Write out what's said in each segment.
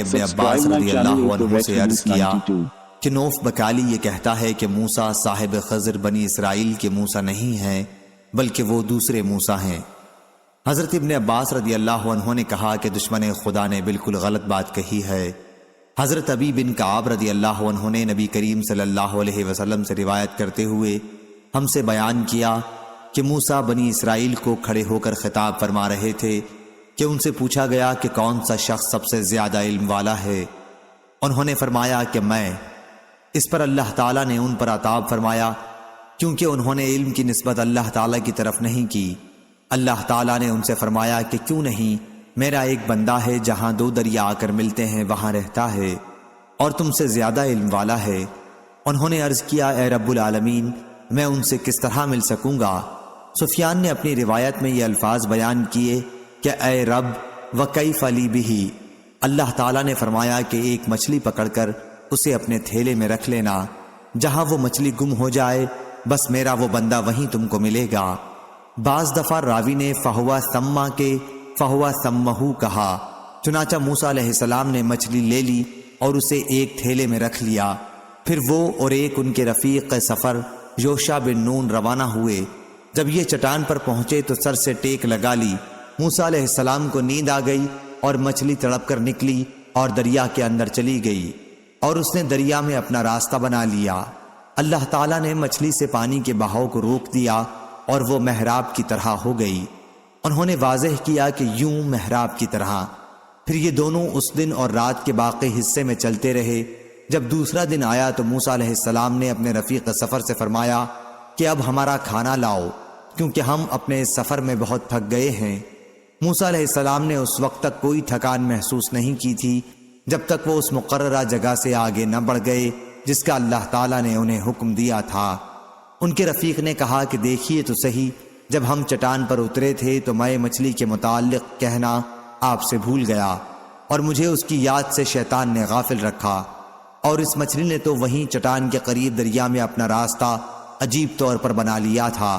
ابن عباس رضی اللہ عنہ سے عرض کیا کہ نوف بکالی یہ کہتا ہے کہ موسیٰ صاحب خضر بنی اسرائیل کے موسیٰ نہیں ہیں بلکہ وہ دوسرے موسیٰ ہیں۔ حضرت ابن عباس رضی اللہ عنہ نے کہا کہ دشمن خدا نے بالکل غلط بات کہی ہے۔ حضرت ابی بن کعب رضی اللہ عنہ نے نبی کریم صلی اللہ علیہ وسلم سے روایت کرتے ہوئے ہم سے بیان کیا کہ موسیٰ بنی اسرائیل کو کھڑے ہو کر خطاب فرما رہے تھے کہ ان سے پوچھا گیا کہ کون سا شخص سب سے زیادہ علم والا ہے؟ انہوں نے فرمایا کہ میں۔ اس پر اللہ تعالیٰ نے ان پر عطاب فرمایا کیونکہ انہوں نے علم کی نسبت اللہ تعالیٰ کی طرف نہیں کی۔ اللہ تعالیٰ نے ان سے فرمایا کہ کیوں نہیں، میرا ایک بندہ ہے جہاں دو دریا آ کر ملتے ہیں وہاں رہتا ہے اور تم سے زیادہ علم والا ہے۔ انہوں نے عرض کیا اے رب العالمین، میں ان سے کس طرح مل سکوں گا؟ سفیان نے اپنی روایت میں یہ الفاظ بیان کیے کہ اے رب وکیف لی بہ۔ اللہ تعالیٰ نے فرمایا کہ ایک مچھلی پکڑ کر اسے اپنے تھیلے میں رکھ لینا، جہاں وہ مچھلی گم ہو جائے بس میرا وہ بندہ وہیں تم کو ملے گا۔ بعض دفعہ راوی نے فہوا ثمہ کے فہوا ثمہ کہا، چنانچہ موسیٰ علیہ السلام نے مچھلی لے لی اور اسے ایک تھیلے میں رکھ لیا۔ پھر وہ اور ایک ان کے رفیق سفر یوشع بن نون روانہ ہوئے۔ جب یہ چٹان پر پہنچے تو سر سے ٹیک لگا لی۔ موسیٰ علیہ السلام کو نیند آ گئی اور مچھلی تڑپ کر نکلی اور دریا کے اندر چلی گئی اور اس نے دریا میں اپنا راستہ بنا لیا۔ اللہ تعالیٰ نے مچھلی سے پانی کے بہاؤ کو روک دیا اور وہ محراب کی طرح ہو گئی۔ انہوں نے واضح کیا کہ یوں محراب کی طرح۔ پھر یہ دونوں اس دن اور رات کے باقی حصے میں چلتے رہے۔ جب دوسرا دن آیا تو موسیٰ علیہ السلام نے اپنے رفیق سفر سے فرمایا کہ اب ہمارا کھانا لاؤ کیونکہ ہم اپنے اس سفر میں بہت تھک گئے ہیں۔ موسیٰ علیہ السلام نے اس وقت تک کوئی تھکان محسوس نہیں کی تھی جب تک وہ اس مقررہ جگہ سے آگے نہ بڑھ گئے جس کا اللہ تعالیٰ نے انہیں حکم دیا تھا۔ ان کے رفیق نے کہا کہ دیکھیے تو صحیح، جب ہم چٹان پر اترے تھے تو میں مچھلی کے متعلق کہنا آپ سے بھول گیا اور مجھے اس کی یاد سے شیطان نے غافل رکھا، اور اس مچھلی نے تو وہیں چٹان کے قریب دریا میں اپنا راستہ عجیب طور پر بنا لیا تھا۔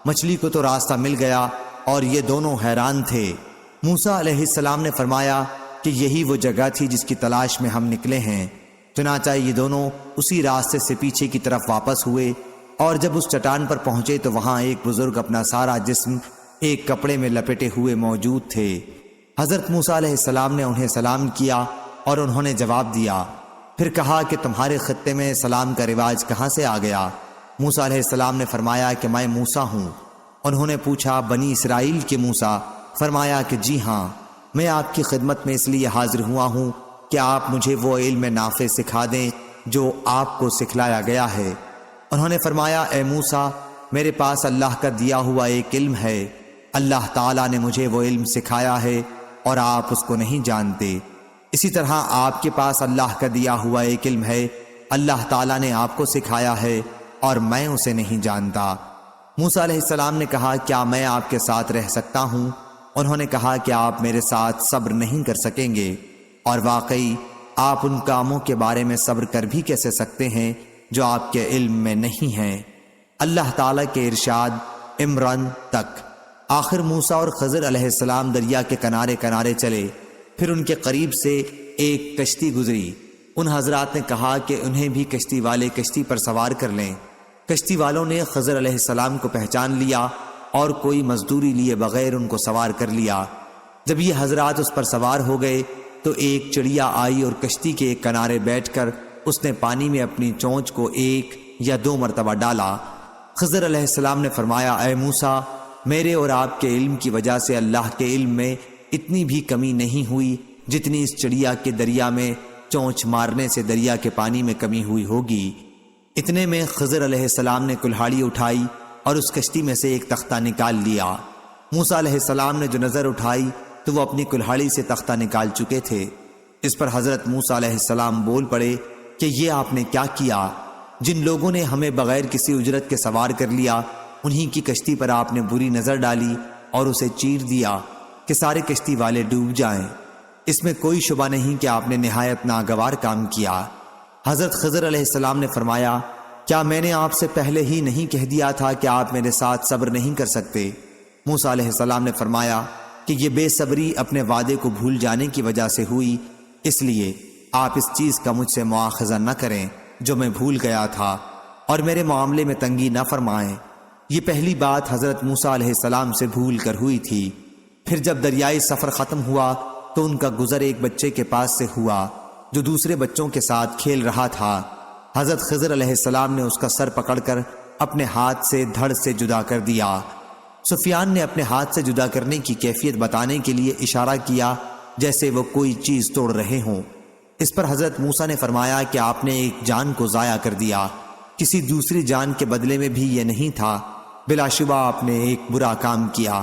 مچھلی کو تو راستہ مل گیا اور یہ دونوں حیران تھے۔ موسیٰ علیہ السلام نے فرمایا کہ یہی وہ جگہ تھی جس کی تلاش میں ہم نکلے ہیں۔ چنانچہ یہ دونوں اسی راستے سے پیچھے کی طرف واپس ہوئے اور جب اس چٹان پر پہنچے تو وہاں ایک بزرگ اپنا سارا جسم ایک کپڑے میں لپٹے ہوئے موجود تھے۔ حضرت موسیٰ علیہ السلام نے انہیں سلام کیا اور انہوں نے جواب دیا۔ پھر کہا کہ تمہارے خطے میں سلام کا رواج کہاں سے آ گیا؟ موسیٰ علیہ السلام نے فرمایا کہ میں موسیٰ ہوں۔ انہوں نے پوچھا بنی اسرائیل کے موسیٰ؟ فرمایا کہ جی ہاں، میں آپ کی خدمت میں اس لیے حاضر ہوا ہوں کہ آپ مجھے وہ علم نافع سکھا دیں جو آپ کو سکھلایا گیا ہے۔ انہوں نے فرمایا اے موسیٰ، میرے پاس اللہ کا دیا ہوا ایک علم ہے، اللہ تعالیٰ نے مجھے وہ علم سکھایا ہے اور آپ اس کو نہیں جانتے۔ اسی طرح آپ کے پاس اللہ کا دیا ہوا ایک علم ہے، اللہ تعالیٰ نے آپ کو سکھایا ہے اور میں اسے نہیں جانتا۔ موسیٰ علیہ السلام نے کہا کیا میں آپ کے ساتھ رہ سکتا ہوں؟ انہوں نے کہا کہ آپ میرے ساتھ صبر نہیں کر سکیں گے، اور واقعی آپ ان کاموں کے بارے میں صبر کر بھی کیسے سکتے ہیں جو آپ کے علم میں نہیں ہیں۔ اللہ تعالیٰ کے ارشاد عمران تک۔ آخر موسیٰ اور خضر علیہ السلام دریا کے کنارے کنارے چلے، پھر ان کے قریب سے ایک کشتی گزری۔ ان حضرات نے کہا کہ انہیں بھی کشتی والے کشتی پر سوار کر لیں۔ کشتی والوں نے خضر علیہ السلام کو پہچان لیا اور کوئی مزدوری لیے بغیر ان کو سوار کر لیا۔ جب یہ حضرات اس پر سوار ہو گئے تو ایک چڑیا آئی اور کشتی کے ایک کنارے بیٹھ کر اس نے پانی میں اپنی چونچ کو 1 یا 2 مرتبہ ڈالا۔ خضر علیہ السلام نے فرمایا اے موسیٰ، میرے اور آپ کے علم کی وجہ سے اللہ کے علم میں اتنی بھی کمی نہیں ہوئی جتنی اس چڑیا کے دریا میں چونچ مارنے سے دریا کے پانی میں کمی ہوئی ہوگی۔ اتنے میں خضر علیہ السلام نے کلہاڑی اٹھائی اور اس کشتی میں سے ایک تختہ نکال لیا۔ موسیٰ علیہ السلام نے جو نظر اٹھائی تو وہ اپنی کلہاڑی سے تختہ نکال چکے تھے۔ اس پر حضرت موسیٰ علیہ السلام بول پڑے کہ یہ آپ نے کیا کیا؟ جن لوگوں نے ہمیں بغیر کسی اجرت کے سوار کر لیا انہی کی کشتی پر آپ نے بری نظر ڈالی اور اسے چیر دیا کہ سارے کشتی والے ڈوب جائیں۔ اس میں کوئی شبہ نہیں کہ آپ نے نہایت ناگوار کام کیا۔ حضرت خضر علیہ السلام نے فرمایا کیا میں نے آپ سے پہلے ہی نہیں کہہ دیا تھا کہ آپ میرے ساتھ صبر نہیں کر سکتے؟ موسیٰ علیہ السلام نے فرمایا کہ یہ بے صبری اپنے وعدے کو بھول جانے کی وجہ سے ہوئی، اس لیے آپ اس چیز کا مجھ سے مواخذہ نہ کریں جو میں بھول گیا تھا، اور میرے معاملے میں تنگی نہ فرمائیں۔ یہ پہلی بات حضرت موسیٰ علیہ السلام سے بھول کر ہوئی تھی۔ پھر جب دریائے سفر ختم ہوا تو ان کا گزر ایک بچے کے پاس سے ہوا جو دوسرے بچوں کے ساتھ کھیل رہا تھا۔ حضرت خضر علیہ السلام نے اس کا سر پکڑ کر اپنے ہاتھ سے دھڑ سے جدا کر دیا۔ سفیان نے اپنے ہاتھ سے جدا کرنے کی کیفیت بتانے کے لیے اشارہ کیا جیسے وہ کوئی چیز توڑ رہے ہوں۔ اس پر حضرت موسیٰ نے فرمایا کہ آپ نے ایک جان کو ضائع کر دیا، کسی دوسری جان کے بدلے میں بھی یہ نہیں تھا، بلا شبہ آپ نے ایک برا کام کیا۔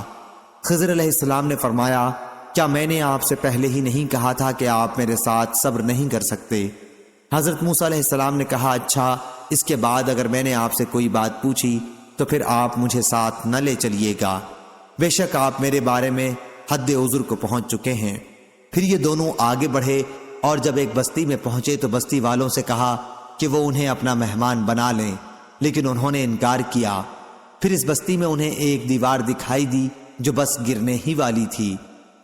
خضر علیہ السلام نے فرمایا، کیا میں نے آپ سے پہلے ہی نہیں کہا تھا کہ آپ میرے ساتھ صبر نہیں کر سکتے؟ حضرت موسیٰ علیہ السلام نے کہا، اچھا، اس کے بعد اگر میں نے آپ سے کوئی بات پوچھی تو پھر آپ مجھے ساتھ نہ لے چلیے گا، بے شک آپ میرے بارے میں حد عذر کو پہنچ چکے ہیں۔ پھر یہ دونوں آگے بڑھے اور جب ایک بستی میں پہنچے تو بستی والوں سے کہا کہ وہ انہیں اپنا مہمان بنا لیں، لیکن انہوں نے انکار کیا۔ پھر اس بستی میں انہیں ایک دیوار دکھائی دی جو بس گرنے ہی والی تھی۔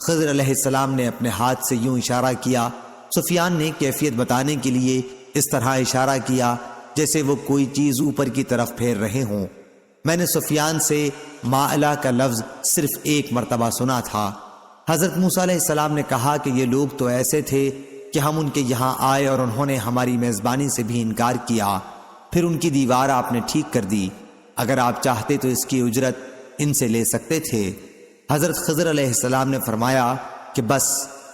خضر علیہ السلام نے اپنے ہاتھ سے یوں اشارہ کیا۔ سفیان نے کیفیت بتانے کے لیے اس طرح اشارہ کیا جیسے وہ کوئی چیز اوپر کی طرف پھیر رہے ہوں۔ میں نے سفیان سے مائلہ کا لفظ صرف ایک مرتبہ سنا تھا۔ حضرت موسیٰ علیہ السلام نے کہا کہ یہ لوگ تو ایسے تھے کہ ہم ان کے یہاں آئے اور انہوں نے ہماری میزبانی سے بھی انکار کیا، پھر ان کی دیوار آپ نے ٹھیک کر دی، اگر آپ چاہتے تو اس کی اجرت ان سے لے سکتے تھے۔ حضرت خضر علیہ السلام نے فرمایا کہ بس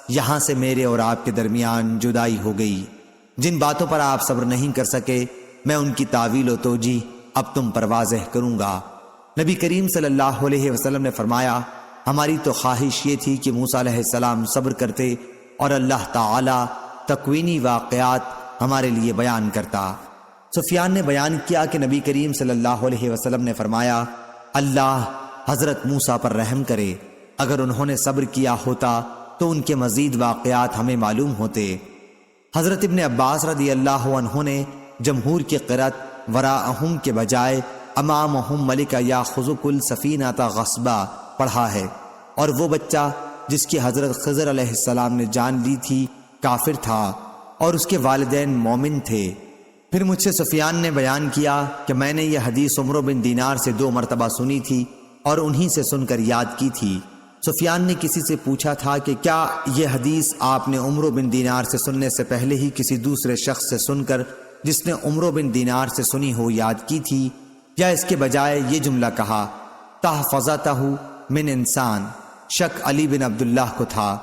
یہاں سے میرے اور آپ کے درمیان جدائی ہو گئی۔ جن باتوں پر آپ صبر نہیں کر سکے میں ان کی تعویل و توجیہ اب تم پر واضح کروں گا۔ نبی کریم صلی اللہ علیہ وسلم نے فرمایا، ہماری تو خواہش یہ تھی کہ موسیٰ علیہ السلام صبر کرتے اور اللہ تعالی تکوینی واقعات ہمارے لیے بیان کرتا۔ سفیان نے بیان کیا کہ نبی کریم صلی اللہ علیہ وسلم نے فرمایا، اللہ حضرت موسیٰ پر رحم کرے، اگر انہوں نے صبر کیا ہوتا تو ان کے مزید واقعات ہمیں معلوم ہوتے۔ حضرت ابن عباس رضی اللہ عنہ نے جمہور کی قرأت وراءہم کے بجائے امامہم ملک یاخذک السفینۃ غصبا پڑھا ہے، اور وہ بچہ جس کی حضرت خضر علیہ السلام نے جان لی تھی کافر تھا اور اس کے والدین مومن تھے۔ پھر مجھ سے سفیان نے بیان کیا کہ میں نے یہ حدیث عمرو بن دینار سے 2 مرتبہ سنی تھی اور انہی سے سن کر یاد کی تھی۔ سفیان نے کسی سے پوچھا تھا کہ کیا یہ حدیث آپ نے عمرو بن دینار سے سننے سے پہلے ہی کسی دوسرے شخص سے سن کر جس نے عمرو بن دینار سے سنی ہو یاد کی تھی، یا اس کے بجائے یہ جملہ کہا تحفظتہ من انسان؟ شک علی بن عبداللہ کو تھا۔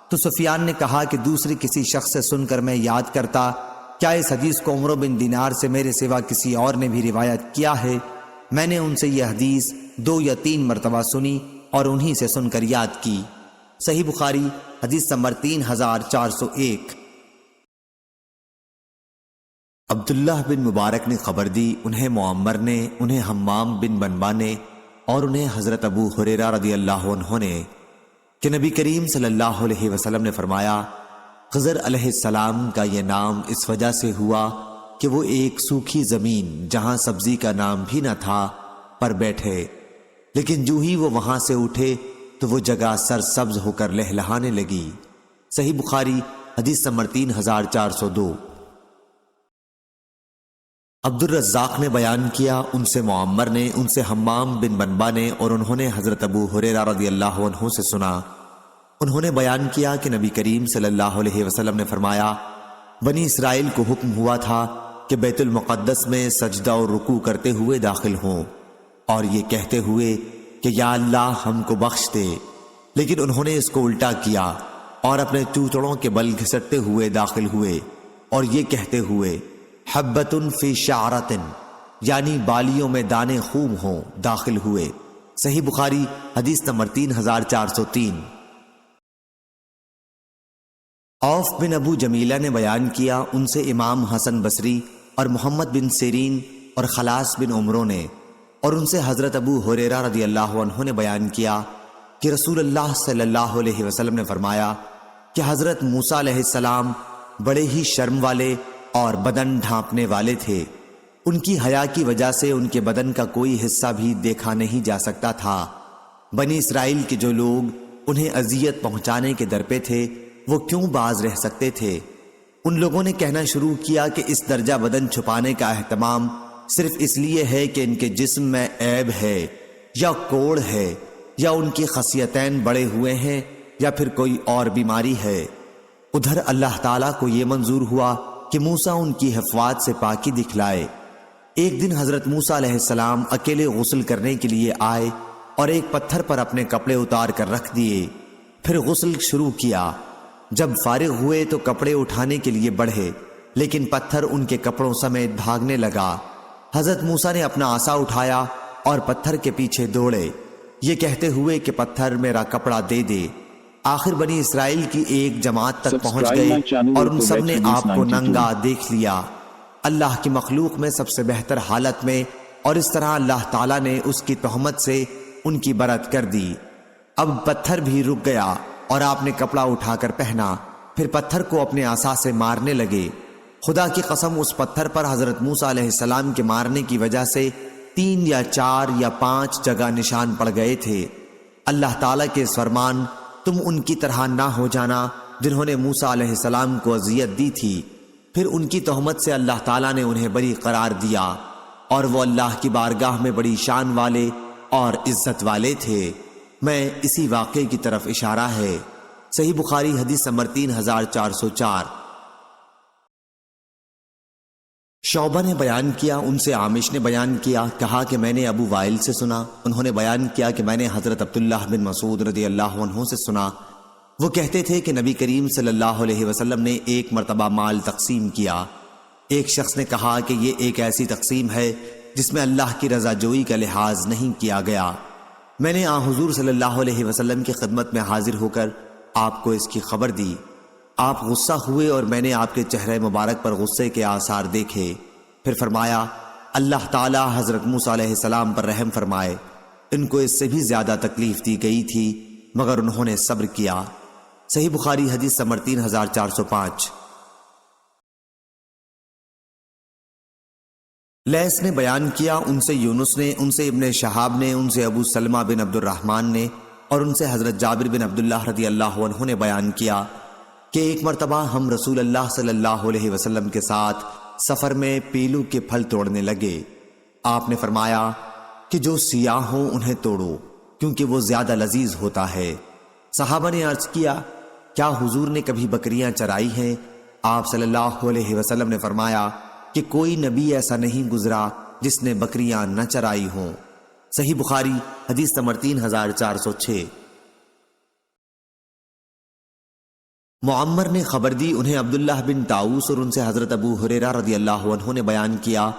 تو سفیان نے کہا کہ دوسری کسی شخص سے سن کر میں یاد کرتا، کیا اس حدیث کو عمرو بن دینار سے میرے سوا کسی اور نے بھی روایت کیا ہے؟ میں نے ان سے یہ حدیث 2 یا 3 مرتبہ سنی اور انہی سے سن کر یاد کی۔ صحیح بخاری حدیث نمبر 3401۔ عبداللہ بن مبارک نے خبر دی، انہیں معمر نے، انہیں حمام بن بنبا نے اور انہیں حضرت ابو ہریرہ رضی اللہ عنہ نے کہ نبی کریم صلی اللہ علیہ وسلم نے فرمایا، خضر علیہ السلام کا یہ نام اس وجہ سے ہوا کہ وہ ایک سوکھی زمین جہاں سبزی کا نام بھی نہ تھا پر بیٹھے، لیکن جو ہی وہ وہاں سے اٹھے تو وہ جگہ سرسبز ہو کر لہلہانے لگی۔ صحیح بخاری حدیث نمبر 3402۔ عبد الرزاق نے بیان کیا، ان سے معمر نے، ان سے حمام بن بنبا نے اور انہوں نے حضرت ابو ہریرہ رضی اللہ عنہ سے سنا۔ انہوں نے بیان کیا کہ نبی کریم صلی اللہ علیہ وسلم نے فرمایا، بنی اسرائیل کو حکم ہوا تھا کہ بیت المقدس میں سجدہ اور رکوع کرتے ہوئے داخل ہوں اور یہ کہتے ہوئے کہ یا اللہ ہم کو بخش دے، لیکن انہوں نے اس کو الٹا کیا اور اپنے چوتڑوں کے بل گھسٹتے ہوئے داخل ہوئے اور یہ کہتے ہوئے حبۃ فی شعرۃ، یعنی بالیوں میں دانے خوب ہوں، داخل ہوئے۔ صحیح بخاری حدیث نمبر 3403۔ عوف بن ابو جمیلہ نے بیان کیا، ان سے امام حسن بصری اور محمد بن سیرین اور خلاص بن عمرو نے اور ان سے حضرت ابو ہریرہ رضی اللہ عنہ نے بیان کیا کہ رسول اللہ صلی اللہ علیہ وسلم نے فرمایا کہ حضرت موسیٰ علیہ السلام بڑے ہی شرم والے اور بدن ڈھانپنے والے تھے، ان کی حیا کی وجہ سے ان کے بدن کا کوئی حصہ بھی دیکھا نہیں جا سکتا تھا۔ بنی اسرائیل کے جو لوگ انہیں اذیت پہنچانے کے در پہ تھے وہ کیوں باز رہ سکتے تھے؟ ان لوگوں نے کہنا شروع کیا کہ اس درجہ بدن چھپانے کا اہتمام صرف اس لیے ہے کہ ان کے جسم میں عیب ہے یا کوڑ ہے یا ان کی خصیتین بڑے ہوئے ہیں یا پھر کوئی اور بیماری ہے۔ ادھر اللہ تعالیٰ کو یہ منظور ہوا کہ موسیٰ ان کی حفوات سے پاکی دکھلائے۔ ایک دن حضرت موسیٰ علیہ السلام اکیلے غسل کرنے کے لیے آئے اور ایک پتھر پر اپنے کپڑے اتار کر رکھ دیے، پھر غسل شروع کیا۔ جب فارغ ہوئے تو کپڑے اٹھانے کے لیے بڑھے، لیکن پتھر ان کے کپڑوں سمیت بھاگنے لگا۔ حضرت موسیٰ نے اپنا عصا اٹھایا اور پتھر کے پیچھے دوڑے، یہ کہتے ہوئے کہ پتھر میرا کپڑا دے دے۔ آخر بنی اسرائیل کی ایک جماعت تک پہنچ گئے اور ان سب نے آپ کو ننگا دیکھ لیا، اللہ کی مخلوق میں سب سے بہتر حالت میں، اور اس طرح اللہ تعالیٰ نے اس کی تہمت سے ان کی برت کر دی۔ اب پتھر بھی رک گیا اور آپ نے کپڑا اٹھا کر پہنا، پھر پتھر کو اپنے عصا سے مارنے لگے۔ خدا کی قسم اس پتھر پر حضرت موسیٰ علیہ السلام کے مارنے کی وجہ سے 3 یا 4 یا 5 جگہ نشان پڑ گئے تھے۔ اللہ تعالیٰ کے اس فرمان تم ان کی طرح نہ ہو جانا جنہوں نے موسیٰ علیہ السلام کو اذیت دی تھی، پھر ان کی تہمت سے اللہ تعالیٰ نے انہیں بری قرار دیا، اور وہ اللہ کی بارگاہ میں بڑی شان والے اور عزت والے تھے۔ میں اسی واقعے کی طرف اشارہ ہے۔ صحیح بخاری حدیث نمبر 3404۔ شعبہ نے بیان کیا، ان سے عامش نے بیان کیا، کہا کہ میں نے ابو وائل سے سنا، انہوں نے بیان کیا کہ میں نے حضرت عبداللہ بن مسعود رضی اللہ عنہ سے سنا، وہ کہتے تھے کہ نبی کریم صلی اللہ علیہ وسلم نے ایک مرتبہ مال تقسیم کیا۔ ایک شخص نے کہا کہ یہ ایک ایسی تقسیم ہے جس میں اللہ کی رضا جوئی کا لحاظ نہیں کیا گیا۔ میں نے حضور صلی اللہ علیہ وسلم کی خدمت میں حاضر ہو کر آپ کو اس کی خبر دی۔ آپ غصہ ہوئے اور میں نے آپ کے چہرے مبارک پر غصے کے آثار دیکھے۔ پھر فرمایا اللہ تعالی حضرت موسیٰ علیہ السلام پر رحم فرمائے، ان کو اس سے بھی زیادہ تکلیف دی گئی تھی مگر انہوں نے صبر کیا۔ صحیح بخاری حدیث نمبر 3405۔ لیث نے بیان کیا، ان سے یونس نے، ان سے ابن شہاب نے، ان سے ابو سلمہ بن عبد الرحمن نے، اور ان سے حضرت جابر بن عبداللہ رضی اللہ عنہ نے بیان کیا کہ ایک مرتبہ ہم رسول اللہ صلی اللہ علیہ وسلم کے ساتھ سفر میں پیلو کے پھل توڑنے لگے۔ آپ نے فرمایا کہ جو سیاہ ہوں انہیں توڑو کیونکہ وہ زیادہ لذیذ ہوتا ہے۔ صحابہ نے عرض کیا کیا حضور نے کبھی بکریاں چرائی ہیں؟ آپ صلی اللہ علیہ وسلم نے فرمایا کہ کوئی نبی ایسا نہیں گزرا جس نے بکریاں نہ چرائی ہوں۔ صحیح بخاری حدیث نمبر 3406۔ معمر نے خبر دی، انہیں عبداللہ بن طاؤس اور ان سے حضرت ابو ہریرہ رضی اللہ عنہ نے بیان کیا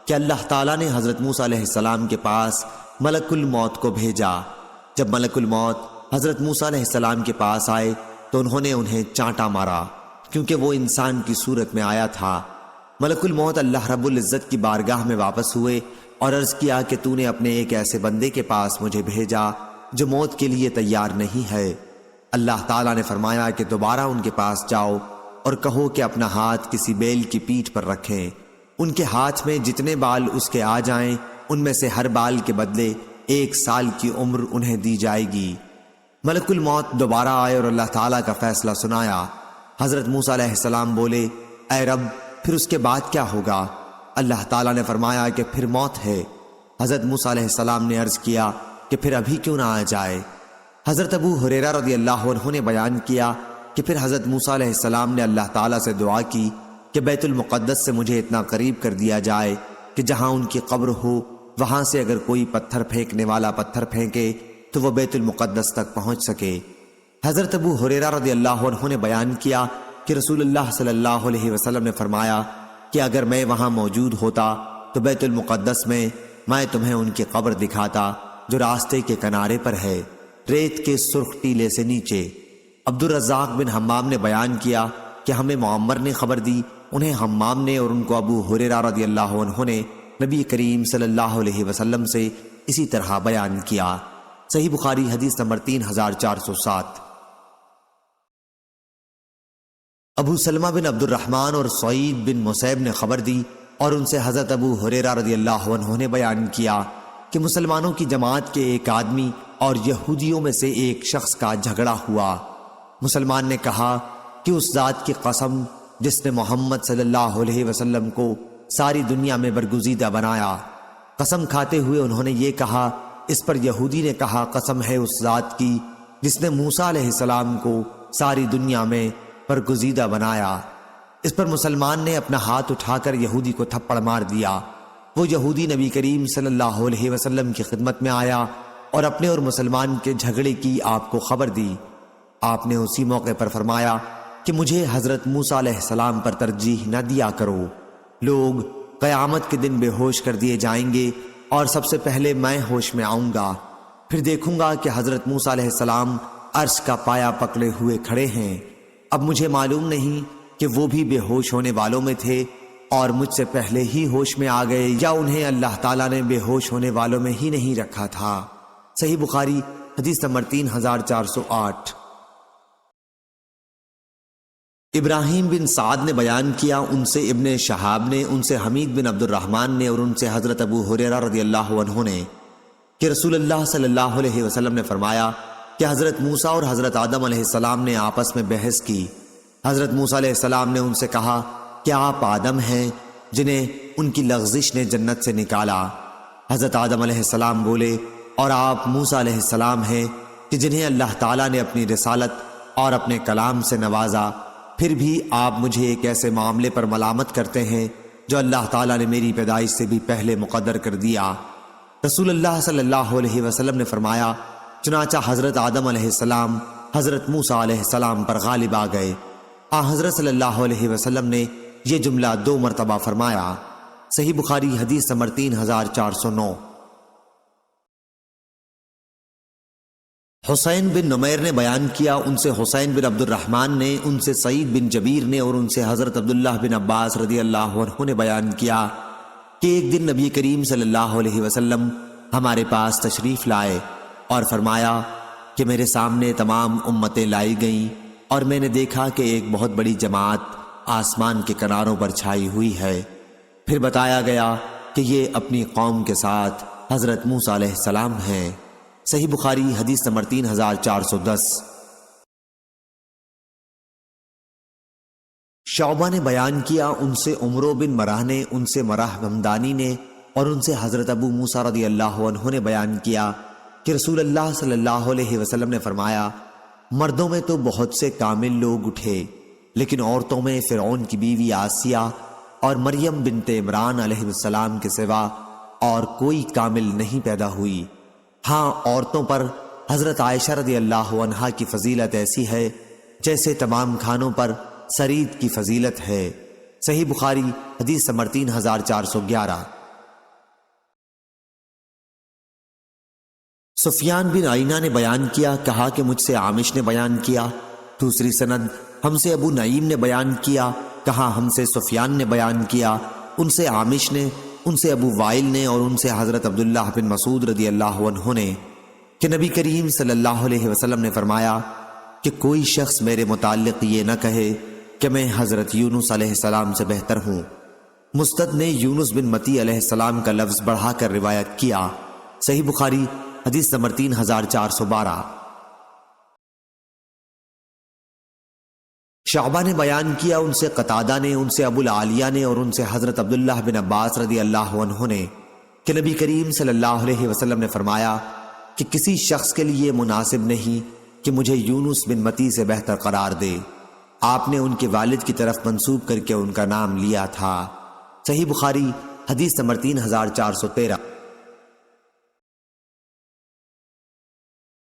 کہ اللہ تعالیٰ نے حضرت موسیٰ علیہ السلام کے پاس ملک الموت کو بھیجا۔ جب ملک الموت حضرت موسیٰ علیہ السلام کے پاس آئے تو انہوں نے انہیں چانٹا مارا کیونکہ وہ انسان کی صورت میں آیا تھا۔ ملک الموت اللہ رب العزت کی بارگاہ میں واپس ہوئے اور عرض کیا کہ تو نے اپنے ایک ایسے بندے کے پاس مجھے بھیجا جو موت کے لیے تیار نہیں ہے۔ اللہ تعالیٰ نے فرمایا کہ دوبارہ ان کے پاس جاؤ اور کہو کہ اپنا ہاتھ کسی بیل کی پیٹھ پر رکھیں، ان کے ہاتھ میں جتنے بال اس کے آ جائیں ان میں سے ہر بال کے بدلے 1 سال کی عمر انہیں دی جائے گی۔ ملک الموت دوبارہ آئے اور اللہ تعالیٰ کا فیصلہ سنایا۔ حضرت موسیٰ علیہ السلام بولے اے رب پھر اس کے بعد کیا ہوگا؟ اللہ تعالیٰ نے فرمایا کہ پھر موت ہے۔ حضرت موسیٰ علیہ السلام نے عرض کیا کہ پھر ابھی کیوں نہ آ جائے؟ حضرت ابو ہریرہ رضی اللہ عنہ نے بیان کیا کہ پھر حضرت موسیٰ علیہ السلام نے اللہ تعالیٰ سے دعا کی کہ بیت المقدس سے مجھے اتنا قریب کر دیا جائے کہ جہاں ان کی قبر ہو وہاں سے اگر کوئی پتھر پھینکنے والا پتھر پھینکے تو وہ بیت المقدس تک پہنچ سکے۔ حضرت ابو ہریرہ رضی اللہ عنہ نے بیان کیا کہ رسول اللہ صلی اللہ علیہ وسلم نے فرمایا کہ اگر میں وہاں موجود ہوتا تو بیت المقدس میں تمہیں ان کی قبر دکھاتا جو راستے کے کنارے پر ہے، ریت کے سرخ ٹیلے سے نیچے۔ عبد الرزاق بن حمام نے بیان کیا کہ ہمیں معمر نے خبر دی، انہیں حمام نے اور ان کو ابو ہریرہ رضی اللہ عنہ نے نبی کریم صلی اللہ علیہ وسلم سے اسی طرح بیان کیا۔ صحیح بخاری حدیث نمبر 3407۔ ابو سلمہ بن عبد الرحمن اور سعید بن مسیب نے خبر دی اور ان سے حضرت ابو ہریرہ رضی اللہ عنہ نے بیان کیا کہ مسلمانوں کی جماعت کے ایک آدمی اور یہودیوں میں سے ایک شخص کا جھگڑا ہوا۔ مسلمان نے کہا کہ اس ذات کی قسم جس نے محمد صلی اللہ علیہ وسلم کو ساری دنیا میں برگزیدہ بنایا۔ قسم کھاتے ہوئے انہوں نے یہ کہا۔ اس پر یہودی نے کہا قسم ہے اس ذات کی جس نے موسیٰ علیہ السلام کو ساری دنیا میں برگزیدہ بنایا۔ اس پر مسلمان نے اپنا ہاتھ اٹھا کر یہودی کو تھپڑ مار دیا۔ وہ یہودی نبی کریم صلی اللہ علیہ وسلم کی خدمت میں آیا اور اپنے اور مسلمان کے جھگڑے کی آپ کو خبر دی۔ آپ نے اسی موقع پر فرمایا کہ مجھے حضرت موسیٰ علیہ السلام پر ترجیح نہ دیا کرو۔ لوگ قیامت کے دن بے ہوش کر دیے جائیں گے اور سب سے پہلے میں ہوش میں آؤں گا، پھر دیکھوں گا کہ حضرت موسیٰ علیہ السلام عرش کا پایا پکڑے ہوئے کھڑے ہیں۔ اب مجھے معلوم نہیں کہ وہ بھی بے ہوش ہونے والوں میں تھے اور مجھ سے پہلے ہی ہوش میں آ گئے یا انہیں اللہ تعالیٰ نے بے ہوش ہونے والوں میں ہی نہیں رکھا تھا۔ صحیح بخاری حدیث نمبر 3408۔ ابراہیم بن سعد نے بیان کیا، ان سے ابن شہاب نے، ان سے حمید بن عبد الرحمن نے اور ان سے حضرت ابو ہریرہ رضی اللہ عنہ نے کہ رسول اللہ صلی اللہ علیہ وسلم نے فرمایا کہ حضرت موسیٰ اور حضرت آدم علیہ السلام نے آپس میں بحث کی۔ حضرت موسیٰ علیہ السلام نے ان سے کہا کہ آپ آدم ہیں جنہیں ان کی لغزش نے جنت سے نکالا۔ حضرت آدم علیہ السلام بولے اور آپ موسیٰ علیہ السلام ہیں کہ جنہیں اللہ تعالیٰ نے اپنی رسالت اور اپنے کلام سے نوازا، پھر بھی آپ مجھے ایک ایسے معاملے پر ملامت کرتے ہیں جو اللہ تعالیٰ نے میری پیدائش سے بھی پہلے مقدر کر دیا۔ رسول اللہ صلی اللہ علیہ وسلم نے فرمایا چنانچہ حضرت آدم علیہ السلام حضرت موسیٰ علیہ السلام پر غالب آ گئے۔ حضرت صلی اللہ علیہ وسلم نے یہ جملہ 2 مرتبہ فرمایا۔ صحیح بخاری حدیث نمبر 3409۔ حسین بن نمیر نے بیان کیا، ان سے حسین بن عبد الرحمن نے، ان سے سعید بن جبیر نے اور ان سے حضرت عبداللہ بن عباس رضی اللہ عنہ نے بیان کیا کہ ایک دن نبی کریم صلی اللہ علیہ وسلم ہمارے پاس تشریف لائے اور فرمایا کہ میرے سامنے تمام امتیں لائی گئیں اور میں نے دیکھا کہ ایک بہت بڑی جماعت آسمان کے کناروں پر چھائی ہوئی ہے۔ پھر بتایا گیا کہ یہ اپنی قوم کے ساتھ حضرت موسیٰ علیہ السلام ہیں۔ صحیح بخاری حدیث نمبر 3410۔ شعبہ نے بیان کیا، ان سے عمرو بن مرہ نے، ان سے مرہ ہمدانی نے اور ان سے حضرت ابو موسیٰ رضی اللہ عنہ نے بیان کیا کہ رسول اللہ صلی اللہ علیہ وسلم نے فرمایا مردوں میں تو بہت سے کامل لوگ اٹھے، لیکن عورتوں میں فرعون کی بیوی آسیہ اور مریم بنت عمران علیہ السلام کے سوا اور کوئی کامل نہیں پیدا ہوئی۔ ہاں عورتوں پر حضرت عائشہ رضی اللہ عنہا کی فضیلت ایسی ہے جیسے تمام کھانوں پر سرید کی فضیلت ہے۔ صحیح بخاری حدیث نمبر 3411۔ سفیان بن عینہ نے بیان کیا، کہا کہ مجھ سے عامش نے بیان کیا۔ دوسری سند ہم سے ابو نعیم نے بیان کیا، کہا ہم سے سفیان نے بیان کیا، ان سے عامش نے، ان سے ابو وائل نے اور ان سے حضرت عبداللہ بن مسعود رضی اللہ عنہ نے کہ نبی کریم صلی اللہ علیہ وسلم نے فرمایا کہ کوئی شخص میرے متعلق یہ نہ کہے کہ میں حضرت یونس علیہ السلام سے بہتر ہوں۔ مستد نے یونس بن متی علیہ السلام کا لفظ بڑھا کر روایت کیا۔ صحیح بخاری حدیث نمبر 3412۔ شعبہ نے بیان کیا، ان سے قتادہ نے، ان سے ابو العالیہ نے اور ان سے حضرت عبداللہ بن عباس رضی اللہ عنہ نے کہ نبی کریم صلی اللہ علیہ وسلم نے فرمایا کہ کسی شخص کے لیے مناسب نہیں کہ مجھے یونس بن متی سے بہتر قرار دے۔ آپ نے ان کے والد کی طرف منسوب کر کے ان کا نام لیا تھا۔ صحیح بخاری حدیث نمبر 3413۔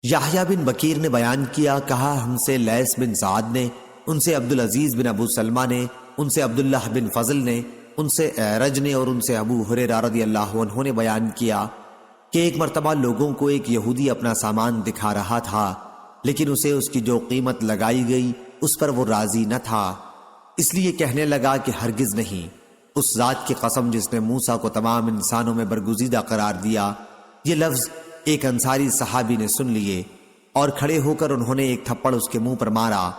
یحییٰ بن بکیر نے بیان کیا، کہا ہم سے لیث بن سعد نے، ان سے عبدالعزیز بن ابو سلمہ نے، ان سے عبداللہ بن فضل نے، ان سے اعرج نے اور ان سے ابو ہریرہ رضی اللہ عنہ نے بیان کیا کہ ایک مرتبہ لوگوں کو ایک یہودی اپنا سامان دکھا رہا تھا، لیکن اسے اس کی جو قیمت لگائی گئی اس پر وہ راضی نہ تھا، اس لیے کہنے لگا کہ ہرگز نہیں، اس ذات کی قسم جس نے موسیٰ کو تمام انسانوں میں برگزیدہ قرار دیا۔ یہ لفظ ایک انصاری صحابی نے سن لیے اور کھڑے ہو کر انہوں نے ایک تھپڑ اس کے منہ پر مارا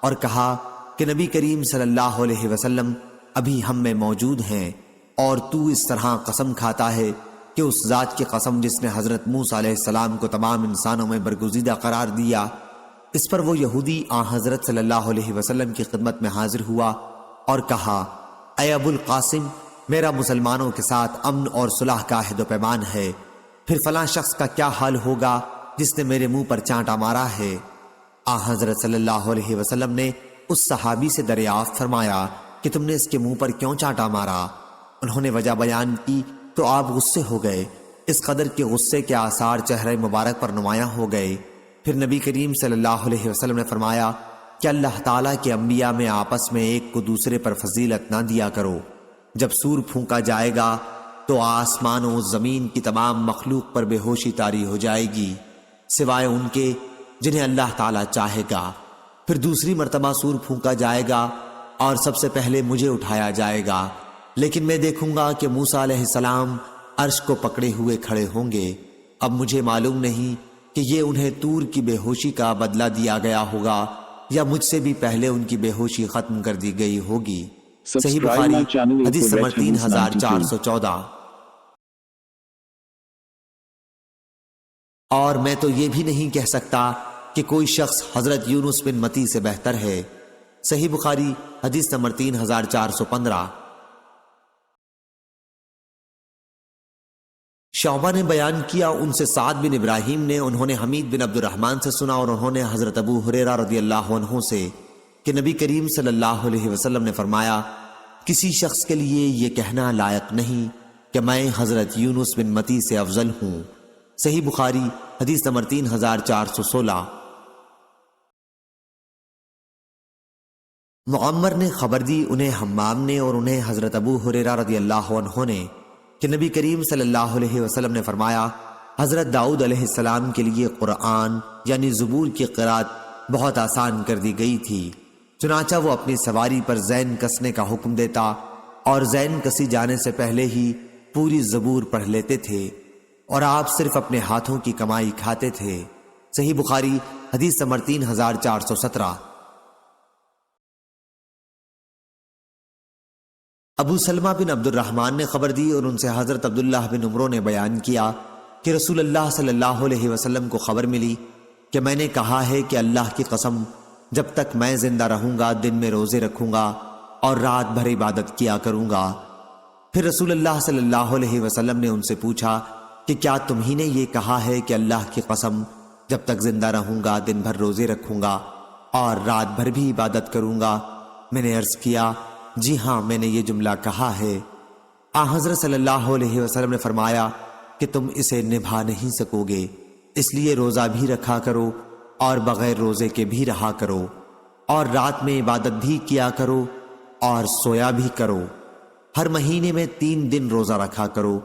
اور کہا کہ نبی کریم صلی اللہ علیہ وسلم ابھی ہم میں موجود ہیں اور تو اس طرح قسم کھاتا ہے کہ اس ذات کی قسم جس نے حضرت موسیٰ علیہ السلام کو تمام انسانوں میں برگزیدہ قرار دیا۔ اس پر وہ یہودی آن حضرت صلی اللہ علیہ وسلم کی خدمت میں حاضر ہوا اور کہا، اے ابو القاسم، میرا مسلمانوں کے ساتھ امن اور صلح کا عہد و پیمان ہے، پھر فلاں شخص کا کیا حال ہوگا جس نے میرے منہ پر چانٹا مارا ہے؟ آن حضرت صلی اللہ علیہ وسلم نے اس صحابی سے دریافت فرمایا کہ تم نے اس کے منہ پر کیوں چانٹا مارا؟ انہوں نے وجہ بیان کی تو آپ غصے ہو گئے، اس قدر کے غصے کے آثار چہرے مبارک پر نمایاں ہو گئے۔ پھر نبی کریم صلی اللہ علیہ وسلم نے فرمایا کہ اللہ تعالیٰ کے انبیاء میں آپس میں ایک کو دوسرے پر فضیلت نہ دیا کرو۔ جب سور پھونکا جائے گا تو آسمان و زمین کی تمام مخلوق پر بے ہوشی طاری ہو جائے گی سوائے ان کے جنہیں اللہ تعالیٰ چاہے گا۔ پھر دوسری مرتبہ سور پھونکا جائے گا اور سب سے پہلے مجھے اٹھایا جائے گا، لیکن میں دیکھوں گا کہ موسیٰ علیہ السلام عرش کو پکڑے ہوئے کھڑے ہوں گے۔ اب مجھے معلوم نہیں کہ یہ انہیں طور کی بے ہوشی کا بدلہ دیا گیا ہوگا یا مجھ سے بھی پہلے ان کی بے ہوشی ختم کر دی گئی ہوگی۔ صحیح بخاری حدیث نمبر 3414۔ اور میں تو یہ بھی نہیں کہہ سکتا کہ کوئی شخص حضرت یونس بن متی سے بہتر ہے۔ صحیح بخاری حدیث نمبر 3415۔ شعبہ نے بیان کیا ان سے سعد بن ابراہیم نے، انہوں نے حمید بن عبد الرحمن سے سنا اور انہوں نے حضرت ابو ہریرہ رضی اللہ عنہ سے کہ نبی کریم صلی اللہ علیہ وسلم نے فرمایا، کسی شخص کے لیے یہ کہنا لائق نہیں کہ میں حضرت یونس بن متی سے افضل ہوں۔ صحیح بخاری حدیث نمبر 3416۔ معمر نے خبر دی انہیں حمام نے اور انہیں حضرت ابو ہریرہ رضی اللہ عنہ نے کہ نبی کریم صلی اللہ علیہ وسلم نے فرمایا، حضرت داؤد علیہ السلام کے لیے قرآن یعنی زبور کی قرات بہت آسان کر دی گئی تھی، چنانچہ وہ اپنی سواری پر زین کسنے کا حکم دیتا اور زین کسی جانے سے پہلے ہی پوری زبور پڑھ لیتے تھے اور آپ صرف اپنے ہاتھوں کی کمائی کھاتے تھے۔ صحیح بخاری حدیث نمبر 3417۔ ابو سلمہ بن عبد الرحمن نے خبر دی اور ان سے حضرت عبداللہ بن عمرو نے بیان کیا کہ رسول اللہ صلی اللہ علیہ وسلم کو خبر ملی کہ میں نے کہا ہے کہ اللہ کی قسم، جب تک میں زندہ رہوں گا دن میں روزے رکھوں گا اور رات بھر عبادت کیا کروں گا۔ پھر رسول اللہ صلی اللہ علیہ وسلم نے ان سے پوچھا کہ کیا تم ہی نے یہ کہا ہے کہ اللہ کی قسم، جب تک زندہ رہوں گا دن بھر روزے رکھوں گا اور رات بھر بھی عبادت کروں گا؟ میں نے عرض کیا، جی ہاں میں نے یہ جملہ کہا ہے۔ حضرت صلی اللہ علیہ وسلم نے فرمایا کہ تم اسے نبھا نہیں سکو گے، اس لیے روزہ بھی رکھا کرو اور بغیر روزے کے بھی رہا کرو، اور رات میں عبادت بھی کیا کرو اور سویا بھی کرو۔ ہر مہینے میں 3 دن روزہ رکھا کرو،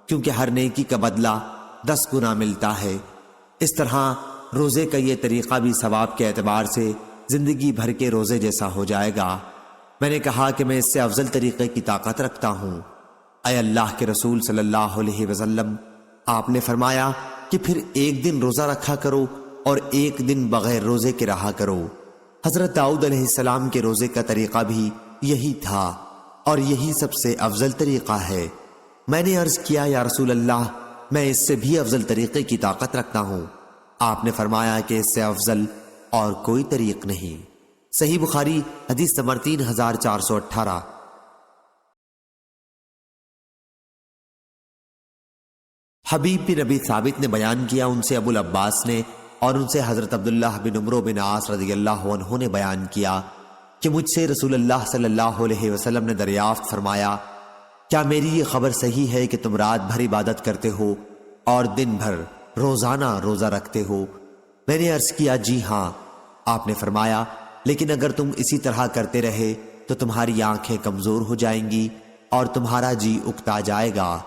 کیونکہ ہر نیکی کا بدلہ 10 گنا ملتا ہے۔ اس طرح روزے کا یہ طریقہ بھی ثواب کے اعتبار سے زندگی بھر کے روزے جیسا ہو جائے گا۔ میں نے کہا کہ میں اس سے افضل طریقے کی طاقت رکھتا ہوں۔ اے اللہ کے رسول صلی اللہ علیہ وسلم، آپ نے فرمایا کہ پھر 1 دن روزہ رکھا کرو اور 1 دن بغیر روزے کے رہا کرو۔ حضرت داؤد علیہ السلام کے روزے کا طریقہ بھی یہی تھا اور یہی سب سے افضل طریقہ ہے۔ میں نے عرض کیا، یا رسول اللہ، میں اس سے بھی افضل طریقے کی طاقت رکھتا ہوں۔ آپ نے فرمایا کہ اس سے افضل اور کوئی طریق نہیں۔ صحیح بخاری حدیث نمبر 3418۔ حبیب بن ابی ثابت نے بیان کیا ان سے ابو العباس نے اور ان سے حضرت عبداللہ بن عمرو بن عاص رضی اللہ عنہ نے بیان کیا کہ مجھ سے رسول اللہ صلی اللہ علیہ وسلم نے دریافت فرمایا، کیا میری یہ خبر صحیح ہے کہ تم رات بھر عبادت کرتے ہو اور دن بھر روزانہ روزہ رکھتے ہو؟ میں نے عرض کیا، جی ہاں۔ آپ نے فرمایا، لیکن اگر تم اسی طرح کرتے رہے تو تمہاری آنکھیں کمزور ہو جائیں گی اور تمہارا جی اکتا جائے گا۔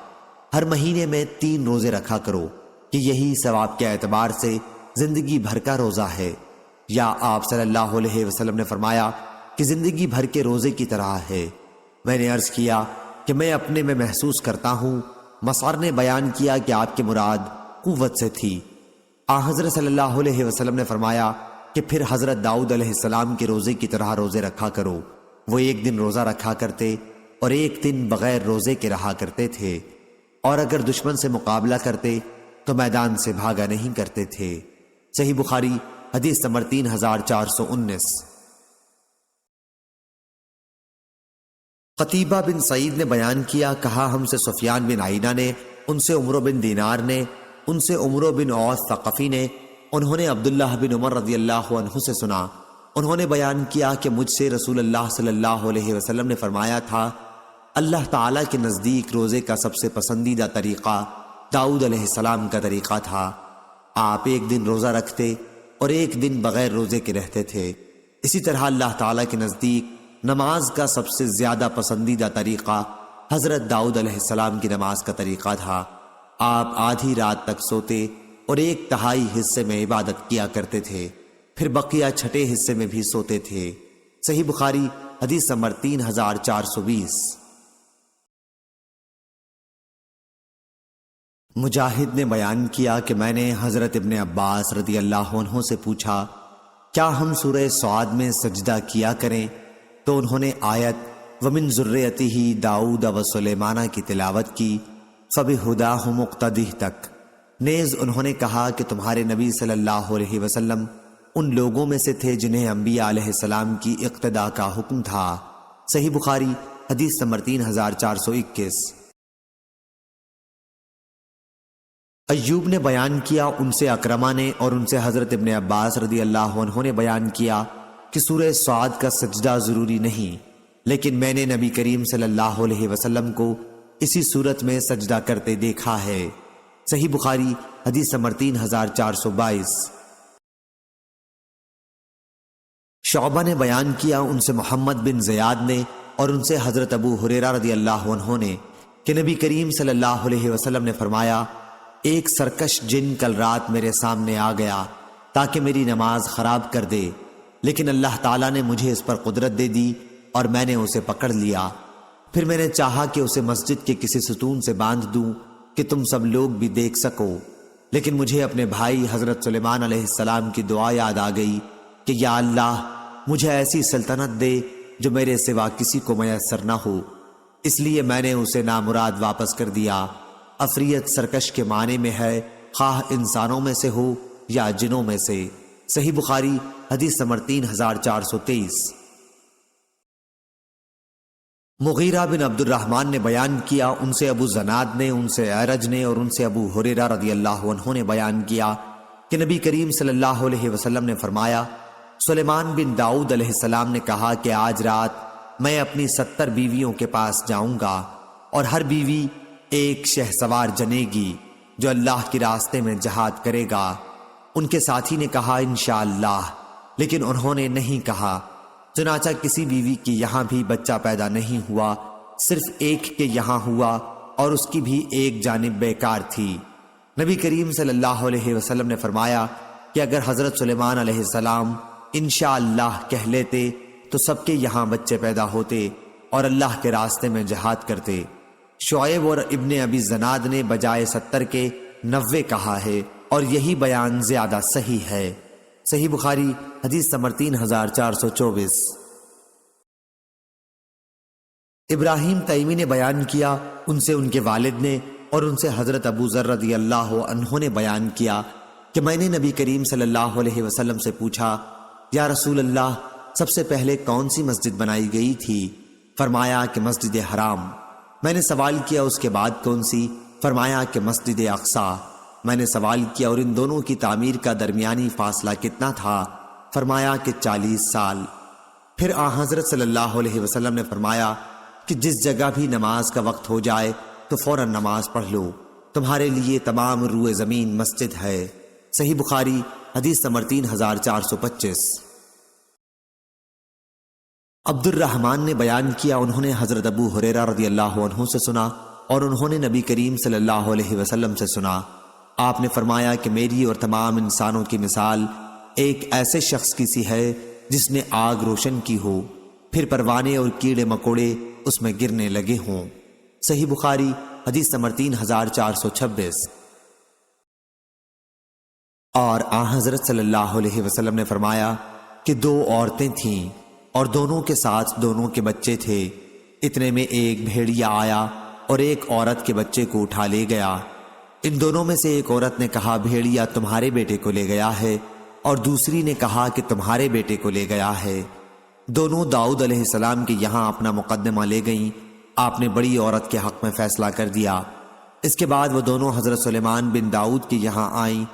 ہر مہینے میں 3 روزے رکھا کرو کہ یہی ثواب کے اعتبار سے زندگی بھر کا روزہ ہے۔ یا آپ صلی اللہ علیہ وسلم نے فرمایا کہ زندگی بھر کے روزے کی طرح ہے۔ میں نے عرض کیا کہ میں اپنے میں محسوس کرتا ہوں۔ مسعر نے بیان کیا کہ آپ کی مراد قوت سے تھی۔ حضرت صلی اللہ علیہ وسلم نے فرمایا کہ پھر حضرت داؤد علیہ السلام کے روزے کی طرح روزے رکھا کرو۔ وہ 1 دن روزہ رکھا کرتے اور 1 دن بغیر روزے کے رہا کرتے تھے، اور اگر دشمن سے مقابلہ کرتے تو میدان سے بھاگا نہیں کرتے تھے۔ صحیح بخاری حدیث نمبر 3419۔ قتیبہ بن سعید نے بیان کیا، کہا ہم سے سفیان بن عینہ نے، ان سے عمرو بن دینار نے، ان سے عمرو بن اوس ثقفی نے، انہوں نے عبداللہ بن عمر رضی اللہ عنہ سے سنا، انہوں نے بیان کیا کہ مجھ سے رسول اللہ صلی اللہ علیہ وسلم نے فرمایا تھا، اللہ تعالیٰ کے نزدیک روزے کا سب سے پسندیدہ طریقہ داؤد علیہ السلام کا طریقہ تھا۔ آپ ایک دن روزہ رکھتے اور ایک دن بغیر روزے کے رہتے تھے۔ اسی طرح اللہ تعالیٰ کے نزدیک نماز کا سب سے زیادہ پسندیدہ طریقہ حضرت داؤد علیہ السلام کی نماز کا طریقہ تھا۔ آپ آدھی رات تک سوتے اور ایک تہائی حصے میں عبادت کیا کرتے تھے، پھر بقیہ چھٹے حصے میں بھی سوتے تھے۔ صحیح بخاری حدیث نمبر 3420۔ مجاہد نے بیان کیا کہ میں نے حضرت ابن عباس رضی اللہ عنہ سے پوچھا، کیا ہم سورہ صاد میں سجدہ کیا کریں؟ تو انہوں نے آیت وَمِن ذُرِّيَّتِهِ داؤد وسلیمان کی تلاوت کی، فَبِهُدَاهُ مُقْتَدِهْ تک۔ نیز انہوں نے کہا کہ تمہارے نبی صلی اللہ علیہ وسلم ان لوگوں میں سے تھے جنہیں انبیاء علیہ السلام کی اقتداء کا حکم تھا۔ صحیح بخاری حدیث نمبر 3421۔ ایوب نے بیان کیا، ان سے اکرمہ نے اور ان سے حضرت ابن عباس رضی اللہ عنہ نے بیان کیا کہ سورہ صاد کا سجدہ ضروری نہیں، لیکن میں نے نبی کریم صلی اللہ علیہ وسلم کو اسی صورت میں سجدہ کرتے دیکھا ہے۔ صحیح بخاری حدیث نمبر 3422۔ شعبہ نے بیان کیا، ان سے محمد بن زیاد نے اور ان سے حضرت ابو ہریرہ رضی اللہ عنہ نے کہ نبی کریم صلی اللہ علیہ وسلم نے فرمایا، ایک سرکش جن کل رات میرے سامنے آ گیا تاکہ میری نماز خراب کر دے، لیکن اللہ تعالیٰ نے مجھے اس پر قدرت دے دی اور میں نے اسے پکڑ لیا۔ پھر میں نے چاہا کہ اسے مسجد کے کسی ستون سے باندھ دوں کہ تم سب لوگ بھی دیکھ سکو، لیکن مجھے اپنے بھائی حضرت سلیمان علیہ السلام کی دعا یاد آ گئی کہ یا اللہ مجھے ایسی سلطنت دے جو میرے سوا کسی کو میسر نہ ہو، اس لیے میں نے اسے نامراد واپس کر دیا۔ افریت سرکش کے معنی میں ہے، خواہ انسانوں میں سے ہو یا جنوں میں سے۔ صحیح بخاری حدیث نمبر 3423۔ مغیرہ بن عبد الرحمن نے بیان کیا، ان سے ابو زناد نے، ان سے اعرج نے اور ان سے ابو ہریرہ رضی اللہ عنہ نے بیان کیا کہ نبی کریم صلی اللہ علیہ وسلم نے فرمایا، سلیمان بن داؤد علیہ السلام نے کہا کہ آج رات میں اپنی 70 بیویوں کے پاس جاؤں گا اور ہر بیوی ایک شہسوار جنے گی جو اللہ کے راستے میں جہاد کرے گا۔ ان کے ساتھی نے کہا انشاءاللہ، لیکن انہوں نے نہیں کہا۔ چنانچہ کسی بیوی کی یہاں بھی بچہ پیدا نہیں ہوا، صرف ایک کے یہاں ہوا اور اس کی بھی ایک جانب بیکار تھی۔ نبی کریم صلی اللہ علیہ وسلم نے فرمایا کہ اگر حضرت سلیمان علیہ السلام انشاءاللہ کہہ لیتے تو سب کے یہاں بچے پیدا ہوتے اور اللہ کے راستے میں جہاد کرتے۔ شعیب اور ابن ابی زناد نے بجائے 70 کے 90 کہا ہے اور یہی بیان زیادہ صحیح ہے۔ صحیح بخاری حدیث نمبر 3424۔ ابراہیم تیمی نے بیان کیا، ان سے ان کے والد نے اور ان سے حضرت ابو ذر رضی اللہ عنہ نے بیان کیا کہ میں نے نبی کریم صلی اللہ علیہ وسلم سے پوچھا، یا رسول اللہ سب سے پہلے کون سی مسجد بنائی گئی تھی؟ فرمایا کہ مسجد حرام۔ میں نے سوال کیا اس کے بعد کون سی؟ فرمایا کہ مسجد اقصیٰ۔ میں نے سوال کیا اور ان دونوں کی تعمیر کا درمیانی فاصلہ کتنا تھا؟ فرمایا کہ 40 سال۔ پھر حضرت صلی اللہ علیہ وسلم نے فرمایا کہ جس جگہ بھی نماز کا وقت ہو جائے تو فوراً نماز پڑھ لو، تمہارے لیے تمام روئے زمین مسجد ہے۔ صحیح بخاری حدیث نمبر 3425۔ عبد الرحمن نے بیان کیا، انہوں نے حضرت ابو ہریرہ رضی اللہ عنہ سے سنا اور انہوں نے نبی کریم صلی اللہ علیہ وسلم سے سنا۔ آپ نے فرمایا کہ میری اور تمام انسانوں کی مثال ایک ایسے شخص کی سی ہے جس نے آگ روشن کی ہو، پھر پروانے اور کیڑے مکوڑے اس میں گرنے لگے ہوں۔ صحیح بخاری حدیث نمبر 3426۔ اور حضرت صلی اللہ علیہ وسلم نے فرمایا کہ 2 عورتیں تھیں اور دونوں کے ساتھ دونوں کے بچے تھے۔ اتنے میں ایک بھیڑیا آیا اور ایک عورت کے بچے کو اٹھا لے گیا۔ ان دونوں میں سے ایک عورت نے کہا، بھیڑیا تمہارے بیٹے کو لے گیا ہے، اور دوسری نے کہا کہ تمہارے بیٹے کو لے گیا ہے۔ دونوں داؤد علیہ السلام کے یہاں اپنا مقدمہ لے گئیں۔ آپ نے بڑی عورت کے حق میں فیصلہ کر دیا۔ اس کے بعد وہ دونوں حضرت سلیمان بن داؤد کے یہاں آئیں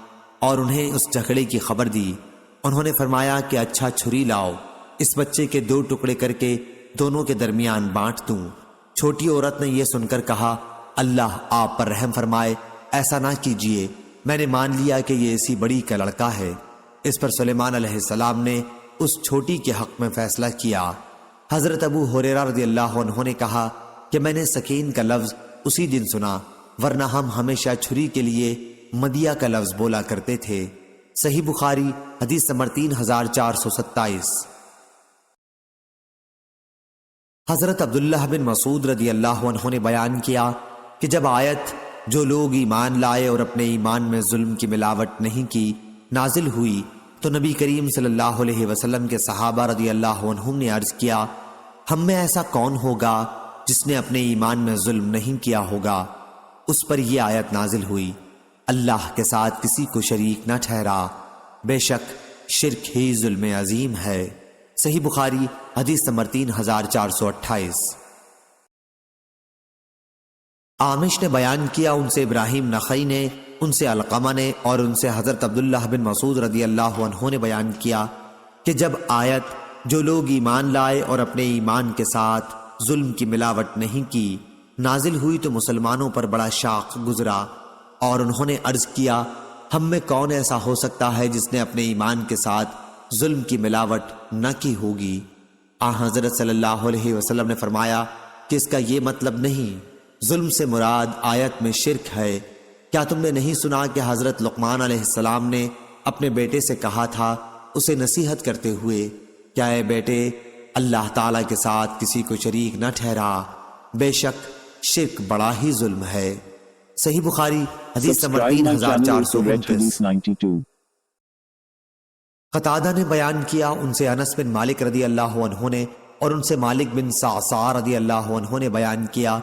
اور انہیں اس جھگڑے کی خبر دی۔ انہوں نے فرمایا کہ اچھا چھری لاؤ، اس بچے کے 2 ٹکڑے کر کے دونوں کے درمیان بانٹ دوں۔ چھوٹی عورت نے یہ سن کر کہا، اللہ آپ پر رحم فرمائے، ایسا نہ کیجیے، میں نے مان لیا کہ یہ اسی بڑی کا لڑکا ہے۔ اس پر سلیمان علیہ السلام نے اس چھوٹی کے حق میں فیصلہ کیا۔ حضرت ابو ہریرہ رضی اللہ عنہ نے کہا کہ میں نے سکین کا لفظ اسی دن سنا، ورنہ ہم ہمیشہ چھری کے لیے مدیہ کا لفظ بولا کرتے تھے۔ صحیح بخاری حدیث نمبر 3427۔ حضرت عبداللہ بن مسعود رضی اللہ عنہ نے بیان کیا کہ جب آیت جو لوگ ایمان لائے اور اپنے ایمان میں ظلم کی ملاوٹ نہیں کی نازل ہوئی تو نبی کریم صلی اللہ علیہ وسلم کے صحابہ رضی اللہ عنہم نے عرض کیا، ہم میں ایسا کون ہوگا جس نے اپنے ایمان میں ظلم نہیں کیا ہوگا؟ اس پر یہ آیت نازل ہوئی، اللہ کے ساتھ کسی کو شریک نہ ٹھہرا، بے شک شرک ہی ظلم عظیم ہے۔ صحیح بخاری حدیث نمبر 3428۔ عامش نے بیان کیا، ان سے ابراہیم نخعی نے، ان سے علقمہ نے اور ان سے حضرت عبداللہ بن مسعود رضی اللہ عنہ نے بیان کیا کہ جب آیت جو لوگ ایمان لائے اور اپنے ایمان کے ساتھ ظلم کی ملاوٹ نہیں کی نازل ہوئی تو مسلمانوں پر بڑا شاق گزرا، اور انہوں نے عرض کیا، ہم میں کون ایسا ہو سکتا ہے جس نے اپنے ایمان کے ساتھ ظلم کی ملاوٹ نہ کی ہوگی؟ حضرت صلی اللہ علیہ وسلم نے فرمایا کہ اس کا یہ مطلب نہیں، ظلم سے مراد آیت میں شرک ہے۔ کیا تم نے نہیں سنا کہ حضرت لقمان علیہ السلام نے اپنے بیٹے سے کہا تھا اسے نصیحت کرتے ہوئے، کیا اے بیٹے اللہ تعالیٰ کے ساتھ کسی کو شریک نہ ٹھہرا، بے شک شرک بڑا ہی ظلم ہے۔ صحیح بخاری حدیث نمبر 3429۔ قتادہ نے بیان کیا، ان سے انس بن مالک رضی اللہ عنہ نے اور ان سے مالک بن صعصع رضی اللہ عنہ نے بیان کیا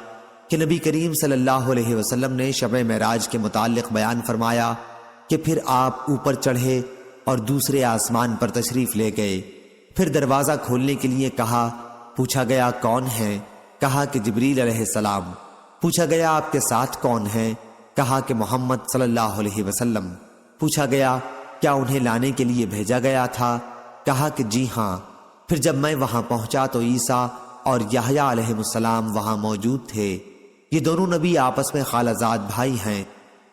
کہ نبی کریم صلی اللہ علیہ وسلم نے شب معراج کے متعلق بیان فرمایا کہ پھر آپ اوپر چڑھے اور دوسرے آسمان پر تشریف لے گئے۔ پھر دروازہ کھولنے کے لیے کہا، پوچھا گیا کون ہے؟ کہا کہ جبریل علیہ السلام۔ پوچھا گیا آپ کے ساتھ کون ہیں؟ کہا کہ محمد صلی اللہ علیہ وسلم۔ پوچھا گیا کیا انہیں لانے کے لیے بھیجا گیا تھا؟ کہا کہ جی ہاں۔ پھر جب میں وہاں پہنچا تو عیسیٰ اور یحییٰ علیہ السلام وہاں موجود تھے۔ یہ دونوں نبی آپس میں خالہ زاد بھائی ہیں۔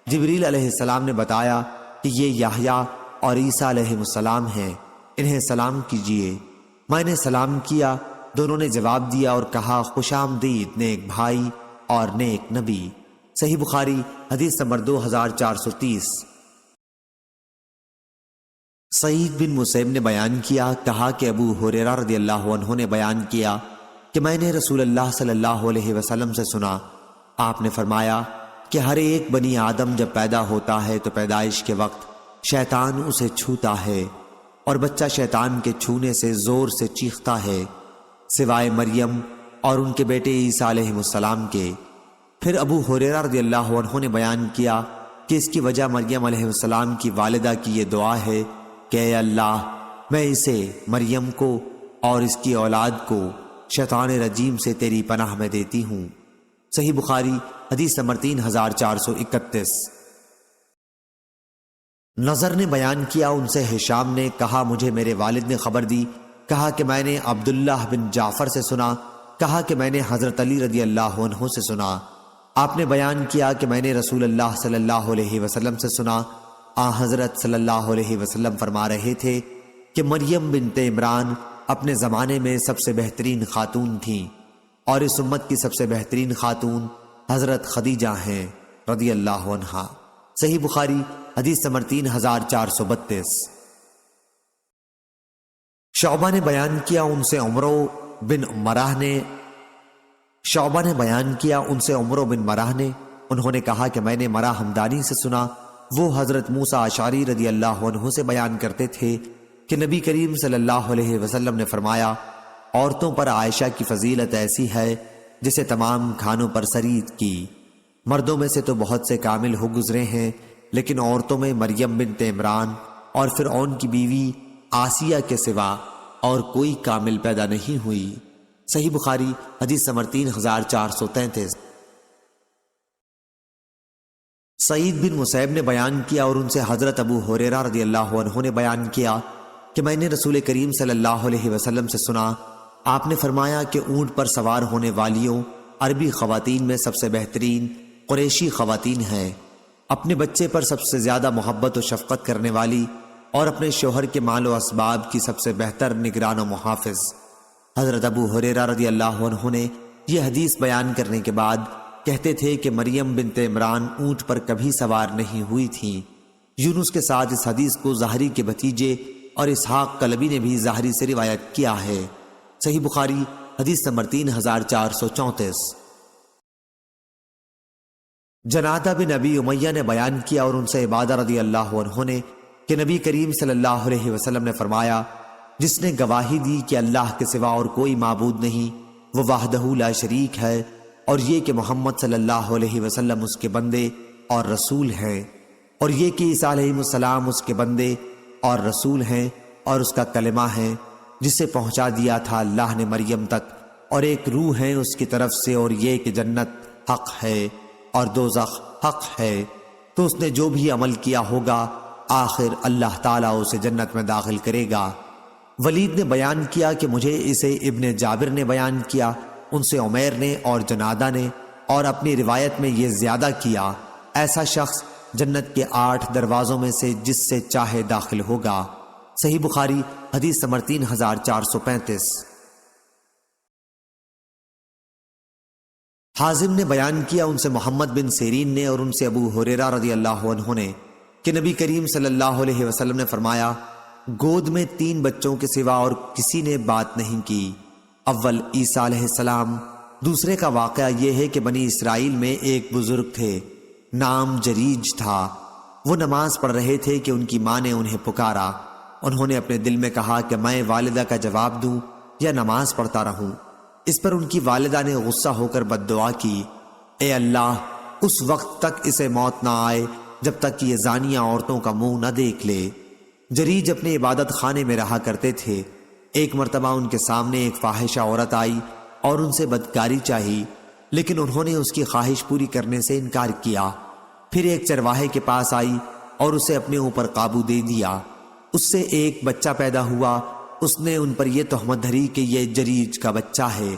جبریل علیہ السلام نے بتایا کہ یہ یحییٰ اور عیسیٰ علیہ السلام ہیں، انہیں سلام کیجیے۔ میں نے سلام کیا، دونوں نے جواب دیا اور کہا، خوش آمدید نیک بھائی اور نیک نبی۔ صحیح بخاری حدیث نمبر 2430۔ سعید بن مسیب نے بیان کیا، کہا کہ ابو ہریرہ رضی اللہ عنہ نے بیان کیا کہ میں نے رسول اللہ صلی اللہ علیہ وسلم سے سنا، آپ نے فرمایا کہ ہر ایک بنی آدم جب پیدا ہوتا ہے تو پیدائش کے وقت شیطان اسے چھوتا ہے اور بچہ شیطان کے چھونے سے زور سے چیختا ہے، سوائے مریم اور ان کے بیٹے عیسیٰ علیہ السلام کے۔ پھر ابو ہریرہ رضی اللہ عنہ نے بیان کیا کہ اس کی وجہ مریم علیہ السلام کی والدہ کی یہ دعا ہے کہ اے اللہ، میں اسے مریم کو اور اس کی اولاد کو شیطان رجیم سے تیری پناہ میں دیتی ہوں۔ صحیح بخاری حدیث نمبر 3431۔ نظر نے بیان کیا، ان سے ہشام نے کہا مجھے میرے والد نے خبر دی، کہا کہ میں نے عبداللہ بن جعفر سے سنا، کہا کہ میں نے حضرت علی رضی اللہ عنہ سے سنا، آپ نے بیان کیا کہ میں نے رسول اللہ صلی اللہ علیہ وسلم سے سنا، حضرت صلی اللہ علیہ وسلم فرما رہے تھے کہ مریم بنت عمران اپنے زمانے میں سب سے بہترین خاتون تھیں اور اس امت کی سب سے بہترین خاتون حضرت خدیجہ ہیں رضی اللہ عنہا۔ صحیح بخاری حدیث نمبر 3432۔ شعبہ نے بیان کیا، ان سے عمرو بن مراہ نے انہوں نے کہا کہ میں نے مراہ ہمدانی سے سنا، وہ حضرت موسیٰ اشعری رضی اللہ عنہ سے بیان کرتے تھے کہ نبی کریم صلی اللہ علیہ وسلم نے فرمایا، عورتوں پر عائشہ کی فضیلت ایسی ہے جسے تمام کھانوں پر سرید کی۔ مردوں میں سے تو بہت سے کامل ہو گزرے ہیں، لیکن عورتوں میں مریم بنت عمران اور فرعون کی بیوی آسیہ کے سوا اور کوئی کامل پیدا نہیں ہوئی۔ صحیح بخاری حدیث نمبر 3433۔ سعید بن مسیب نے بیان کیا اور ان سے حضرت ابو ہریرہ رضی اللہ عنہ نے بیان کیا کہ میں نے رسول کریم صلی اللہ علیہ وسلم سے سنا، آپ نے فرمایا کہ اونٹ پر سوار ہونے والیوں عربی خواتین میں سب سے بہترین قریشی خواتین ہیں، اپنے بچے پر سب سے زیادہ محبت و شفقت کرنے والی اور اپنے شوہر کے مال و اسباب کی سب سے بہتر نگران و محافظ۔ حضرت ابو ہریرہ رضی اللہ عنہ نے یہ حدیث بیان کرنے کے بعد کہتے تھے کہ مریم بنت عمران اونٹ پر کبھی سوار نہیں ہوئی تھیں۔ یونس کے ساتھ اس حدیث کو زہری کے بھتیجے اور اسحاق کلبی نے بھی زہری سے روایت کیا ہے۔ صحیح بخاری حدیث نمبر 3434۔ جنادہ بن ابی امیہ نے بیان کیا اور ان سے عبادہ رضی اللہ عنہ نے کہ نبی کریم صلی اللہ علیہ وسلم نے فرمایا، جس نے گواہی دی کہ اللہ کے سوا اور کوئی معبود نہیں، وہ وحدہ لا شریک ہے، اور یہ کہ محمد صلی اللہ علیہ وسلم اس کے بندے اور رسول ہیں، اور یہ کہ عیسیٰ علیہ السلام اس کے بندے اور رسول ہیں اور اس کا کلمہ ہے جسے پہنچا دیا تھا اللہ نے مریم تک، اور ایک روح ہے اس کی طرف سے، اور یہ کہ جنت حق ہے اور دوزخ حق ہے، تو اس نے جو بھی عمل کیا ہوگا آخر اللہ تعالیٰ اسے جنت میں داخل کرے گا۔ ولید نے بیان کیا کہ مجھے اسے ابن جابر نے بیان کیا، ان سے عمیر نے اور جنادہ نے، اور اپنی روایت میں یہ زیادہ کیا، ایسا شخص جنت کے 8 دروازوں میں سے جس سے چاہے داخل ہوگا۔ صحیح بخاری حدیث نمبر 3435۔ حازم نے بیان کیا ان سے محمد بن سیرین نے اور ان سے ابو ہریرہ رضی اللہ عنہ نے کہ نبی کریم صلی اللہ علیہ وسلم نے فرمایا، گود میں 3 بچوں کے سوا اور کسی نے بات نہیں کی۔ اول عیسیٰ علیہ السلام، دوسرے کا واقعہ یہ ہے کہ بنی اسرائیل میں ایک بزرگ تھے، نام جریج تھا، وہ نماز پڑھ رہے تھے کہ ان کی ماں نے انہیں پکارا، انہوں نے اپنے دل میں کہا کہ میں والدہ کا جواب دوں یا نماز پڑھتا رہوں۔ اس پر ان کی والدہ نے غصہ ہو کر بد دعا کی، اے اللہ، اس وقت تک اسے موت نہ آئے جب تک کہ یہ زانیہ عورتوں کا منہ نہ دیکھ لے۔ جریج اپنے عبادت خانے میں رہا کرتے تھے، ایک مرتبہ ان کے سامنے ایک فاحشہ عورت آئی اور ان سے بدکاری چاہی، لیکن انہوں نے اس کی خواہش پوری کرنے سے انکار کیا۔ پھر ایک چرواہے کے پاس آئی اور اسے اپنے اوپر قابو دے دیا، اس سے ایک بچہ پیدا ہوا، اس نے ان پر یہ تہمت دھری کہ یہ جریج کا بچہ ہے۔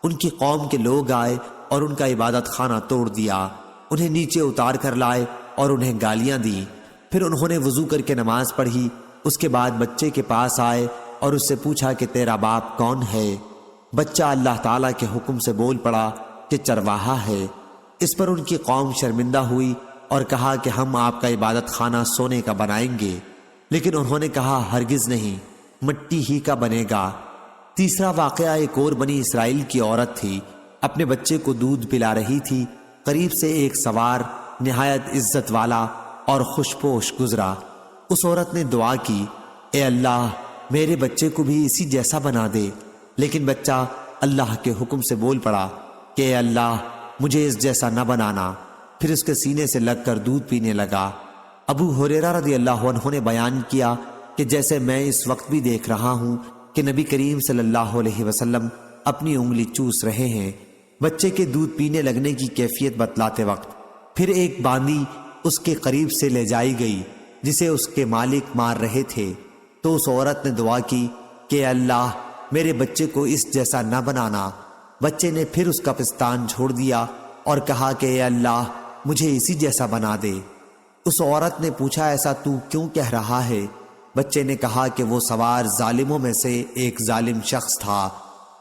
ان کی قوم کے لوگ آئے اور ان کا عبادت خانہ توڑ دیا، انہیں نیچے اتار کر لائے اور انہیں گالیاں دیں۔ پھر انہوں نے وضو کر کے نماز پڑھی، اس کے بعد بچے کے پاس آئے اور اس سے پوچھا کہ تیرا باپ کون ہے؟ بچہ اللہ تعالیٰ کے حکم سے بول پڑا کہ چرواہا ہے۔ اس پر ان کی قوم شرمندہ ہوئی اور کہا کہ ہم آپ کا عبادت خانہ سونے کا بنائیں گے، لیکن انہوں نے کہا ہرگز نہیں، مٹی ہی کا بنے گا۔ تیسرا واقعہ ایک اور بنی اسرائیل کی عورت تھی، اپنے بچے کو دودھ پلا رہی تھی، قریب سے ایک سوار نہایت عزت والا اور خوشپوش گزرا۔ اس عورت نے دعا کی، اے اللہ، میرے بچے کو بھی اسی جیسا بنا دے، لیکن بچہ اللہ کے حکم سے بول پڑا کہ اے اللہ، مجھے اس جیسا نہ بنانا۔ پھر اس کے سینے سے لگ کر دودھ پینے لگا۔ ابو ہریرہ رضی اللہ عنہ نے بیان کیا کہ جیسے میں اس وقت بھی دیکھ رہا ہوں کہ نبی کریم صلی اللہ علیہ وسلم اپنی انگلی چوس رہے ہیں بچے کے دودھ پینے لگنے کی کیفیت بتلاتے وقت۔ پھر ایک باندی اس کے قریب سے لے جائی گئی جسے اس کے مالک مار رہے تھے، تو اس عورت نے دعا کی کہ اللہ، میرے بچے کو اس جیسا نہ بنانا۔ بچے نے پھر اس کا پستان چھوڑ دیا اور کہا کہ اے اللہ، مجھے اسی جیسا بنا دے۔ اس عورت نے پوچھا ایسا تو کیوں کہہ رہا ہے؟ بچے نے کہا کہ وہ سوار ظالموں میں سے ایک ظالم شخص تھا،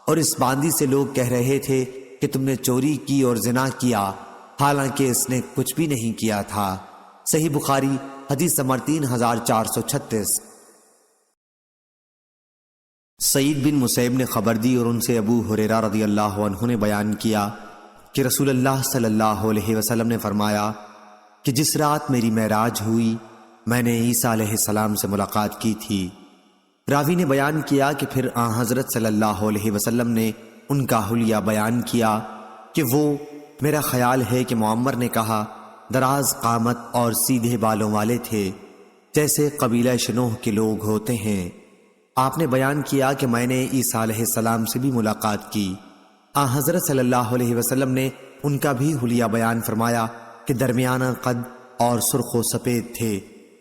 اور اس باندی سے لوگ کہہ رہے تھے کہ تم نے چوری کی اور زنا کیا، حالانکہ اس نے کچھ بھی نہیں کیا تھا۔ صحیح بخاری حدیث نمبر 3436۔ سعید بن مسیب نے خبر دی اور ان سے ابو ہریرہ رضی اللہ عنہ نے بیان کیا کہ رسول اللہ صلی اللہ علیہ وسلم نے فرمایا کہ جس رات میری معراج ہوئی میں نے عیسیٰ علیہ السلام سے ملاقات کی تھی۔ راوی نے بیان کیا کہ پھر آن حضرت صلی اللہ علیہ وسلم نے ان کا حلیہ بیان کیا کہ وہ، میرا خیال ہے کہ معمر نے کہا، دراز قامت اور سیدھے بالوں والے تھے۔ جیسے قبیلہ شنوح کے لوگ ہوتے ہیں۔ آپ نے بیان کیا کہ میں نے عیسیٰ علیہ السلام سے بھی ملاقات کی۔ حضرت صلی اللہ علیہ وسلم نے ان کا بھی حلیہ بیان فرمایا کہ درمیانہ قد اور سرخ و سفید تھے،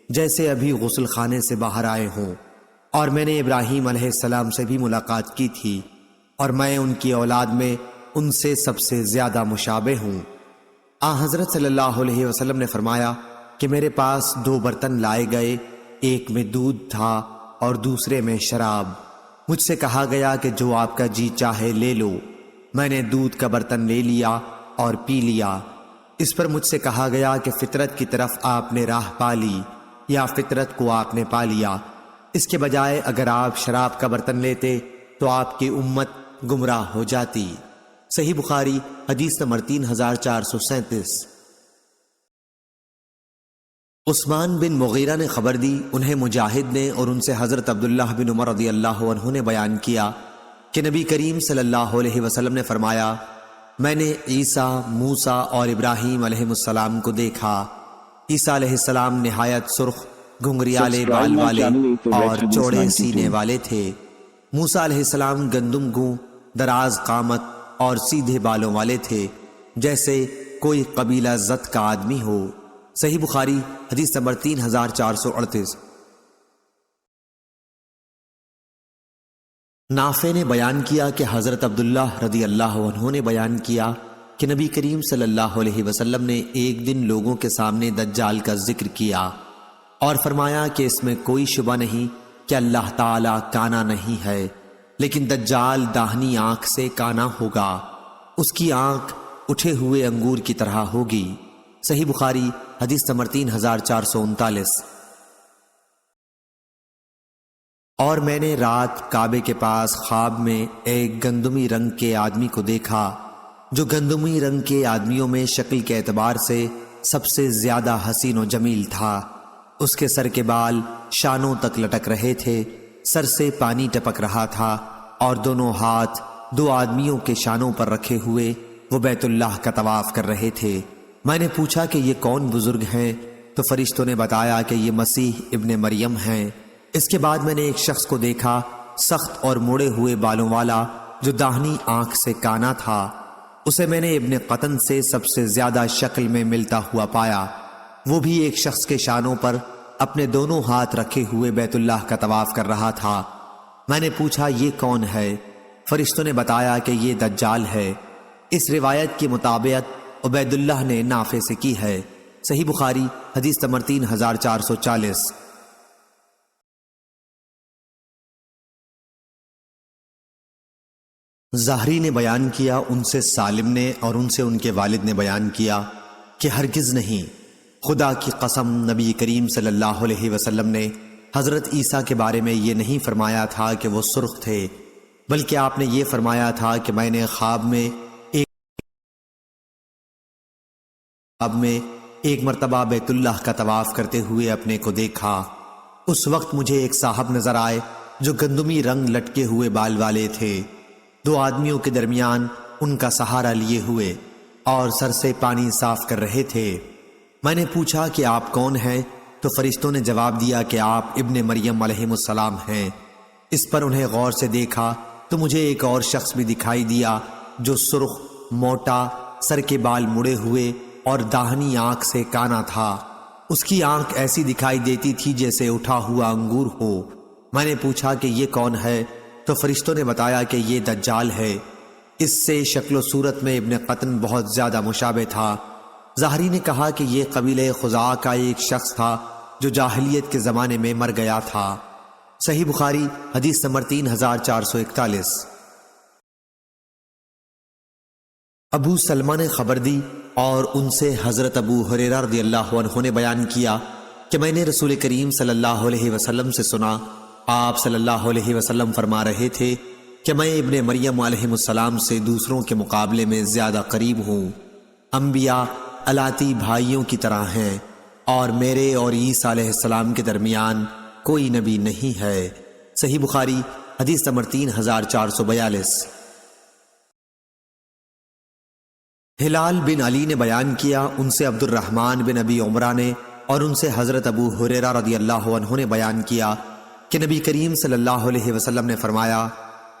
جیسے ابھی غسل خانے سے باہر آئے ہوں۔ اور میں نے ابراہیم علیہ السلام سے بھی ملاقات کی تھی، اور میں ان کی اولاد میں ان سے سب سے زیادہ مشابہ ہوں۔ حضرت صلی اللہ علیہ وسلم نے فرمایا کہ میرے پاس 2 برتن لائے گئے، ایک میں دودھ تھا اور دوسرے میں شراب۔ مجھ سے کہا گیا کہ جو آپ کا جی چاہے لے لو۔ میں نے دودھ کا برتن لے لیا اور پی لیا۔ اس پر مجھ سے کہا گیا کہ فطرت کی طرف آپ نے راہ پا لی یا فطرت کو آپ نے پا لیا۔ اس کے بجائے اگر آپ شراب کا برتن لیتے تو آپ کی امت گمراہ ہو جاتی۔ صحیح بخاری حدیث نمبر 3437۔ عثمان بن مغیرہ نے خبر دی، انہیں مجاہد نے اور ان سے حضرت عبداللہ بن عمر رضی اللہ عنہ نے بیان کیا کہ نبی کریم صلی اللہ علیہ وسلم نے فرمایا، میں نے عیسیٰ، موسیٰ اور ابراہیم علیہ السلام کو دیکھا۔ عیسیٰ علیہ السلام نہایت سرخ، گھنگریالے بال والے اور چوڑے سینے والے تھے۔ موسیٰ علیہ السلام گندم گوں، دراز قامت اور سیدھے بالوں والے تھے، جیسے کوئی قبیلہ زت کا آدمی ہو۔ صحیح بخاری حدیث نمبر 3438۔ نافع نے بیان کیا کہ حضرت عبداللہ رضی اللہ عنہ نے بیان کیا کہ نبی کریم صلی اللہ علیہ وسلم نے ایک دن لوگوں کے سامنے دجال کا ذکر کیا اور فرمایا کہ اس میں کوئی شبہ نہیں کہ اللہ تعالیٰ کانا نہیں ہے، لیکن دجال داہنی آنکھ سے کانا ہوگا، اس کی آنکھ اٹھے ہوئے انگور کی طرح ہوگی۔ صحیح بخاری حدیث نمبر 3439۔ اور میں نے رات کعبے کے پاس خواب میں ایک گندمی رنگ کے آدمی کو دیکھا، جو گندمی رنگ کے آدمیوں میں شکل کے اعتبار سے سب سے زیادہ حسین و جمیل تھا۔ اس کے سر کے بال شانوں تک لٹک رہے تھے، سر سے پانی ٹپک رہا تھا، اور دونوں ہاتھ 2 آدمیوں کے شانوں پر رکھے ہوئے وہ بیت اللہ کا طواف کر رہے تھے۔ میں نے پوچھا کہ یہ کون بزرگ ہیں؟ تو فرشتوں نے بتایا کہ یہ مسیح ابن مریم ہیں۔ اس کے بعد میں نے ایک شخص کو دیکھا، سخت اور مڑے ہوئے بالوں والا، جو داہنی آنکھ سے کانا تھا۔ اسے میں نے ابن قطن سے سب سے زیادہ شکل میں ملتا ہوا پایا۔ وہ بھی ایک شخص کے شانوں پر اپنے دونوں ہاتھ رکھے ہوئے بیت اللہ کا طواف کر رہا تھا۔ میں نے پوچھا یہ کون ہے؟ فرشتوں نے بتایا کہ یہ دجال ہے۔ اس روایت کی مطابقت عبید اللہ نے نافع سے کی ہے۔ صحیح بخاری حدیث نمبر 3440۔ زہری نے بیان کیا، ان سے سالم نے اور ان سے ان کے والد نے بیان کیا کہ ہرگز نہیں، خدا کی قسم نبی کریم صلی اللہ علیہ وسلم نے حضرت عیسیٰ کے بارے میں یہ نہیں فرمایا تھا کہ وہ سرخ تھے، بلکہ آپ نے یہ فرمایا تھا کہ میں نے خواب میں ایک مرتبہ بیت اللہ کا طواف کرتے ہوئے اپنے کو دیکھا۔ اس وقت مجھے ایک صاحب نظر آئے جو گندمی رنگ لٹکے ہوئے بال والے تھے، 2 آدمیوں کے درمیان ان کا سہارا لیے ہوئے اور سر سے پانی صاف کر رہے تھے۔ میں نے پوچھا کہ آپ کون ہیں؟ تو فرشتوں نے جواب دیا کہ آپ ابن مریم علیہ السلام ہیں۔ اس پر انہیں غور سے دیکھا تو مجھے ایک اور شخص بھی دکھائی دیا جو سرخ، موٹا، سر کے بال مڑے ہوئے اور داہنی آنکھ سے کانا تھا۔ اس کی آنکھ ایسی دکھائی دیتی تھی جیسے اٹھا ہوا انگور ہو۔ میں نے پوچھا کہ یہ کون ہے؟ تو فرشتوں نے بتایا کہ یہ دجال ہے۔ اس سے شکل و صورت میں ابن قطن بہت زیادہ مشابہ تھا۔ زہری نے کہا کہ یہ قبیلہ خزاع کا ایک شخص تھا جو جاہلیت کے زمانے میں مر گیا تھا۔ صحیح بخاری حدیث نمبر 3441۔ ابو سلمہ نے خبر دی اور ان سے حضرت ابو ہریرہ رضی اللہ عنہ نے بیان کیا کہ میں نے رسول کریم صلی اللہ علیہ وسلم سے سنا، آپ صلی اللہ علیہ وسلم فرما رہے تھے کہ میں ابن مریم علیہ السلام سے دوسروں کے مقابلے میں زیادہ قریب ہوں۔ انبیاء الاتی بھائیوں کی طرح ہیں، اور میرے اور عیسیٰ علیہ السلام کے درمیان کوئی نبی نہیں ہے۔ صحیح بخاری حدیث نمبر 3442۔ ہلال بن علی نے بیان کیا، ان سے عبد الرحمن بن ابی عمرہ نے اور ان سے حضرت ابو ہریرہ رضی اللہ عنہ نے بیان کیا کہ نبی کریم صلی اللہ علیہ وسلم نے فرمایا،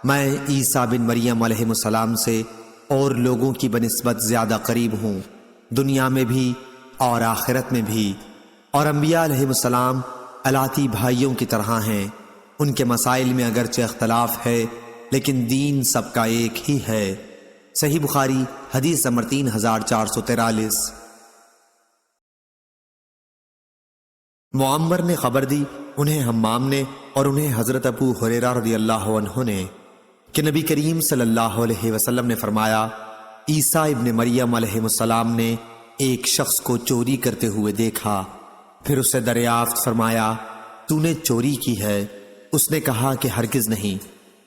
میں عیسیٰ بن مریم علیہ السلام سے اور لوگوں کی بنسبت زیادہ قریب ہوں، دنیا میں بھی اور آخرت میں بھی، اور انبیاء علیہ السلام الاتی بھائیوں کی طرح ہیں، ان کے مسائل میں اگرچہ اختلاف ہے لیکن دین سب کا ایک ہی ہے۔ صحیح بخاری حدیث نمبر 3443۔ معمر نے خبر دی، انہیں حمام نے اور انہیں حضرت ابو ہریرہ رضی اللہ عنہ نے، کہ نبی کریم صلی اللہ علیہ وسلم نے فرمایا، عیسیٰ ابن مریم علیہ السلام نے ایک شخص کو چوری کرتے ہوئے دیکھا، پھر اسے دریافت فرمایا، تو نے چوری کی ہے؟ اس نے کہا کہ ہرگز نہیں،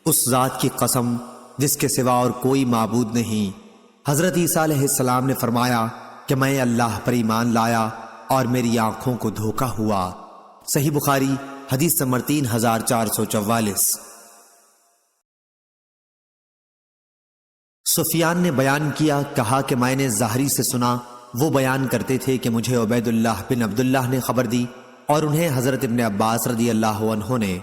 اس ذات کی قسم جس کے سوا اور کوئی معبود نہیں۔ حضرت عیسیٰ علیہ السلام نے فرمایا کہ میں اللہ پر ایمان لایا اور میری آنکھوں کو دھوکا ہوا۔ صحیح بخاری حدیث نمبر 3444۔ سفیان نے بیان کیا، کہا کہ میں نے زہری سے سنا، وہ بیان کرتے تھے کہ مجھے عبید اللہ بن عبداللہ نے خبر دی اور انہیں حضرت ابن عباس رضی اللہ عنہ نے،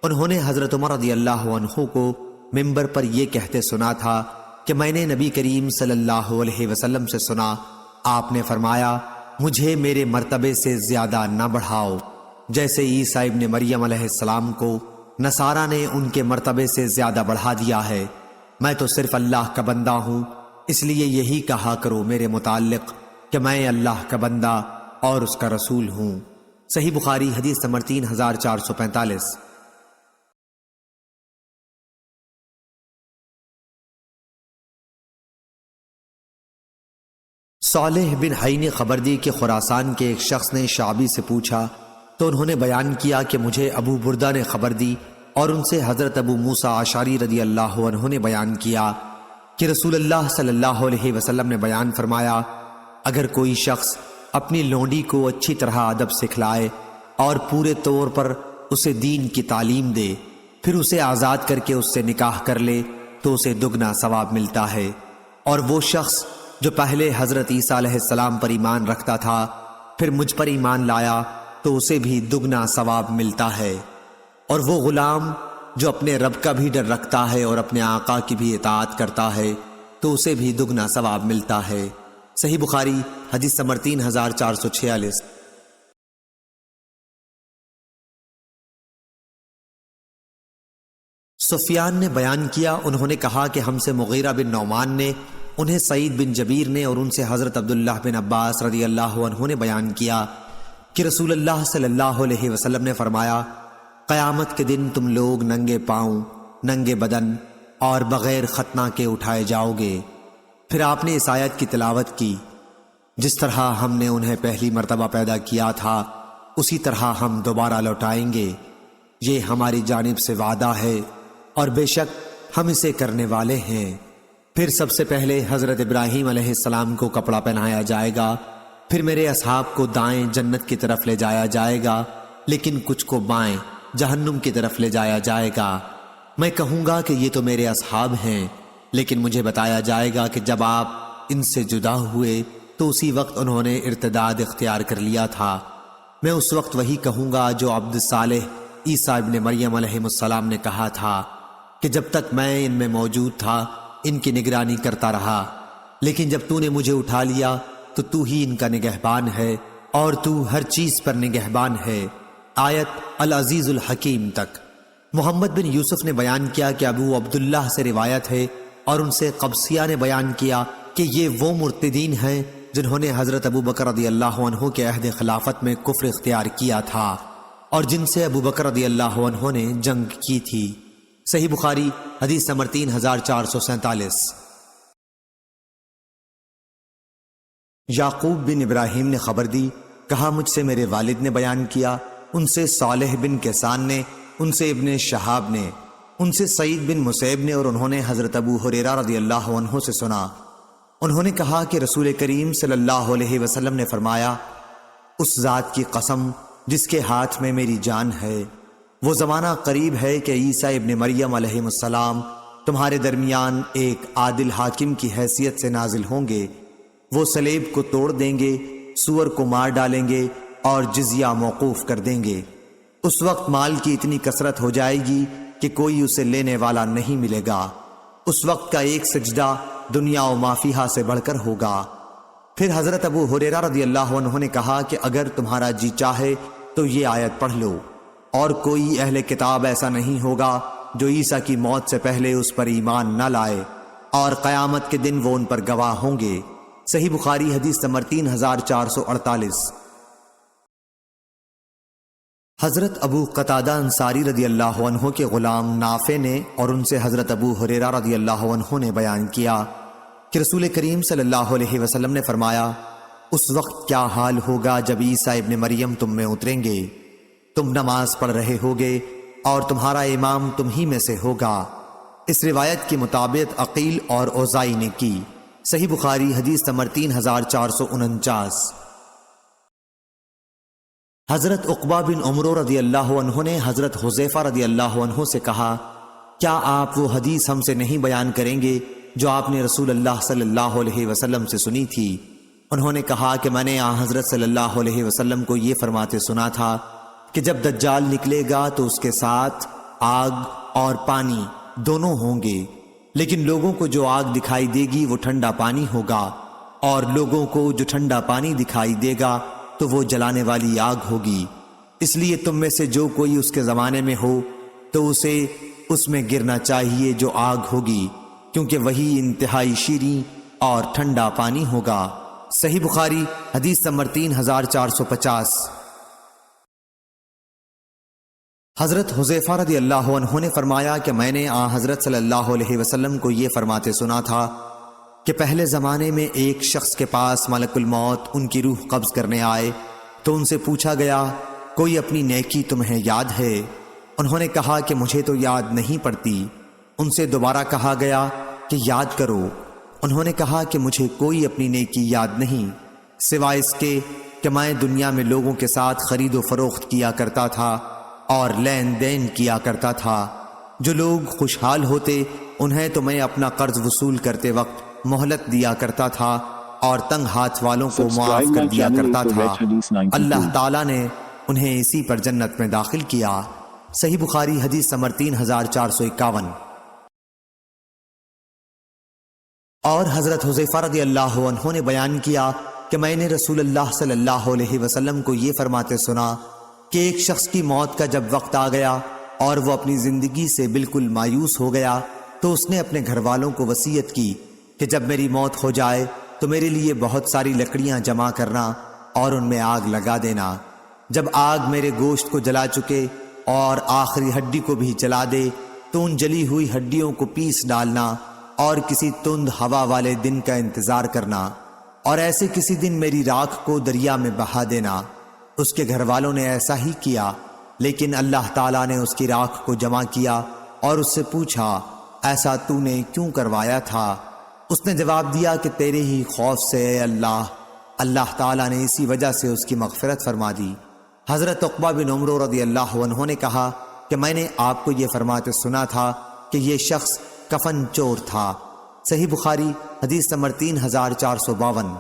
انہوں نے حضرت عمر رضی اللہ عنہ کو ممبر پر یہ کہتے سنا تھا کہ میں نے نبی کریم صلی اللہ علیہ وسلم سے سنا، آپ نے فرمایا، مجھے میرے مرتبے سے زیادہ نہ بڑھاؤ، جیسے عیسیٰ ابن مریم علیہ السلام کو نصارہ نے ان کے مرتبے سے زیادہ بڑھا دیا ہے۔ میں تو صرف اللہ کا بندہ ہوں، اس لیے یہی کہا کرو میرے متعلق کہ میں اللہ کا بندہ اور اس کا رسول ہوں۔ صحیح بخاری حدیث نمبر 3445۔ صالح بن حی نے خبر دی کہ خراسان کے ایک شخص نے شعبی سے پوچھا تو انہوں نے بیان کیا کہ مجھے ابو بردہ نے خبر دی اور ان سے حضرت ابو موسیٰ اشعری رضی اللہ عنہ نے بیان کیا کہ رسول اللہ صلی اللہ علیہ وسلم نے بیان فرمایا، اگر کوئی شخص اپنی لونڈی کو اچھی طرح ادب سکھلائے اور پورے طور پر اسے دین کی تعلیم دے، پھر اسے آزاد کر کے اس سے نکاح کر لے تو اسے دگنا ثواب ملتا ہے، اور وہ شخص جو پہلے حضرت عیسیٰ علیہ السلام پر ایمان رکھتا تھا پھر مجھ پر ایمان لایا تو اسے بھی دگنا ثواب ملتا ہے، اور وہ غلام جو اپنے رب کا بھی ڈر رکھتا ہے اور اپنے آقا کی بھی اطاعت کرتا ہے تو اسے بھی دگنا ثواب ملتا ہے۔ صحیح بخاری حدیث نمبر 3446۔ سفیان نے بیان کیا، انہوں نے کہا کہ ہم سے مغیرہ بن نعمان نے، انہیں سعید بن جبیر نے اور ان سے حضرت عبداللہ بن عباس رضی اللہ عنہ نے بیان کیا کہ رسول اللہ صلی اللہ علیہ وسلم نے فرمایا، قیامت کے دن تم لوگ ننگے پاؤں، ننگے بدن اور بغیر ختنہ کے اٹھائے جاؤ گے۔ پھر آپ نے اس آیت کی تلاوت کی، جس طرح ہم نے انہیں پہلی مرتبہ پیدا کیا تھا اسی طرح ہم دوبارہ لوٹائیں گے، یہ ہماری جانب سے وعدہ ہے اور بے شک ہم اسے کرنے والے ہیں۔ پھر سب سے پہلے حضرت ابراہیم علیہ السلام کو کپڑا پہنایا جائے گا، پھر میرے اصحاب کو دائیں جنت کی طرف لے جایا جائے گا، لیکن کچھ کو بائیں جہنم کی طرف لے جایا جائے گا۔ میں کہوں گا کہ یہ تو میرے اصحاب ہیں، لیکن مجھے بتایا جائے گا کہ جب آپ ان سے جدا ہوئے تو اسی وقت انہوں نے ارتداد اختیار کر لیا تھا۔ میں اس وقت وہی کہوں گا جو عبد صالح عیسیٰ ابن مریم علیہ السلام نے کہا تھا کہ جب تک میں ان میں موجود تھا ان کی نگرانی کرتا رہا، لیکن جب تو نے مجھے اٹھا لیا تو تو ہی ان کا نگہبان ہے اور تو ہر چیز پر نگہبان ہے۔ آیت العزیز الحکیم تک۔ محمد بن یوسف نے بیان کیا کہ ابو عبداللہ سے روایت ہے اور ان سے قبسیہ نے بیان کیا کہ یہ وہ مرتدین ہیں جنہوں نے حضرت ابو بکر رضی اللہ عنہ کے عہد خلافت میں کفر اختیار کیا تھا اور جن سے ابو بکر رضی اللہ عنہ نے جنگ کی تھی۔ صحیح بخاری حدیث نمبر 3447۔ یعقوب بن ابراہیم نے خبر دی، کہا مجھ سے میرے والد نے بیان کیا، ان سے صالح بن کیسان نے، ان سے ابن شہاب نے، ان سے سعید بن مسیب نے، اور انہوں نے حضرت ابو ہریرہ رضی اللہ عنہ سے سنا، انہوں نے کہا کہ رسول کریم صلی اللہ علیہ وسلم نے فرمایا، اس ذات کی قسم جس کے ہاتھ میں میری جان ہے، وہ زمانہ قریب ہے کہ عیسیٰ ابن مریم علیہ السلام تمہارے درمیان ایک عادل حاکم کی حیثیت سے نازل ہوں گے، وہ صلیب کو توڑ دیں گے، سور کو مار ڈالیں گے اور جزیہ موقوف کر دیں گے۔ اس وقت مال کی اتنی کثرت ہو جائے گی کہ کوئی اسے لینے والا نہیں ملے گا۔ اس وقت کا ایک سجدہ دنیا و ما فیہا سے بڑھ کر ہوگا۔ پھر حضرت ابو ہریرہ رضی اللہ عنہ نے کہا کہ اگر تمہارا جی چاہے تو یہ آیت پڑھ لو، اور کوئی اہل کتاب ایسا نہیں ہوگا جو عیسیٰ کی موت سے پہلے اس پر ایمان نہ لائے، اور قیامت کے دن وہ ان پر گواہ ہوں گے۔ صحیح بخاری حدیث نمبر 3448۔ حضرت ابو قتادہ انصاری رضی اللہ عنہ کے غلام نافع نے اور ان سے حضرت ابو ہریرہ رضی اللہ عنہ نے بیان کیا کہ رسول کریم صلی اللہ علیہ وسلم نے فرمایا، اس وقت کیا حال ہوگا جب عیسیٰ ابن مریم تم میں اتریں گے، تم نماز پڑھ رہے ہوگے اور تمہارا امام تم ہی میں سے ہوگا۔ اس روایت کے مطابق عقیل اور اوزائی نے کی۔ صحیح بخاری حدیث نمبر 3449۔ حضرت عقبہ بن عمرو رضی اللہ عنہ نے حضرت حذیفہ رضی اللہ عنہ سے کہا، کیا آپ وہ حدیث ہم سے نہیں بیان کریں گے جو آپ نے رسول اللہ صلی اللہ علیہ وسلم سے سنی تھی؟ انہوں نے کہا کہ میں نے حضرت صلی اللہ علیہ وسلم کو یہ فرماتے سنا تھا کہ جب دجال نکلے گا تو اس کے ساتھ آگ اور پانی دونوں ہوں گے، لیکن لوگوں کو جو آگ دکھائی دے گی وہ ٹھنڈا پانی ہوگا، اور لوگوں کو جو ٹھنڈا پانی دکھائی دے گا تو وہ جلانے والی آگ ہوگی۔ اس لیے تم میں سے جو کوئی اس کے زمانے میں ہو تو اسے اس میں گرنا چاہیے جو آگ ہوگی، کیونکہ وہی انتہائی شیریں اور ٹھنڈا پانی ہوگا۔ صحیح بخاری حدیث نمبر 3450۔ حضرت حذیفہ رضی اللہ عنہ نے فرمایا کہ میں نے حضرت صلی اللہ علیہ وسلم کو یہ فرماتے سنا تھا کہ پہلے زمانے میں ایک شخص کے پاس ملک الموت ان کی روح قبض کرنے آئے تو ان سے پوچھا گیا، کوئی اپنی نیکی تمہیں یاد ہے؟ انہوں نے کہا کہ مجھے تو یاد نہیں پڑتی۔ ان سے دوبارہ کہا گیا کہ یاد کرو۔ انہوں نے کہا کہ مجھے کوئی اپنی نیکی یاد نہیں سوائے اس کے کہ میں دنیا میں لوگوں کے ساتھ خرید و فروخت کیا کرتا تھا اور لین دین کیا کرتا تھا۔ جو لوگ خوشحال ہوتے انہیں تو میں اپنا قرض وصول کرتے وقت مہلت دیا کرتا تھا اور تنگ ہاتھ والوں کو معاف کر دیا کرتا تھا۔ اللہ تعالیٰ نے انہیں اسی پر جنت میں داخل کیا۔ صحیح بخاری حدیث نمبر 3451۔ اور حضرت حذیفہ رضی اللہ عنہ نے بیان کیا کہ میں نے رسول اللہ صلی اللہ علیہ وسلم کو یہ فرماتے سنا کہ ایک شخص کی موت کا جب وقت آ گیا اور وہ اپنی زندگی سے بالکل مایوس ہو گیا تو اس نے اپنے گھر والوں کو وصیت کی کہ جب میری موت ہو جائے تو میرے لیے بہت ساری لکڑیاں جمع کرنا اور ان میں آگ لگا دینا۔ جب آگ میرے گوشت کو جلا چکے اور آخری ہڈی کو بھی جلا دے تو ان جلی ہوئی ہڈیوں کو پیس ڈالنا اور کسی تند ہوا والے دن کا انتظار کرنا، اور ایسے کسی دن میری راکھ کو دریا میں بہا دینا۔ اس کے گھر والوں نے ایسا ہی کیا، لیکن اللہ تعالیٰ نے اس کی راکھ کو جمع کیا اور اس سے پوچھا، ایسا تو نے کیوں کروایا تھا؟ اس نے جواب دیا کہ تیرے ہی خوف سے اے اللہ۔ اللہ تعالیٰ نے اسی وجہ سے اس کی مغفرت فرما دی۔ حضرت عقبہ بن عمرو رضی اللہ عنہ نے کہا کہ میں نے آپ کو یہ فرماتے سنا تھا کہ یہ شخص کفن چور تھا۔ صحیح بخاری حدیث نمبر 3452۔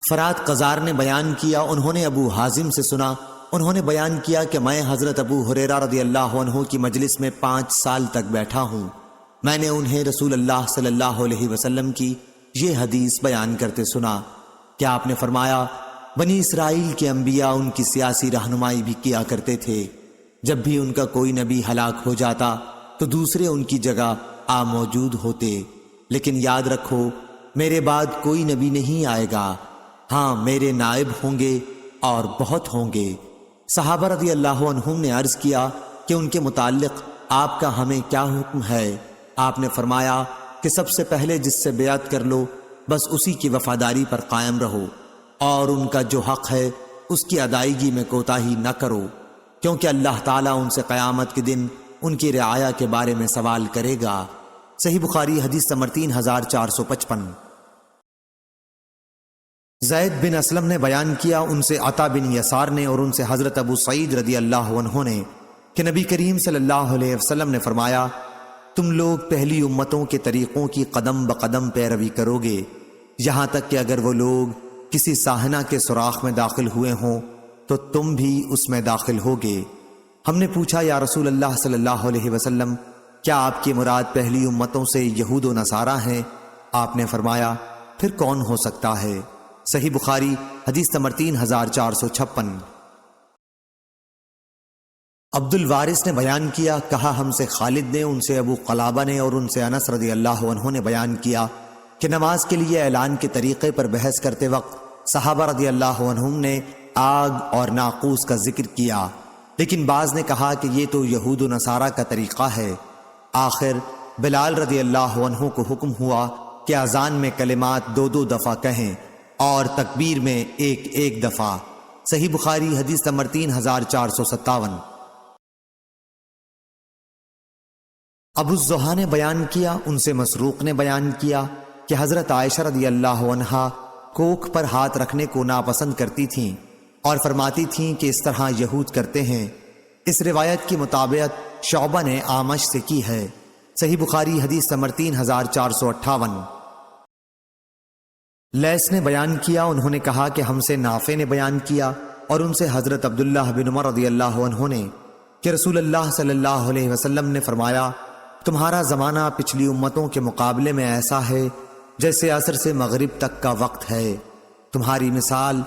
فرات قزار نے بیان کیا، انہوں نے ابو حازم سے سنا، انہوں نے بیان کیا کہ میں حضرت ابو ہریرہ رضی اللہ عنہ کی مجلس میں 5 سال تک بیٹھا ہوں۔ میں نے انہیں رسول اللہ صلی اللہ علیہ وسلم کی یہ حدیث بیان کرتے سنا کہ آپ نے فرمایا، بنی اسرائیل کے انبیاء ان کی سیاسی رہنمائی بھی کیا کرتے تھے۔ جب بھی ان کا کوئی نبی ہلاک ہو جاتا تو دوسرے ان کی جگہ موجود ہوتے، لیکن یاد رکھو میرے بعد کوئی نبی نہیں آئے گا، ہاں میرے نائب ہوں گے اور بہت ہوں گے۔ صحابہ رضی اللہ عنہم نے عرض کیا کہ ان کے متعلق آپ کا ہمیں کیا حکم ہے؟ آپ نے فرمایا کہ سب سے پہلے جس سے بیعت کر لو بس اسی کی وفاداری پر قائم رہو، اور ان کا جو حق ہے اس کی ادائیگی میں کوتاہی نہ کرو، کیونکہ اللہ تعالیٰ ان سے قیامت کے دن ان کی رعایا کے بارے میں سوال کرے گا۔ صحیح بخاری حدیث نمبر 3455۔ زید بن اسلم نے بیان کیا، ان سے عطا بن یسار نے اور ان سے حضرت ابو سعید رضی اللہ عنہ نے کہ نبی کریم صلی اللہ علیہ وسلم نے فرمایا، تم لوگ پہلی امتوں کے طریقوں کی قدم بقدم پیروی کرو گے، یہاں تک کہ اگر وہ لوگ کسی ساحنہ کے سوراخ میں داخل ہوئے ہوں تو تم بھی اس میں داخل ہوگے۔ ہم نے پوچھا، یا رسول اللہ صلی اللہ علیہ وسلم، کیا آپ کی مراد پہلی امتوں سے یہود و نصارہ ہیں؟ آپ نے فرمایا، پھر کون ہو سکتا ہے؟ صحیح بخاری حدیث نمبر 3456۔ عبد الوارث نے بیان کیا، کہا ہم سے خالد نے، ان سے ابو قلابہ نے اور ان سے انس رضی اللہ عنہ نے بیان کیا کہ نماز کے لیے اعلان کے طریقے پر بحث کرتے وقت صحابہ رضی اللہ عنہم نے آگ اور ناقوس کا ذکر کیا، لیکن بعض نے کہا کہ یہ تو یہود و نصارہ کا طریقہ ہے۔ آخر بلال رضی اللہ عنہ کو حکم ہوا کہ اذان میں کلمات 2 دفعہ کہیں اور تکبیر میں ایک دفعہ۔ صحیح بخاری حدیث نمبر 3457۔ ابو الزحا نے بیان کیا، ان سے مسروق نے بیان کیا کہ حضرت عائشہ رضی اللہ عنہا کوکھ پر ہاتھ رکھنے کو ناپسند کرتی تھیں اور فرماتی تھیں کہ اس طرح یہود کرتے ہیں۔ اس روایت کی مطابقت شعبہ نے اعمش سے کی ہے۔ صحیح بخاری حدیث نمبر 3458۔ لیث نے بیان کیا، انہوں نے کہا کہ ہم سے نافع نے بیان کیا اور ان سے حضرت عبداللہ بن عمر رضی اللہ عنہ نے کہ رسول اللہ صلی اللہ علیہ وسلم نے فرمایا، تمہارا زمانہ پچھلی امتوں کے مقابلے میں ایسا ہے جیسے عصر سے مغرب تک کا وقت ہے۔ تمہاری مثال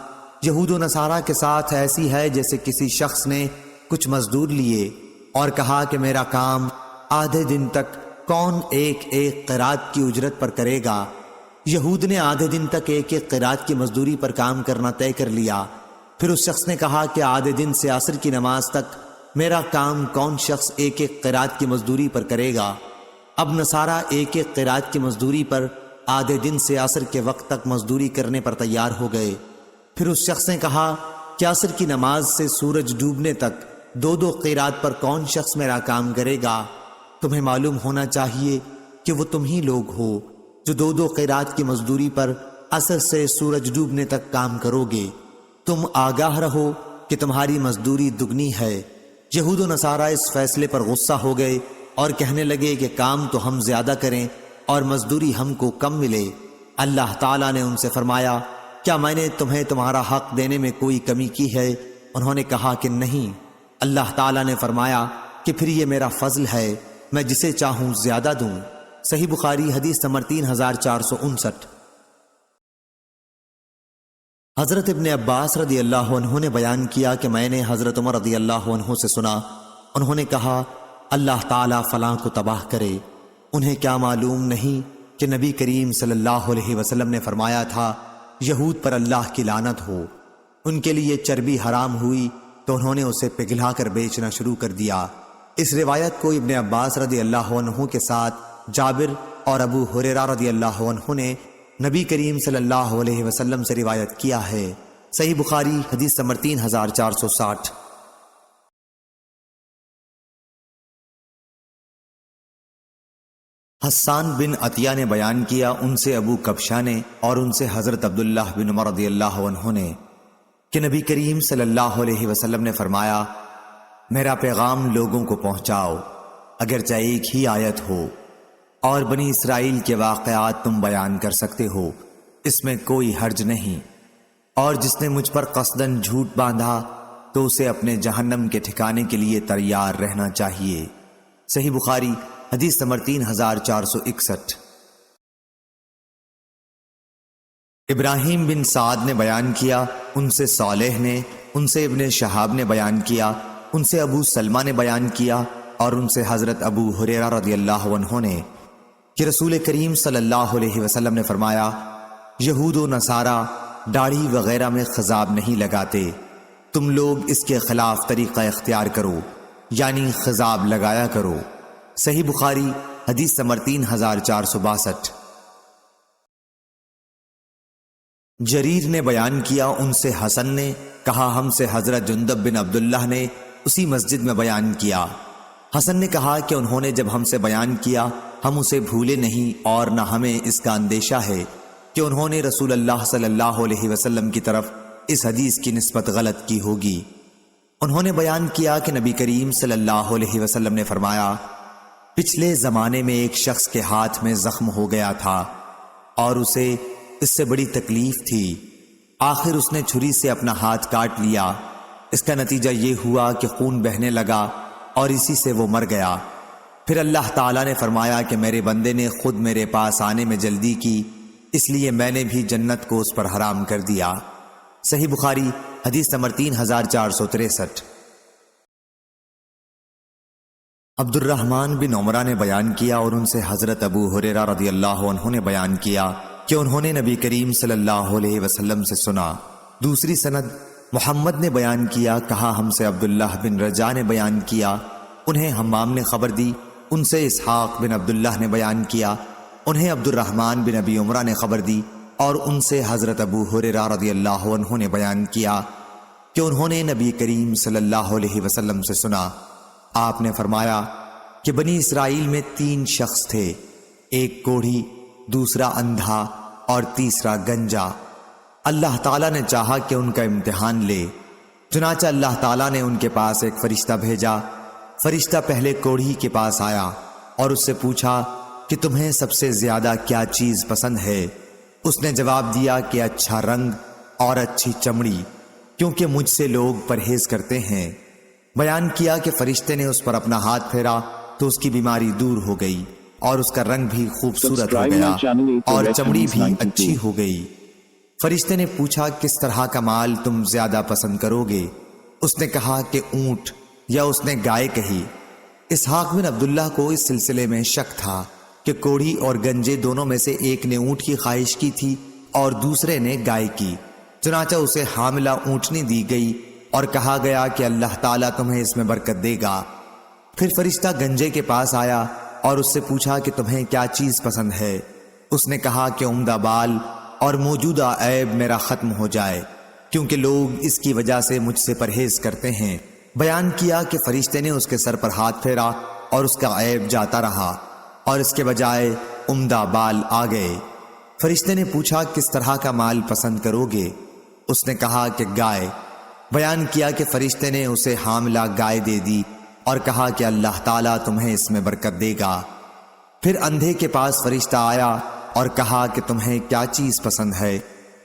یہود و نصارہ کے ساتھ ایسی ہے جیسے کسی شخص نے کچھ مزدور لیے اور کہا کہ میرا کام آدھے دن تک کون ایک قرات کی اجرت پر کرے گا۔ یہود نے آدھے دن تک ایک قرات کی مزدوری پر کام کرنا طے کر لیا۔ پھر اس شخص نے کہا کہ آدھے دن سے عصر کی نماز تک میرا کام کون شخص ایک قرات کی مزدوری پر کرے گا۔ اب نصارہ ایک قرات کی مزدوری پر آدھے دن سے عصر کے وقت تک مزدوری کرنے پر تیار ہو گئے۔ پھر اس شخص نے کہا کہ عصر کی نماز سے سورج ڈوبنے تک 2 قیرات پر کون شخص میرا کام کرے گا؟ تمہیں معلوم ہونا چاہیے کہ وہ تم ہی لوگ ہو جو 2 قیرات کی مزدوری پر عصر سے سورج ڈوبنے تک کام کرو گے۔ تم آگاہ رہو کہ تمہاری مزدوری دگنی ہے۔ یہود و نصارہ اس فیصلے پر غصہ ہو گئے اور کہنے لگے کہ کام تو ہم زیادہ کریں اور مزدوری ہم کو کم ملے۔ اللہ تعالیٰ نے ان سے فرمایا، کیا میں نے تمہیں تمہارا حق دینے میں کوئی کمی کی ہے؟ انہوں نے کہا کہ نہیں۔ اللہ تعالیٰ نے فرمایا کہ پھر یہ میرا فضل ہے، میں جسے چاہوں زیادہ دوں۔ صحیح بخاری حدیث نمبر 3459۔ حضرت ابن عباس رضی اللہ عنہ نے بیان کیا کہ میں نے حضرت عمر رضی اللہ عنہ سے سنا، انہوں نے کہا، اللہ تعالیٰ فلاں کو تباہ کرے۔ انہیں کیا معلوم نہیں کہ نبی کریم صلی اللہ علیہ وسلم نے فرمایا تھا، یہود پر اللہ کی لعنت ہو۔ ان کے لیے چربی حرام ہوئی تو انہوں نے اسے پگھلا کر بیچنا شروع کر دیا۔ اس روایت کو ابن عباس رضی اللہ عنہ کے ساتھ جابر اور ابو ہریرہ رضی اللہ عنہ نے نبی کریم صلی اللہ علیہ وسلم سے روایت کیا ہے۔ صحیح بخاری حدیث نمبر 3460۔ حسان بن عطیہ نے بیان کیا، ان سے ابو کبشہ نے اور ان سے حضرت عبداللہ بن عمر رضی اللہ عنہ نے کہ نبی کریم صلی اللہ علیہ وسلم نے فرمایا، میرا پیغام لوگوں کو پہنچاؤ، اگرچہ ایک ہی آیت ہو، اور بنی اسرائیل کے واقعات تم بیان کر سکتے ہو، اس میں کوئی حرج نہیں، اور جس نے مجھ پر قصداً جھوٹ باندھا تو اسے اپنے جہنم کے ٹھکانے کے لیے تیار رہنا چاہیے۔ صحیح بخاری حدیث نمبر 3461۔ ابراہیم بن سعد نے بیان کیا، ان سے صالح نے، ان سے ابن شہاب نے بیان کیا، ان سے ابو سلمہ نے بیان کیا اور ان سے حضرت ابو ہریرہ رضی اللہ عنہ نے کہ رسول کریم صلی اللہ علیہ وسلم نے فرمایا، یہود و نصارہ داڑھی وغیرہ میں خضاب نہیں لگاتے، تم لوگ اس کے خلاف طریقہ اختیار کرو، یعنی خضاب لگایا کرو۔ صحیح بخاری حدیث نمبر 3462۔ جریر نے بیان کیا، ان سے حسن نے کہا، ہم سے حضرت جندب بن عبداللہ نے اسی مسجد میں بیان کیا۔ حسن نے کہا کہ انہوں نے جب ہم سے بیان کیا ہم اسے بھولے نہیں، اور نہ ہمیں اس کا اندیشہ ہے کہ انہوں نے رسول اللہ صلی اللہ علیہ وسلم کی طرف اس حدیث کی نسبت غلط کی ہوگی۔ انہوں نے بیان کیا کہ نبی کریم صلی اللہ علیہ وسلم نے فرمایا، پچھلے زمانے میں ایک شخص کے ہاتھ میں زخم ہو گیا تھا اور اسے اس سے بڑی تکلیف تھی، آخر اس نے چھری سے اپنا ہاتھ کاٹ لیا، اس کا نتیجہ یہ ہوا کہ خون بہنے لگا اور اسی سے وہ مر گیا۔ پھر اللہ تعالیٰ نے فرمایا کہ میرے بندے نے خود میرے پاس آنے میں جلدی کی، اس لیے میں نے بھی جنت کو اس پر حرام کر دیا۔ صحیح بخاری حدیث نمبر 3463۔ عبد الرحمن بن عمرہ نے بیان کیا اور ان سے حضرت ابو ہریرہ رضی اللہ عنہ نے بیان کیا کہ انہوں نے نبی کریم صلی اللہ علیہ وسلم سے سنا۔ دوسری سند محمد نے بیان کیا، کہا ہم سے عبداللہ بن رجا نے بیان کیا، انہیں حمام نے خبر دی، ان سے اسحاق بن عبداللہ نے بیان کیا، انہیں عبد الرحمن بن ابی عمرہ نے خبر دی، اور ان سے حضرت ابو ہریرہ رضی اللہ عنہ نے بیان کیا کہ انہوں نے نبی کریم صلی اللہ علیہ وسلم سے سنا۔ آپ نے فرمایا کہ بنی اسرائیل میں 3 شخص تھے، ایک کوڑھی، دوسرا اندھا اور تیسرا گنجا۔ اللہ تعالیٰ نے چاہا کہ ان کا امتحان لے، چنانچہ اللہ تعالیٰ نے ان کے پاس ایک فرشتہ بھیجا۔ فرشتہ پہلے کوڑھی کے پاس آیا اور اس سے پوچھا کہ تمہیں سب سے زیادہ کیا چیز پسند ہے؟ اس نے جواب دیا کہ اچھا رنگ اور اچھی چمڑی، کیونکہ مجھ سے لوگ پرہیز کرتے ہیں۔ بیان کیا کہ فرشتے نے اس پر اپنا ہاتھ پھیرا تو اس کی بیماری دور ہو گئی اور اس کا رنگ بھی خوبصورت ہو گیا اور چمڑی بھی اچھی ہو گئی۔ فرشتے نے پوچھا کس طرح کا مال تم زیادہ پسند کرو گے؟ اس نے کہا کہ اونٹ، یا اس نے گائے کہی۔ اسحاق بن عبداللہ کو اس سلسلے میں شک تھا کہ کوڑھی اور گنجے دونوں میں سے ایک نے اونٹ کی خواہش کی تھی اور دوسرے نے گائے کی، چنانچہ اسے حاملہ اونٹنی دی گئی اور کہا گیا کہ اللہ تعالیٰ تمہیں اس میں برکت دے گا۔ پھر فرشتہ گنجے کے پاس آیا اور اس سے پوچھا کہ تمہیں کیا چیز پسند ہے؟ اس نے کہا کہ عمدہ بال اور موجودہ عیب میرا ختم ہو جائے، کیونکہ لوگ اس کی وجہ سے مجھ سے پرہیز کرتے ہیں۔ بیان کیا کہ فرشتے نے اس کے سر پر ہاتھ پھیرا اور اس کا عیب جاتا رہا اور اس کے بجائے عمدہ بال آ گئے۔ فرشتے نے پوچھا کس طرح کا مال پسند کرو گے؟ اس نے کہا کہ گائے۔ بیان کیا کہ فرشتے نے اسے حاملہ گائے دے دی اور کہا کہ اللہ تعالیٰ تمہیں اس میں برکت دے گا۔ پھر اندھے کے پاس فرشتہ آیا اور کہا کہ تمہیں کیا چیز پسند ہے؟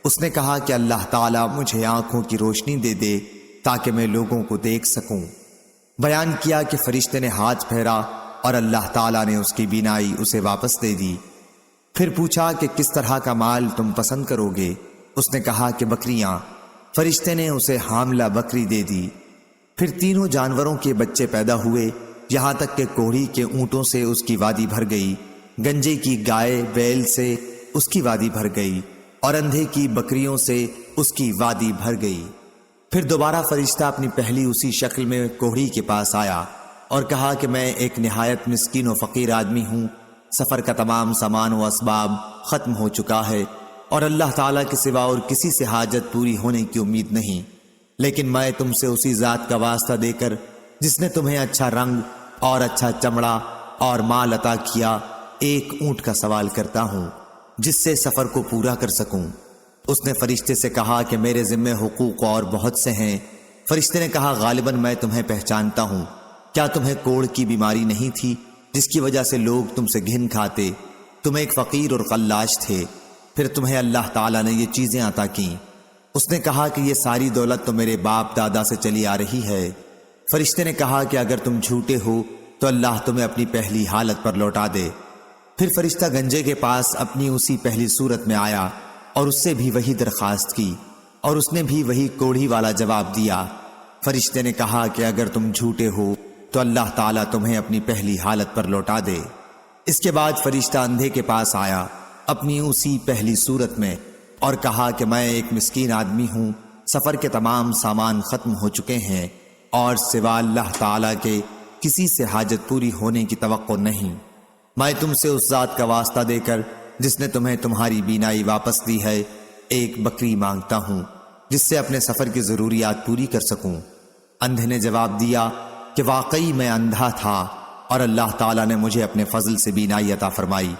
اس نے کہا کہ اللہ تعالیٰ مجھے آنکھوں کی روشنی دے دے تاکہ میں لوگوں کو دیکھ سکوں۔ بیان کیا کہ فرشتے نے ہاتھ پھیرا اور اللہ تعالیٰ نے اس کی بینائی اسے واپس دے دی۔ پھر پوچھا کہ کس طرح کا مال تم پسند کرو گے؟ اس نے کہا کہ بکریاں۔ فرشتے نے اسے حاملہ بکری دے دی۔ پھر تینوں جانوروں کے بچے پیدا ہوئے، یہاں تک کہ کوڑھی کے اونٹوں سے اس کی وادی بھر گئی، گنجے کی گائے بیل سے اس کی وادی بھر گئی اور اندھے کی بکریوں سے اس کی وادی بھر گئی۔ پھر دوبارہ فرشتہ اپنی پہلی اسی شکل میں کوڑھی کے پاس آیا اور کہا کہ میں ایک نہایت مسکین و فقیر آدمی ہوں، سفر کا تمام سامان و اسباب ختم ہو چکا ہے اور اللہ تعالیٰ کے سوا اور کسی سے حاجت پوری ہونے کی امید نہیں، لیکن میں تم سے اسی ذات کا واسطہ دے کر جس نے تمہیں اچھا رنگ اور اچھا چمڑا اور مال عطا کیا، ایک اونٹ کا سوال کرتا ہوں جس سے سفر کو پورا کر سکوں۔ اس نے فرشتے سے کہا کہ میرے ذمہ حقوق اور بہت سے ہیں۔ فرشتے نے کہا غالباً میں تمہیں پہچانتا ہوں، کیا تمہیں کوڑھ کی بیماری نہیں تھی جس کی وجہ سے لوگ تم سے گھن کھاتے؟ تم ایک فقیر اور قلاش تھے، پھر تمہیں اللہ تعالیٰ نے یہ چیزیں عطا کیں۔ اس نے کہا کہ یہ ساری دولت تو میرے باپ دادا سے چلی آ رہی ہے۔ فرشتے نے کہا کہ اگر تم جھوٹے ہو تو اللہ تمہیں اپنی پہلی حالت پر لوٹا دے۔ پھر فرشتہ گنجے کے پاس اپنی اسی پہلی صورت میں آیا اور اس سے بھی وہی درخواست کی اور اس نے بھی وہی کوڑھی والا جواب دیا۔ فرشتے نے کہا کہ اگر تم جھوٹے ہو تو اللہ تعالیٰ تمہیں اپنی پہلی حالت پر لوٹا دے۔ اس کے بعد فرشتہ اندھے کے پاس آیا اپنی اسی پہلی صورت میں اور کہا کہ میں ایک مسکین آدمی ہوں، سفر کے تمام سامان ختم ہو چکے ہیں اور سوا اللہ تعالیٰ کے کسی سے حاجت پوری ہونے کی توقع نہیں۔ میں تم سے اس ذات کا واسطہ دے کر جس نے تمہیں تمہاری بینائی واپس دی ہے ایک بکری مانگتا ہوں جس سے اپنے سفر کی ضروریات پوری کر سکوں۔ اندھے نے جواب دیا کہ واقعی میں اندھا تھا اور اللہ تعالیٰ نے مجھے اپنے فضل سے بینائی عطا فرمائی،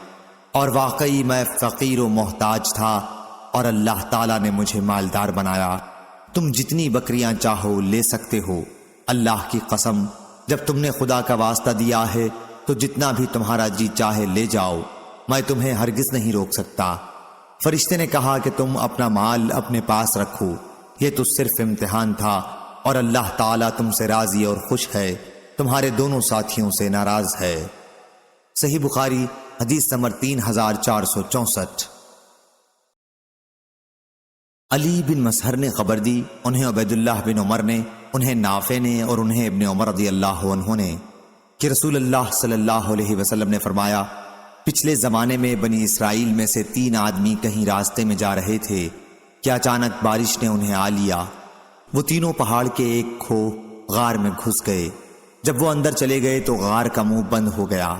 اور واقعی میں فقیر و محتاج تھا اور اللہ تعالیٰ نے مجھے مالدار بنایا۔ تم جتنی بکریاں چاہو لے سکتے ہو، اللہ کی قسم جب تم نے خدا کا واسطہ دیا ہے تو جتنا بھی تمہارا جی چاہے لے جاؤ، میں تمہیں ہرگز نہیں روک سکتا۔ فرشتے نے کہا کہ تم اپنا مال اپنے پاس رکھو، یہ تو صرف امتحان تھا اور اللہ تعالیٰ تم سے راضی اور خوش ہے، تمہارے دونوں ساتھیوں سے ناراض ہے۔ صحیح بخاری حدیث نمبر 3464۔ علی بن مسہر نے خبر دی، انہیں عبید اللہ بن عمر نے، انہیں نافع نے اور انہیں ابن عمر رضی اللہ عنہ نے کہ رسول اللہ صلی اللہ علیہ وسلم نے فرمایا، پچھلے زمانے میں بنی اسرائیل میں سے 3 آدمی کہیں راستے میں جا رہے تھے کہ اچانک بارش نے انہیں آ لیا۔ وہ تینوں پہاڑ کے ایک کھوہ غار میں گھس گئے۔ جب وہ اندر چلے گئے تو غار کا منہ بند ہو گیا۔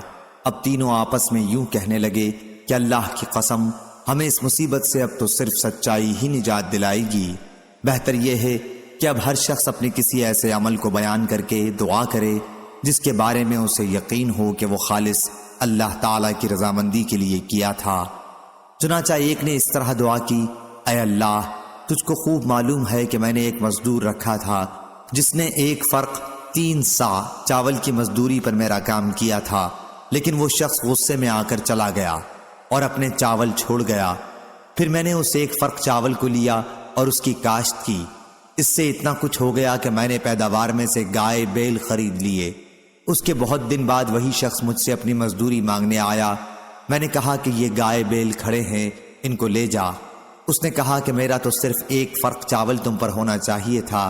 اب تینوں آپس میں یوں کہنے لگے کہ اللہ کی قسم ہمیں اس مصیبت سے اب تو صرف سچائی ہی نجات دلائے گی۔ بہتر یہ ہے کہ اب ہر شخص اپنے کسی ایسے عمل کو بیان کر کے دعا کرے جس کے بارے میں اسے یقین ہو کہ وہ خالص اللہ تعالیٰ کی رضامندی کے لیے کیا تھا۔ چنانچہ ایک نے اس طرح دعا کی، اے اللہ، تجھ کو خوب معلوم ہے کہ میں نے ایک مزدور رکھا تھا جس نے 1 فرق 3 سا چاول کی مزدوری پر میرا کام کیا تھا، لیکن وہ شخص غصے میں آ کر چلا گیا اور اپنے چاول چھوڑ گیا۔ پھر میں نے اس 1 فرق چاول کو لیا اور اس کی کاشت کی۔ اس سے اتنا کچھ ہو گیا کہ میں نے پیداوار میں سے گائے بیل خرید لیے۔ اس کے بہت دن بعد وہی شخص مجھ سے اپنی مزدوری مانگنے آیا۔ میں نے کہا کہ یہ گائے بیل کھڑے ہیں، ان کو لے جا۔ اس نے کہا کہ میرا تو صرف 1 فرق چاول تم پر ہونا چاہیے تھا۔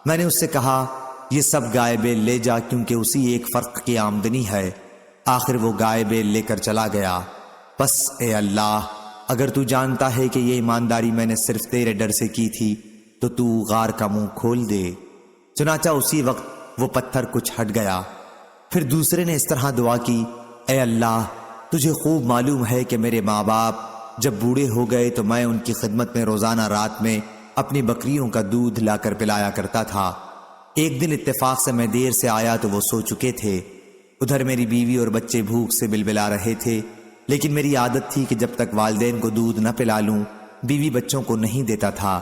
میں نے اس سے کہا یہ سب گائے بیل لے جا کیونکہ اسی 1 فرق کی آمدنی ہے۔ آخر وہ گائے بیل لے کر چلا گیا۔ بس اے اللہ، اگر تو جانتا ہے کہ یہ ایمانداری میں نے صرف تیرے ڈر سے کی تھی تو تو غار کا منہ کھول دے۔ چنانچہ اسی وقت وہ پتھر کچھ ہٹ گیا۔ پھر دوسرے نے اس طرح دعا کی، اے اللہ، تجھے خوب معلوم ہے کہ میرے ماں باپ جب بوڑھے ہو گئے تو میں ان کی خدمت میں روزانہ رات میں اپنی بکریوں کا دودھ لا کر پلایا کرتا تھا۔ ایک دن اتفاق سے میں دیر سے آیا تو وہ سو چکے تھے۔ ادھر میری بیوی اور بچے بھوک سے بلبلا رہے تھے، لیکن میری عادت تھی کہ جب تک والدین کو دودھ نہ پلا لوں بیوی بچوں کو نہیں دیتا تھا۔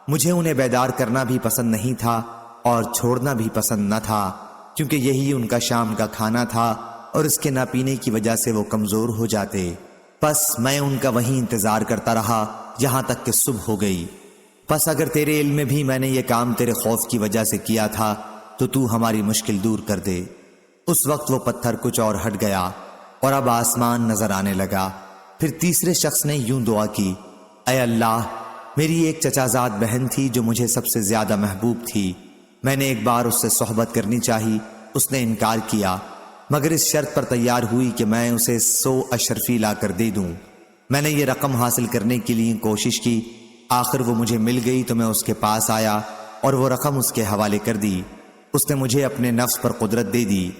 مجھے انہیں بیدار کرنا بھی پسند نہیں تھا اور چھوڑنا بھی پسند نہ تھا، کیونکہ یہی ان کا شام کا کھانا تھا اور اس کے نہ پینے کی وجہ سے وہ کمزور ہو جاتے۔ پس میں ان کا وہیں انتظار کرتا رہا یہاں تک کہ صبح ہو گئی۔ پس اگر تیرے علم میں بھی میں نے یہ کام تیرے خوف کی وجہ سے کیا تھا تو تو ہماری مشکل دور کر دے۔ اس وقت وہ پتھر کچھ اور ہٹ گیا اور اب آسمان نظر آنے لگا۔ پھر تیسرے شخص نے یوں دعا کی، اے اللہ، میری ایک چچا زاد بہن تھی جو مجھے سب سے زیادہ محبوب تھی۔ میں نے ایک بار اس سے صحبت کرنی چاہی، اس نے انکار کیا، مگر اس شرط پر تیار ہوئی کہ میں اسے 100 اشرفی لا کر دے دوں۔ میں نے یہ رقم حاصل کرنے کے لیے کوشش کی، آخر وہ مجھے مل گئی تو میں اس کے پاس آیا اور وہ رقم اس کے حوالے کر دی۔ اس نے مجھے اپنے نفس پر قدرت دے دی۔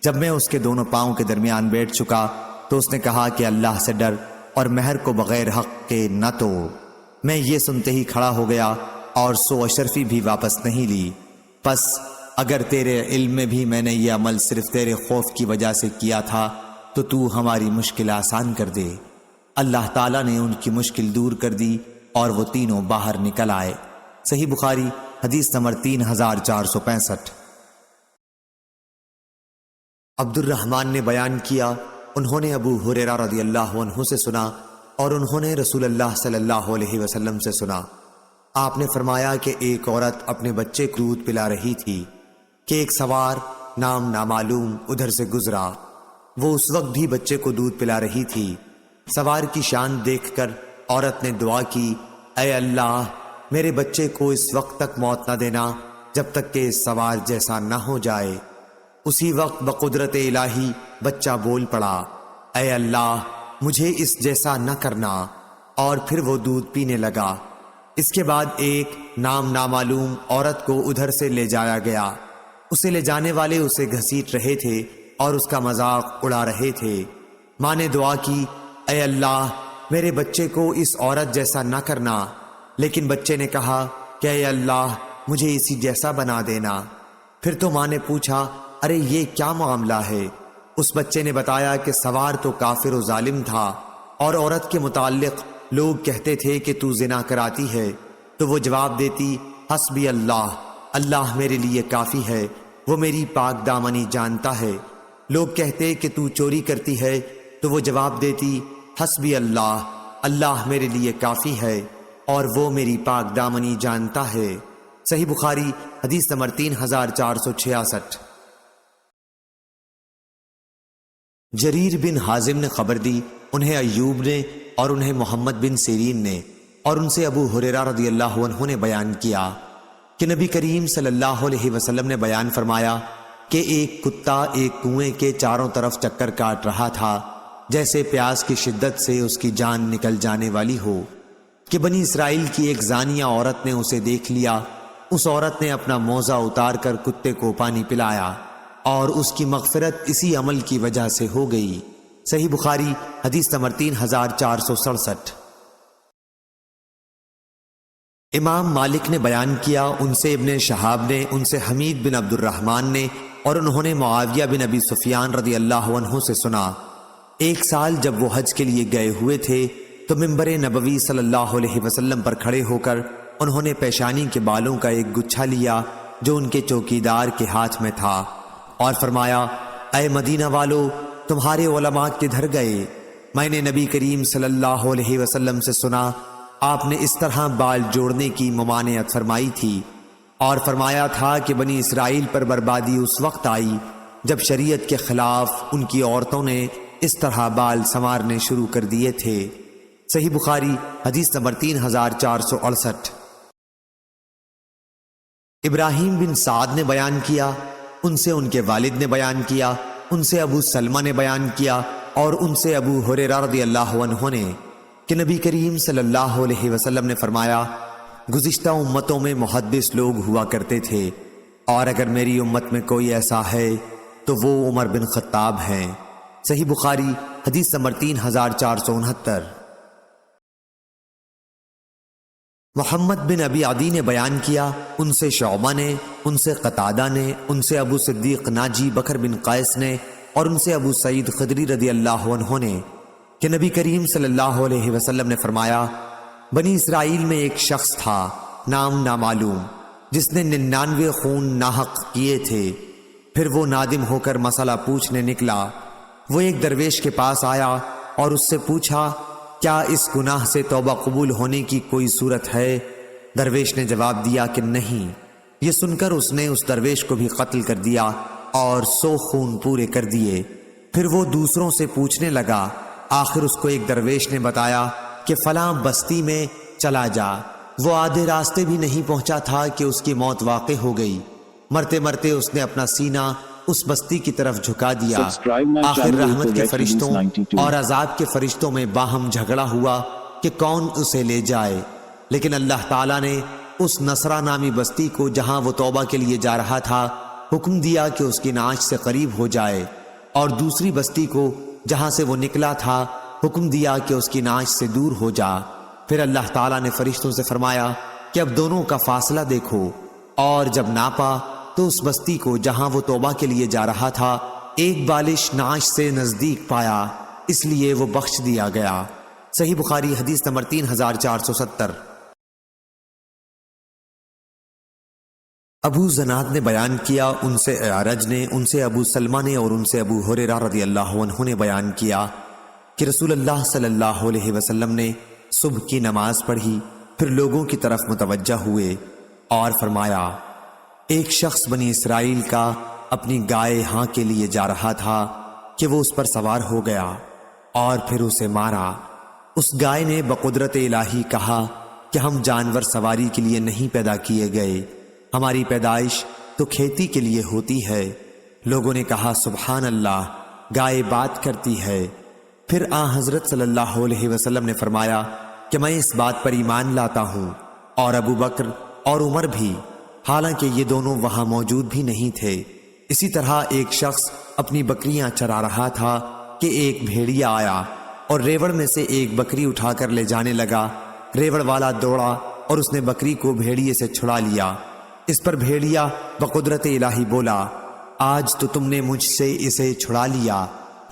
جب میں اس کے دونوں پاؤں کے درمیان بیٹھ چکا تو اس نے کہا کہ اللہ سے ڈر اور مہر کو بغیر حق کے نہ توڑ۔ میں یہ سنتے ہی کھڑا ہو گیا اور 100 اشرفی بھی واپس نہیں لی۔ پس اگر تیرے علم میں بھی میں نے یہ عمل صرف تیرے خوف کی وجہ سے کیا تھا تو تو ہماری مشکل آسان کر دے۔ اللہ تعالیٰ نے ان کی مشکل دور کر دی اور وہ تینوں باہر نکل آئے۔ صحیح بخاری حدیث نمبر 3465۔ عبد الرحمن نے بیان کیا، انہوں نے ابو ہریرہ رضی اللہ عنہ سے سنا اور انہوں نے رسول اللہ صلی اللہ علیہ وسلم سے سنا۔ آپ نے فرمایا کہ ایک عورت اپنے بچے کو دودھ پلا رہی تھی کہ ایک سوار نام نامعلوم ادھر سے گزرا۔ وہ اس وقت بھی بچے کو دودھ پلا رہی تھی۔ سوار کی شان دیکھ کر عورت نے دعا کی، اے اللہ، میرے بچے کو اس وقت تک موت نہ دینا جب تک کہ اس سوار جیسا نہ ہو جائے۔ اسی وقت بقدرت الہی بچہ بول پڑا، اے اللہ مجھے اس جیسا نہ کرنا، اور پھر وہ دودھ پینے لگا۔ اس کے بعد ایک نام نامعلوم عورت کو ادھر سے لے جایا گیا۔ اسے لے جانے والے اسے گھسیٹ رہے تھے اور اس کا مذاق اڑا رہے تھے۔ ماں نے دعا کی، اے اللہ میرے بچے کو اس عورت جیسا نہ کرنا، لیکن بچے نے کہا کہ اے اللہ مجھے اسی جیسا بنا دینا۔ پھر تو ماں نے پوچھا، ارے یہ کیا معاملہ ہے؟ اس بچے نے بتایا کہ سوار تو کافر و ظالم تھا، اور عورت کے متعلق لوگ کہتے تھے کہ تو زنا کراتی ہے، تو وہ جواب دیتی، حسبی اللہ، اللہ میرے لیے کافی ہے، وہ میری پاک دامنی جانتا ہے۔ لوگ کہتے کہ تو چوری کرتی ہے، تو وہ جواب دیتی، حسبی اللہ، اللہ میرے لیے کافی ہے، اور وہ میری پاک دامنی جانتا ہے۔ صحیح بخاری حدیث نمبر 3466۔ جریر بن حازم نے خبر دی، انہیں ایوب نے اور انہیں محمد بن سیرین نے اور ان سے ابو ہریرہ رضی اللہ عنہ نے بیان کیا کہ نبی کریم صلی اللہ علیہ وسلم نے بیان فرمایا کہ ایک کتا ایک کنویں کے چاروں طرف چکر کاٹ رہا تھا، جیسے پیاس کی شدت سے اس کی جان نکل جانے والی ہو، کہ بنی اسرائیل کی ایک زانیہ عورت نے اسے دیکھ لیا۔ اس عورت نے اپنا موزہ اتار کر کتے کو پانی پلایا، اور اس کی مغفرت اسی عمل کی وجہ سے ہو گئی۔ صحیح بخاری حدیث نمبر 3467۔ امام مالک نے بیان کیا، ان سے ابن شہاب نے، ان سے حمید بن عبد الرحمن نے، اور انہوں نے معاویہ بن ابی سفیان رضی اللہ عنہ سے سنا، ایک سال جب وہ حج کے لیے گئے ہوئے تھے تو ممبر نبوی صلی اللہ علیہ وسلم پر کھڑے ہو کر انہوں نے پیشانی کے بالوں کا ایک گچھا لیا جو ان کے چوکیدار کے ہاتھ میں تھا، اور فرمایا، اے مدینہ والو، تمہارے علماء کدھر گئے؟ میں نے نبی کریم صلی اللہ علیہ وسلم سے سنا آپ نے اس طرح بال جوڑنے کی ممانعت فرمائی تھی، اور فرمایا تھا کہ بنی اسرائیل پر بربادی اس وقت آئی جب شریعت کے خلاف ان کی عورتوں نے اس طرح بال سنوارنے شروع کر دیے تھے۔ صحیح بخاری حدیث نمبر 3468۔ ابراہیم بن سعد نے بیان کیا، ان سے ان کے والد نے بیان کیا، ان سے ابو سلمہ نے بیان کیا، اور ان سے ابو ہریرہ رضی اللہ عنہ نے کہ نبی کریم صلی اللہ علیہ وسلم نے فرمایا، گزشتہ امتوں میں محدث لوگ ہوا کرتے تھے، اور اگر میری امت میں کوئی ایسا ہے تو وہ عمر بن خطاب ہیں۔ صحیح بخاری حدیث نمبر 3469۔ محمد بن ابی عدی نے بیان کیا، ان سے شعبہ نے، ان سے قتادہ نے، ان سے ابو صدیق ناجی بکر بن قیس نے، اور ان سے ابو سعید خدری رضی اللہ عنہ نے کہ نبی کریم صلی اللہ علیہ وسلم نے فرمایا، بنی اسرائیل میں ایک شخص تھا نام نامعلوم، جس نے 99 خون ناحق کیے تھے۔ پھر وہ نادم ہو کر مسئلہ پوچھنے نکلا۔ وہ ایک درویش کے پاس آیا اور اس سے پوچھا، کیا اس گناہ سے توبہ قبول ہونے کی کوئی صورت ہے؟ درویش نے جواب دیا کہ نہیں۔ یہ سن کر اس نے اس درویش کو بھی قتل کر دیا اور 100 خون پورے کر دیے۔ پھر وہ دوسروں سے پوچھنے لگا، آخر اس کو ایک درویش نے بتایا کہ فلاں بستی میں چلا جا۔ وہ آدھے راستے بھی نہیں پہنچا تھا کہ اس کی موت واقع ہو گئی۔ مرتے مرتے اس نے اپنا سینہ اس بستی کی طرف جھکا دیا۔ آخر رحمت کے فرشتوں اور عذاب کے فرشتوں میں باہم جھگڑا ہوا کہ کون اسے لے جائے، لیکن اللہ تعالیٰ نے اس نصرہ نامی بستی کو جہاں وہ توبہ کے لیے جا رہا تھا حکم دیا کہ اس کی نعش سے قریب ہو جائے، اور دوسری بستی کو جہاں سے وہ نکلا تھا حکم دیا کہ اس کی نعش سے دور ہو جا۔ پھر اللہ تعالیٰ نے فرشتوں سے فرمایا کہ اب دونوں کا فاصلہ دیکھو، اور جب ناپا تو اس بستی کو جہاں وہ توبہ کے لیے جا رہا تھا ایک بالش نعش سے نزدیک پایا، اس لیے وہ بخش دیا گیا۔ صحیح بخاری حدیث نمبر 3470۔ ابو زناد نے بیان کیا، ان سے اعرج نے، ان سے ابو سلمہ نے، اور ان سے ابو ہریرہ رضی اللہ عنہ نے بیان کیا کہ رسول اللہ صلی اللہ علیہ وسلم نے صبح کی نماز پڑھی، پھر لوگوں کی طرف متوجہ ہوئے اور فرمایا، ایک شخص بنی اسرائیل کا اپنی گائے ہاں کے لیے جا رہا تھا کہ وہ اس پر سوار ہو گیا اور پھر اسے مارا۔ اس گائے نے بقدرت الہی کہا کہ ہم جانور سواری کے لیے نہیں پیدا کیے گئے، ہماری پیدائش تو کھیتی کے لیے ہوتی ہے۔ لوگوں نے کہا، سبحان اللہ، گائے بات کرتی ہے۔ پھر حضرت صلی اللہ علیہ وسلم نے فرمایا کہ میں اس بات پر ایمان لاتا ہوں، اور ابو بکر اور عمر بھی، حالانکہ یہ دونوں وہاں موجود بھی نہیں تھے۔ اسی طرح ایک شخص اپنی بکریاں چرا رہا تھا کہ ایک بھیڑیا آیا اور ریوڑ میں سے ایک بکری اٹھا کر لے جانے لگا۔ ریوڑ والا دوڑا اور اس نے بکری کو بھیڑیے سے چھڑا لیا۔ اس پر بھیڑیا بقدرت الہی بولا، آج تو تم نے مجھ سے اسے چھڑا لیا،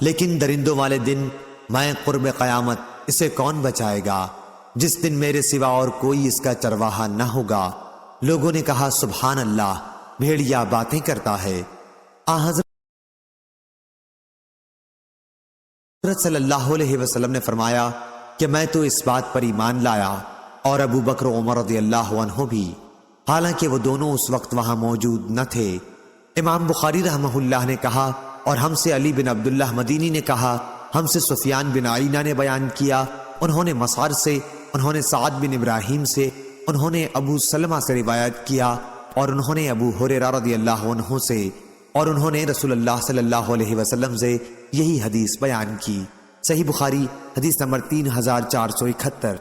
لیکن درندوں والے دن میں قرب قیامت اسے کون بچائے گا، جس دن میرے سوا اور کوئی اس کا چرواہا نہ ہوگا۔ لوگوں نے کہا سبحان اللہ، بھیڑیا باتیں کرتا ہے۔ حضرت صلی اللہ علیہ وسلم نے فرمایا کہ میں تو اس بات پر ایمان لایا، اور ابو بکر و عمر رضی اللہ عنہ بھی، حالانکہ وہ دونوں اس وقت وہاں موجود نہ تھے۔ امام بخاری رحمہ اللہ نے کہا، اور ہم سے علی بن عبداللہ مدینی نے کہا، ہم سے سفیان بن عینہ نے بیان کیا، انہوں نے مسعر سے، انہوں نے سعد بن ابراہیم سے، انہوں نے ابو سلمہ سے روایت کیا، اور انہوں نے ابو ہریرہ رضی اللہ عنہ سے، اور انہوں نے رسول اللہ صلی اللہ علیہ وسلم سے یہی حدیث بیان کی۔ صحیح بخاری حدیث نمبر 3471۔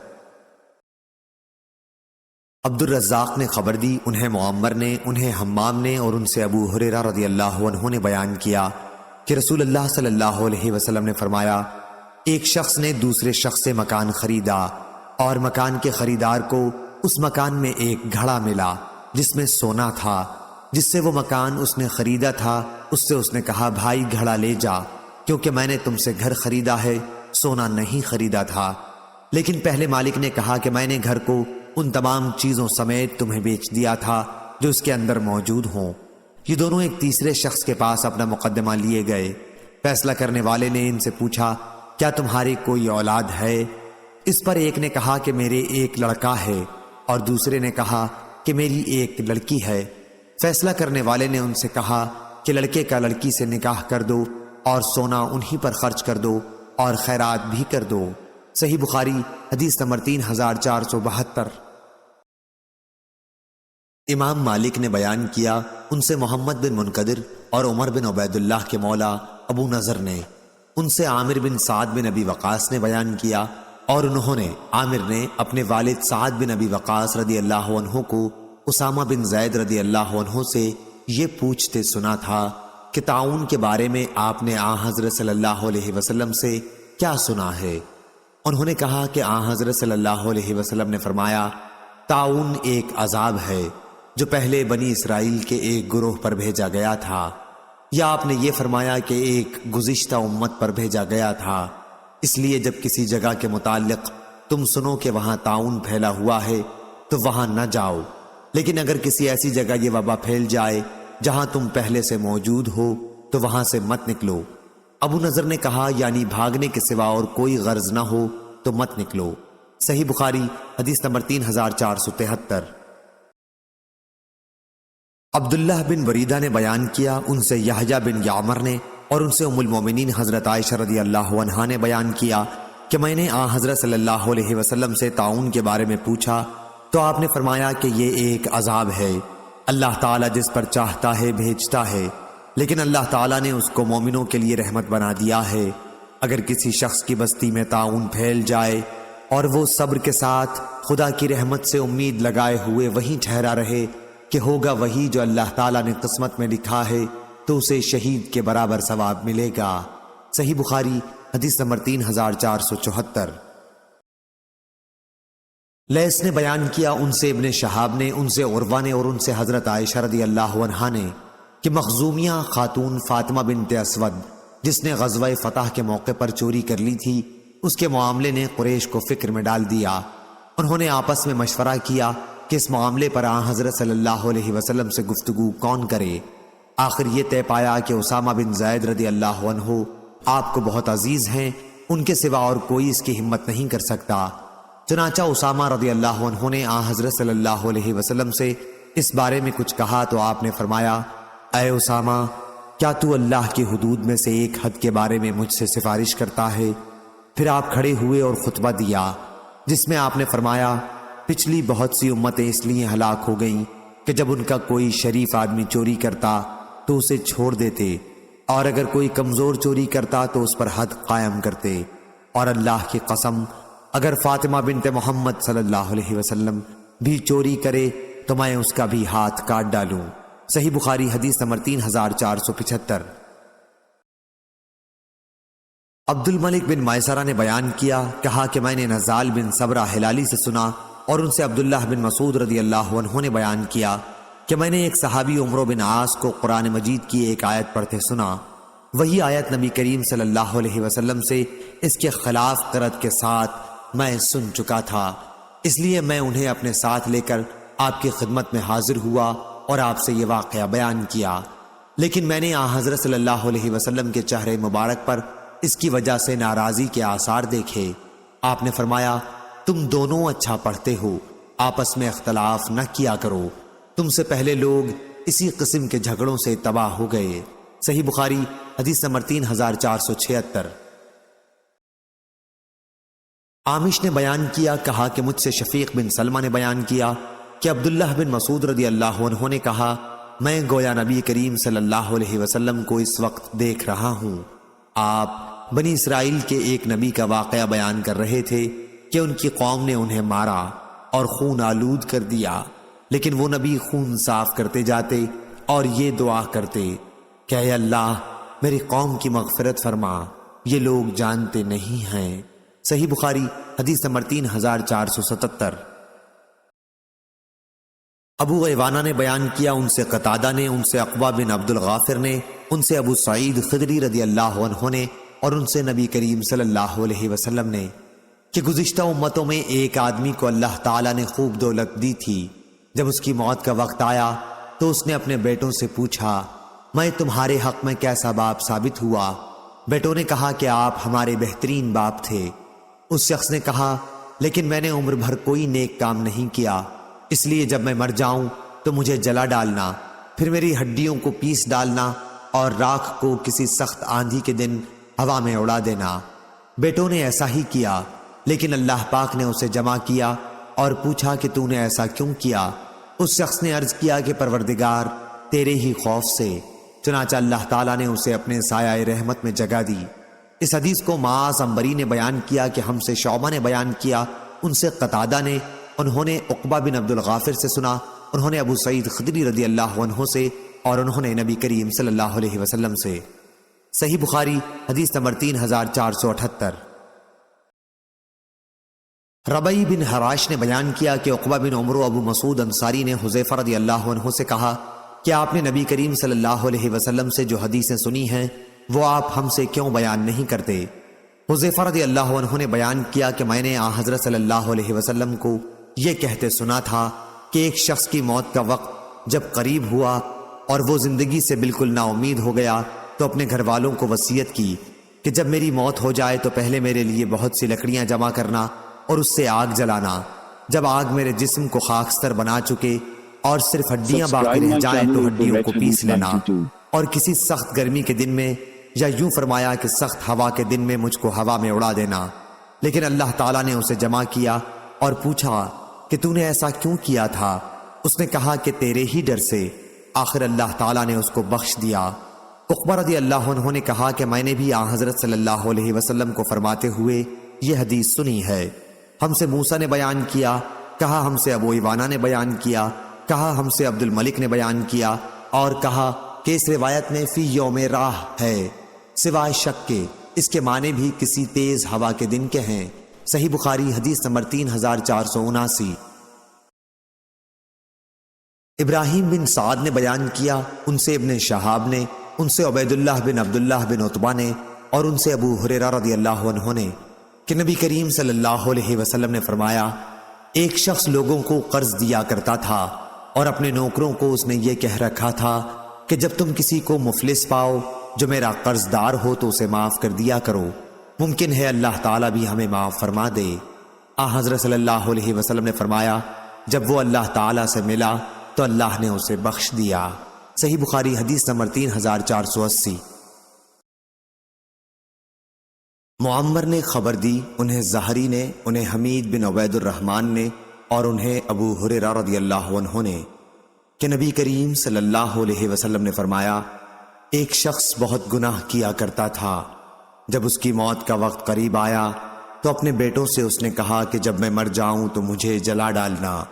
عبد الرزاق نے خبر دی، انہیں معمر نے، انہیں حمام نے، اور ان سے ابو ہریرہ رضی اللہ عنہ نے بیان کیا کہ رسول اللہ صلی اللہ علیہ وسلم نے فرمایا، ایک شخص نے دوسرے شخص سے مکان خریدا، اور مکان کے خریدار کو اس مکان میں ایک گھڑا ملا جس میں سونا تھا، جس سے وہ مکان اس نے خریدا تھا۔ اس سے اس نے کہا، بھائی گھڑا لے جا، کیونکہ میں نے تم سے گھر خریدا ہے، سونا نہیں خریدا تھا۔ لیکن پہلے مالک نے کہا کہ میں نے گھر کو ان تمام چیزوں سمیت تمہیں بیچ دیا تھا جو اس کے اندر موجود ہوں۔ یہ دونوں ایک تیسرے شخص کے پاس اپنا مقدمہ لیے گئے۔ فیصلہ کرنے والے نے ان سے پوچھا، کیا تمہاری کوئی اولاد ہے؟ اس پر ایک نے کہا کہ میرے ایک لڑکا ہے، اور دوسرے نے کہا کہ میری ایک لڑکی ہے۔ فیصلہ کرنے والے نے ان سے کہا کہ لڑکے کا لڑکی سے نکاح کر دو، اور سونا انہی پر خرچ کر دو، اور خیرات بھی کر دو۔ صحیح بخاری حدیث نمبر 3472۔ امام مالک نے بیان کیا، ان سے محمد بن منقدر اور عمر بن عبید اللہ کے مولا ابو نضر نے، ان سے عامر بن سعد بن ابی وقاص نے بیان کیا، اور انہوں نے، عامر نے اپنے والد سعد بن ابی وقاص رضی اللہ عنہ کو اسامہ بن زید رضی اللہ عنہ سے یہ پوچھتے سنا تھا کہ طاعون کے بارے میں آپ نے حضرت صلی اللہ علیہ وسلم سے کیا سنا ہے؟ انہوں نے کہا کہ حضرت صلی اللہ علیہ وسلم نے فرمایا، طاعون ایک عذاب ہے جو پہلے بنی اسرائیل کے ایک گروہ پر بھیجا گیا تھا، یا آپ نے یہ فرمایا کہ ایک گزشتہ امت پر بھیجا گیا تھا۔ اس لیے جب کسی جگہ کے متعلق تم سنو کہ وہاں طاعون پھیلا ہوا ہے تو وہاں نہ جاؤ، لیکن اگر کسی ایسی جگہ یہ وبا پھیل جائے جہاں تم پہلے سے موجود ہو تو وہاں سے مت نکلو۔ ابو نضر نے کہا، یعنی بھاگنے کے سوا اور کوئی غرض نہ ہو تو مت نکلو۔ صحیح بخاری حدیث نمبر 3473۔ عبداللہ بن بریدہ نے بیان کیا، ان سے یحییٰ بن یعمر نے، اور ان سے ام المومنین حضرت عائشہ رضی اللہ عنہا نے بیان کیا کہ میں نے حضرت صلی اللہ علیہ وسلم سے طاعون کے بارے میں پوچھا تو آپ نے فرمایا کہ یہ ایک عذاب ہے، اللہ تعالیٰ جس پر چاہتا ہے بھیجتا ہے، لیکن اللہ تعالیٰ نے اس کو مومنوں کے لیے رحمت بنا دیا ہے۔ اگر کسی شخص کی بستی میں طاعون پھیل جائے اور وہ صبر کے ساتھ خدا کی رحمت سے امید لگائے ہوئے وہیں ٹھہرا رہے کہ ہوگا وہی جو اللہ تعالیٰ نے قسمت میں لکھا ہے، تو اسے شہید کے برابر ثواب ملے گا۔ صحیح بخاری حدیث نمبر 3474۔ لیث نے بیان کیا، ان سے ابن شہاب نے، ان سے عروہ نے، اور ان سے حضرت عائشہ رضی اللہ عنہا نے کہ مخزومیہ خاتون فاطمہ بنت اسود جس نے غزوہ فتح کے موقع پر چوری کر لی تھی، اس کے معاملے نے قریش کو فکر میں ڈال دیا۔ انہوں نے آپس میں مشورہ کیا کہ اس معاملے پر حضرت صلی اللہ علیہ وسلم سے گفتگو کون کرے۔ آخر یہ طے پایا کہ اسامہ بن زید رضی اللہ عنہ آپ کو بہت عزیز ہیں، ان کے سوا اور کوئی اس کی ہمت نہیں کر سکتا۔ چنانچہ اسامہ رضی اللہ عنہ نے حضرت صلی اللہ علیہ وسلم سے اس بارے میں کچھ کہا تو آپ نے فرمایا، اے اسامہ، کیا تو اللہ کی حدود میں سے ایک حد کے بارے میں مجھ سے سفارش کرتا ہے؟ پھر آپ کھڑے ہوئے اور خطبہ دیا جس میں آپ نے فرمایا، پچھلی بہت سی امتیں اس لیے ہلاک ہو گئیں کہ جب ان کا کوئی شریف آدمی چوری کرتا تو اسے چھوڑ دیتے، اور اگر کوئی کمزور چوری کرتا تو اس پر حد قائم کرتے، اور اللہ کی قسم اگر فاطمہ بنت محمد صلی اللہ علیہ وسلم بھی چوری کرے تو میں اس کا بھی ہاتھ کاٹ ڈالوں۔ صحیح بخاری حدیث نمبر 3475۔ عبد الملک بن میسرہ نے بیان کیا، کہا کہ میں نے نزال بن صبرہ ہلالی سے سنا اور ان سے عبداللہ بن مسعود رضی اللہ عنہ نے بیان کیا کہ میں نے ایک صحابی عمرو بن عاص کو قرآن مجید کی ایک آیت پڑھتے سنا۔ وہی آیت نبی کریم صلی اللہ علیہ وسلم سے اس کے خلاف قرأت کے ساتھ میں سن چکا تھا، اس لیے میں انہیں اپنے ساتھ لے کر آپ کی خدمت میں حاضر ہوا اور آپ سے یہ واقعہ بیان کیا، لیکن میں نے آن حضرت صلی اللہ علیہ وسلم کے چہرے مبارک پر اس کی وجہ سے ناراضی کے آثار دیکھے۔ آپ نے فرمایا، تم دونوں اچھا پڑھتے ہو، آپس میں اختلاف نہ کیا کرو، تم سے پہلے لوگ اسی قسم کے جھگڑوں سے تباہ ہو گئے۔ صحیح بخاری حدیث نمبر 3476۔ عامش نے بیان کیا، کہا کہ مجھ سے شفیق بن سلمہ نے بیان کیا کہ عبداللہ بن مسعود رضی اللہ عنہ نے کہا، میں گویا نبی کریم صلی اللہ علیہ وسلم کو اس وقت دیکھ رہا ہوں۔ آپ بنی اسرائیل کے ایک نبی کا واقعہ بیان کر رہے تھے کہ ان کی قوم نے انہیں مارا اور خون آلود کر دیا، لیکن وہ نبی خون صاف کرتے جاتے اور یہ دعا کرتے کہ اے اللہ میری قوم کی مغفرت فرما، یہ لوگ جانتے نہیں ہیں۔ صحیح بخاری حدیث نمبر 3477۔ ابو عوانہ نے بیان کیا، ان سے قتادہ نے، ان سے عقبہ بن عبد الغافر نے، ان سے ابو سعید خدری رضی اللہ عنہ نے اور ان سے نبی کریم صلی اللہ علیہ وسلم نے کہ گزشتہ امتوں میں ایک آدمی کو اللہ تعالیٰ نے خوب دولت دی تھی، جب اس کی موت کا وقت آیا تو اس نے اپنے بیٹوں سے پوچھا، میں تمہارے حق میں کیسا باپ ثابت ہوا؟ بیٹوں نے کہا کہ آپ ہمارے بہترین باپ تھے۔ اس شخص نے کہا، لیکن میں نے عمر بھر کوئی نیک کام نہیں کیا، اس لیے جب میں مر جاؤں تو مجھے جلا ڈالنا، پھر میری ہڈیوں کو پیس ڈالنا اور راکھ کو کسی سخت آندھی کے دن ہوا میں اڑا دینا۔ بیٹوں نے ایسا ہی کیا، لیکن اللہ پاک نے اسے جمع کیا اور پوچھا کہ تو نے ایسا کیوں کیا؟ اس شخص نے عرض کیا کہ پروردگار تیرے ہی خوف سے۔ چنانچہ اللہ تعالیٰ نے اسے اپنے سایہ رحمت میں جگہ دی۔ اس حدیث کو معاذ عنبری نے بیان کیا کہ ہم سے شعبہ نے بیان کیا، ان سے قتادہ نے، انہوں نے عقبہ بن عبد الغافر سے سنا، انہوں نے ابو سعید خدری رضی اللہ عنہ سے اور انہوں نے نبی کریم صلی اللہ علیہ وسلم سے۔ صحیح بخاری حدیث نمبر 3478۔ ربیع بن حراش نے بیان کیا کہ عقبہ بن عمر و ابو مسعود انصاری نے حذیفہ رضی اللہ عنہ سے کہا کہ آپ نے نبی کریم صلی اللہ علیہ وسلم سے جو حدیثیں سنی ہیں وہ آپ ہم سے کیوں بیان نہیں کرتے؟ حذیفہ رضی اللہ عنہ نے بیان کیا کہ میں نے آن حضرت صلی اللہ علیہ وسلم کو یہ کہتے سنا تھا کہ ایک شخص کی موت کا وقت جب قریب ہوا اور وہ زندگی سے بالکل نا امید ہو گیا تو اپنے گھر والوں کو وصیت کی کہ جب میری موت ہو جائے تو پہلے میرے لیے بہت سی لکڑیاں جمع کرنا اور اس سے آگ جلانا، جب آگ میرے جسم کو خاکستر بنا چکے اور صرف ہڈیاں باقی رہ جائیں تو ہڈیوں کو پیس لینا، اور کسی سخت گرمی کے دن میں یا یوں فرمایا کہ سخت ہوا کے دن میں مجھ کو ہوا میں اڑا دینا۔ لیکن اللہ تعالیٰ نے اسے جمع کیا اور پوچھا کہ تو نے ایسا کیوں کیا تھا؟ اس نے کہا کہ تیرے ہی ڈر سے۔ آخر اللہ تعالیٰ نے اس کو بخش دیا۔ عقبہ رضی اللہ عنہ نے کہا کہ میں نے بھی آن حضرت صلی اللہ علیہ وسلم کو فرماتے ہوئے یہ حدیث سنی ہے۔ ہم سے موسیٰ نے بیان کیا، کہا ہم سے ابو عوانہ نے بیان کیا، کہا ہم سے عبد الملک نے بیان کیا، اور کہا کہ اس روایت میں فی یوم راہ ہے سوائے شک کے، اس کے معنی بھی کسی تیز ہوا کے دن کے ہیں۔ صحیح بخاری حدیث نمبر 3479۔ ابراہیم بن سعد نے بیان کیا، ان سے ابن شہاب نے، ان سے عبید اللہ بن عبداللہ بن عتبہ نے اور ان سے ابو ہریرہ رضی اللہ عنہ نے کہ نبی کریم صلی اللہ علیہ وسلم نے فرمایا، ایک شخص لوگوں کو قرض دیا کرتا تھا اور اپنے نوکروں کو اس نے یہ کہہ رکھا تھا کہ جب تم کسی کو مفلس پاؤ جو میرا قرض دار ہو تو اسے معاف کر دیا کرو، ممکن ہے اللہ تعالیٰ بھی ہمیں معاف فرما دے۔ حضرت صلی اللہ علیہ وسلم نے فرمایا، جب وہ اللہ تعالیٰ سے ملا تو اللہ نے اسے بخش دیا۔ صحیح بخاری حدیث نمبر 3480۔ معمر نے خبر دی، انہیں زہری نے، انہیں حمید بن عبید الرحمن نے اور انہیں ابو ہریرہ رضی اللہ عنہ نے کہ نبی کریم صلی اللہ علیہ وسلم نے فرمایا، ایک شخص بہت گناہ کیا کرتا تھا جب اس کی موت کا وقت قریب آیا تو اپنے بیٹوں سے اس نے کہا کہ جب میں مر جاؤں تو مجھے جلا ڈالنا،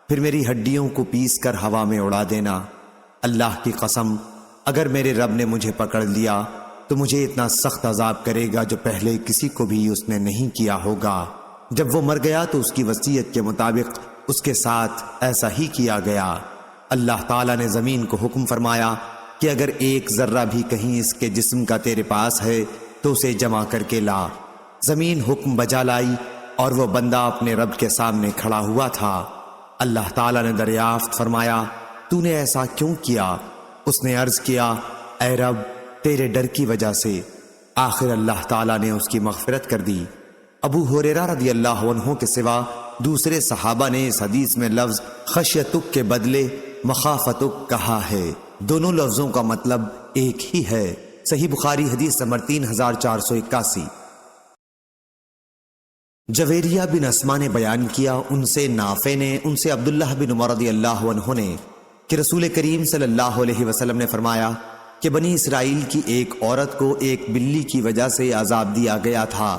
پھر میری ہڈیوں کو پیس کر ہوا میں اڑا دینا۔ اللہ کی قسم، اگر میرے رب نے مجھے پکڑ لیا تو مجھے اتنا سخت عذاب کرے گا جو پہلے کسی کو بھی اس نے نہیں کیا ہوگا۔ جب وہ مر گیا تو اس کی وصیت کے مطابق اس کے ساتھ ایسا ہی کیا گیا۔ اللہ تعالیٰ نے زمین کو حکم فرمایا کہ اگر ایک ذرہ بھی کہیں اس کے جسم کا تیرے پاس ہے تو اسے جمع کر کے لا۔ زمین حکم بجا لائی اور وہ بندہ اپنے رب کے سامنے کھڑا ہوا تھا۔ اللہ تعالیٰ نے دریافت فرمایا، تو نے ایسا کیوں کیا؟ اس نے عرض کیا، اے رب، تیرے ڈر کی وجہ سے۔ آخر اللہ تعالیٰ نے اس کی مغفرت کر دی۔ ابو ہریرہ رضی اللہ عنہ کے سوا دوسرے صحابہ نے اس حدیث میں لفظ خشیتک کے بدلے مخافتک کہا ہے۔ دونوں لفظوں کا مطلب ایک ہی ہے۔ صحیح بخاری حدیث نمبر 3481۔ جویریہ بن اسما نے بیان کیا، ان سے نافع نے، ان سے عبداللہ بن عمر رضی اللہ عنہ نے، کہ رسول کریم صلی اللہ علیہ وسلم نے فرمایا کہ بنی اسرائیل کی ایک عورت کو ایک بلی کی وجہ سے عذاب دیا گیا تھا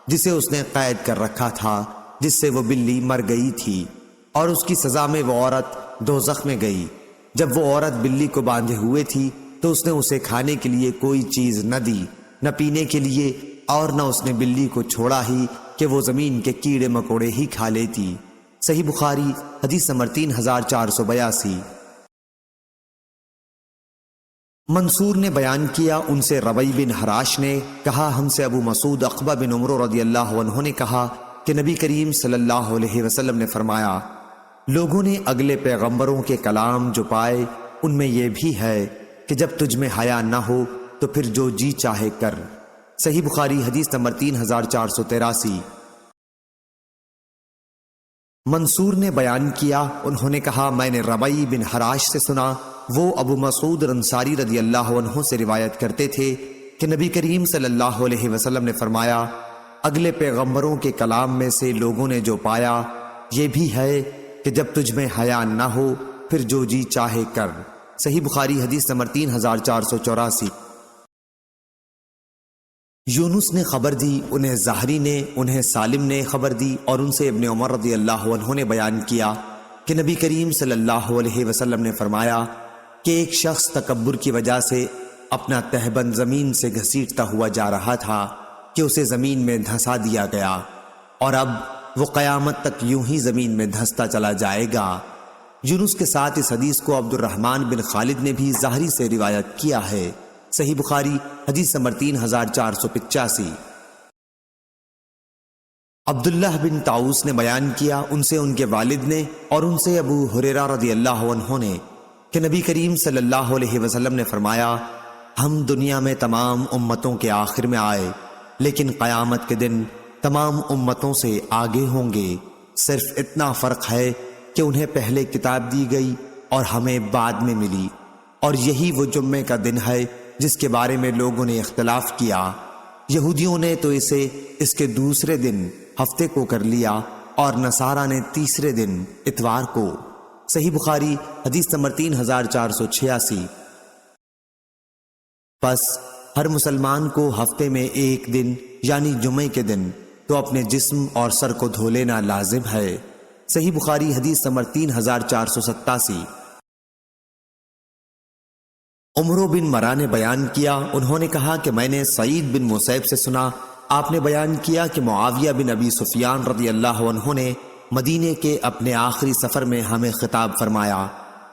جسے اس نے قید کر رکھا تھا، جس سے وہ بلی مر گئی تھی، اور اس کی سزا میں وہ عورت دوزخ میں گئی۔ جب وہ عورت بلی کو باندھے ہوئے تھی تو اس نے اسے کھانے کے لیے کوئی چیز نہ دی، نہ پینے کے لیے، اور نہ اس نے بلی کو چھوڑا ہی کہ وہ زمین کے کیڑے مکوڑے ہی کھا لیتی۔ صحیح بخاری حدیث نمبر 3482۔ منصور نے بیان کیا، ان سے ربیع بن حراش نے کہا، ہم سے ابو مسعود عقبہ بن عمرو رضی اللہ عنہ نے کہا کہ نبی کریم صلی اللہ علیہ وسلم نے فرمایا، لوگوں نے اگلے پیغمبروں کے کلام جو پائے ان میں یہ بھی ہے کہ جب تجھ میں حیا نہ ہو تو پھر جو جی چاہے کر۔ صحیح بخاری حدیث نمبر 3483۔ منصور نے بیان کیا، انہوں نے کہا، میں نے ربیع بن حراش سے سنا، وہ ابو مسعود انصاری رضی اللہ عنہ سے روایت کرتے تھے کہ نبی کریم صلی اللہ علیہ وسلم نے فرمایا، اگلے پیغمبروں کے کلام میں سے لوگوں نے جو پایا یہ بھی ہے کہ جب تجھ میں حیا نہ ہو پھر جو جی چاہے کر۔ صحیح بخاری حدیث نمبر 3484۔ یونس نے خبر دی، انہیں زہری نے، انہیں سالم نے خبر دی، اور ان سے ابن عمر رضی اللہ عنہ نے بیان کیا کہ نبی کریم صلی اللہ علیہ وسلم نے فرمایا کہ ایک شخص تکبر کی وجہ سے اپنا تہبند زمین سے گھسیٹتا ہوا جا رہا تھا کہ اسے زمین میں دھنسا دیا گیا، اور اب وہ قیامت تک یوں ہی زمین میں دھنستا چلا جائے گا۔ یونس کے ساتھ اس حدیث کو عبد الرحمن بن خالد نے بھی زہری سے روایت کیا ہے۔ صحیح بخاری حدیث نمبر 3485۔ عبداللہ بن طاؤس نے بیان کیا، ان سے ان کے والد نے، اور ان سے ابو ہریرہ رضی اللہ عنہ نے، کہ نبی کریم صلی اللہ علیہ وسلم نے فرمایا، ہم دنیا میں تمام امتوں کے آخر میں آئے، لیکن قیامت کے دن تمام امتوں سے آگے ہوں گے، صرف اتنا فرق ہے کہ انہیں پہلے کتاب دی گئی اور ہمیں بعد میں ملی، اور یہی وہ جمعے کا دن ہے جس کے بارے میں لوگوں نے اختلاف کیا۔ یہودیوں نے تو اسے اس کے دوسرے دن ہفتے کو کر لیا، اور نصارہ نے تیسرے دن اتوار کو۔ صحیح بخاری حدیث نمبر 3486۔ پس ہر مسلمان کو ہفتے میں ایک دن یعنی جمعے کے دن تو اپنے جسم اور سر کو دھو لینا لازم ہے۔ صحیح بخاری حدیث نمبر 3487۔ عمرو بن مرا نے بیان کیا، انہوں نے کہا کہ میں نے سعید بن مسیب سے سنا، آپ نے بیان کیا کہ معاویہ بن ابی سفیان رضی اللہ عنہ نے مدینے کے اپنے آخری سفر میں ہمیں خطاب فرمایا،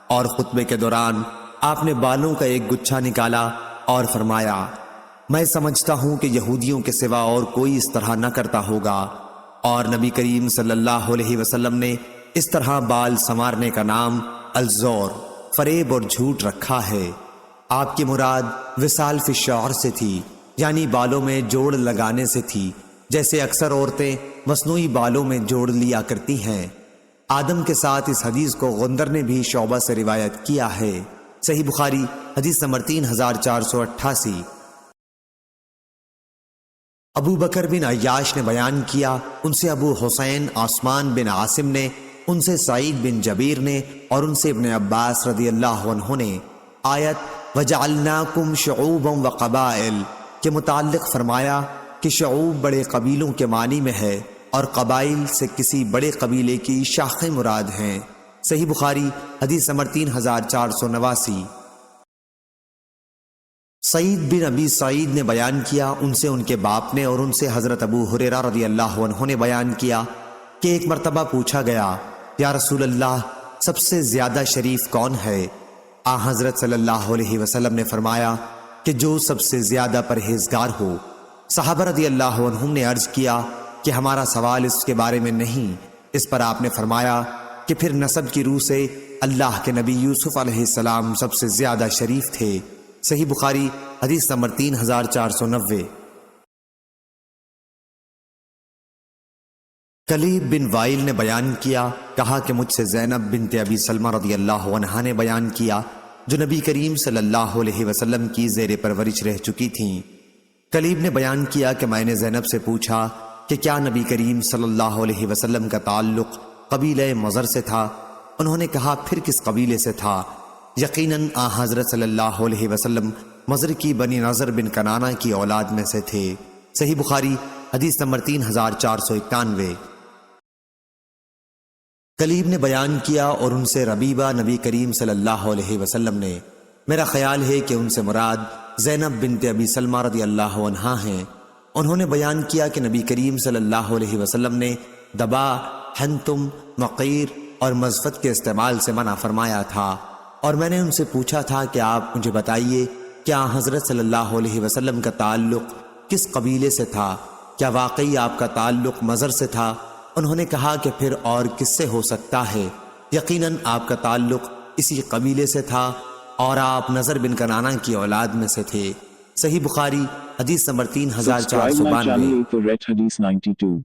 اور خطبے کے دوران آپ نے بالوں کا ایک گچھا نکالا اور فرمایا، میں سمجھتا ہوں کہ یہودیوں کے سوا اور کوئی اس طرح نہ کرتا ہوگا، اور نبی کریم صلی اللہ علیہ وسلم نے اس طرح بال سنوارنے کا نام الزور، فریب اور جھوٹ رکھا ہے۔ آپ کی مراد وصال فی الشعر سے تھی، یعنی بالوں میں جوڑ لگانے سے تھی، جیسے اکثر عورتیں مصنوعی بالوں میں جوڑ لیا کرتی ہیں۔ آدم کے ساتھ اس حدیث کو غندر نے بھی شعبہ سے روایت کیا ہے۔ صحیح بخاری حدیث نمبر 3488۔ ابو بکر بن عیاش نے بیان کیا، ان سے ابو حسین عثمان بن عاصم نے، ان سے سعید بن جبیر نے، اور ان سے ابن عباس رضی اللہ عنہ نے آیت وَجَعَلْنَاكُمْ شُعُوبًا وَقَبَائِلَ کے متعلق فرمایا کہ شعوب بڑے قبیلوں کے معنی میں ہے اور قبائل سے کسی بڑے قبیلے کی شاخیں مراد ہیں۔ صحیح بخاری حدیث نمبر 3489۔ سعید بن ابی سعید نے بیان کیا، ان سے ان کے باپ نے اور ان سے حضرت ابو ہریرہ رضی اللہ عنہ نے بیان کیا کہ ایک مرتبہ پوچھا گیا، یا رسول اللہ سب سے زیادہ شریف کون ہے؟ حضرت صلی اللہ علیہ وسلم نے فرمایا کہ جو سب سے زیادہ پرہیزگار ہو۔ صحابہ رضی اللہ عنہم نے عرض کیا کہ ہمارا سوال اس کے بارے میں نہیں۔ اس پر آپ نے فرمایا کہ پھر نسب کی روح سے اللہ کے نبی یوسف علیہ السلام سب سے زیادہ شریف تھے۔ صحیح بخاری حدیث نمبر 3490۔ کلیب بن وائل نے بیان کیا، کہا کہ مجھ سے زینب بنت ابی سلمہ رضی اللہ عنہا نے بیان کیا جو نبی کریم صلی اللہ علیہ وسلم کی زیر پرورش رہ چکی تھیں۔ کلیب نے بیان کیا کہ میں نے زینب سے پوچھا کہ کیا نبی کریم صلی اللہ علیہ وسلم کا تعلق قبیلہ مضر سے تھا؟ انہوں نے کہا پھر کس قبیلے سے تھا؟ یقیناً حضرت صلی اللہ علیہ وسلم مضر کی بنی نضر بن کنانہ کی اولاد میں سے تھے۔ صحیح بخاری حدیث نمبر 3491۔ کلیب نے بیان کیا اور ان سے ربیبہ نبی کریم صلی اللہ علیہ وسلم نے، میرا خیال ہے کہ ان سے مراد زینب بنت ابی سلمہ رضی اللہ عنہا ہیں۔ انہوں نے بیان کیا کہ نبی کریم صلی اللہ علیہ وسلم نے دبا، حنتم، مقیر اور مزفت کے استعمال سے منع فرمایا تھا، اور میں نے ان سے پوچھا تھا کہ آپ مجھے بتائیے کیا حضرت صلی اللہ علیہ وسلم کا تعلق کس قبیلے سے تھا؟ کیا واقعی آپ کا تعلق مضر سے تھا؟ انہوں نے کہا کہ پھر اور کس سے ہو سکتا ہے؟ یقیناً آپ کا تعلق اسی قبیلے سے تھا اور آپ نضر بن کنانہ کی اولاد میں سے تھے۔ صحیح بخاری حدیث نمبر 3492۔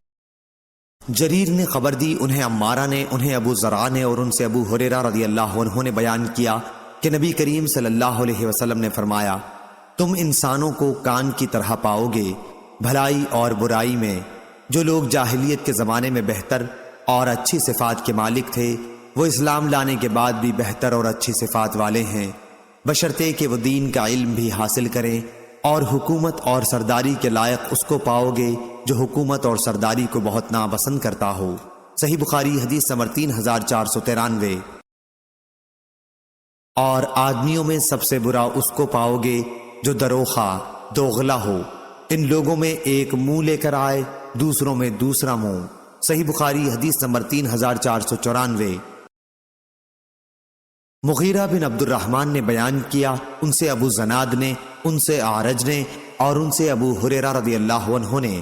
جریر نے خبر دی، انہیں عمارہ نے، انہیں ابو زرع نے اور ان سے ابو ہریرہ رضی اللہ عنہ نے بیان کیا کہ نبی کریم صلی اللہ علیہ وسلم نے فرمایا، تم انسانوں کو کان کی طرح پاؤ گے بھلائی اور برائی میں۔ جو لوگ جاہلیت کے زمانے میں بہتر اور اچھی صفات کے مالک تھے وہ اسلام لانے کے بعد بھی بہتر اور اچھی صفات والے ہیں، بشرطے کہ وہ دین کا علم بھی حاصل کریں، اور حکومت اور سرداری کے لائق اس کو پاؤ گے جو حکومت اور سرداری کو بہت ناپسند کرتا ہو۔ صحیح بخاری حدیث نمبر 3493۔ اور آدمیوں میں سب سے برا اس کو پاؤ گے جو دروخہ، دوغلا ہو، ان لوگوں میں ایک منہ لے کر آئے، دوسروں میں دوسرا منہ۔ صحیح بخاری حدیث نمبر 3494۔ مغیرہ بن عبد الرحمن نے بیان کیا، ان سے ابو زناد نے، ان سے اعرج نے اور ان سے ابو ہریرہ رضی اللہ عنہ نے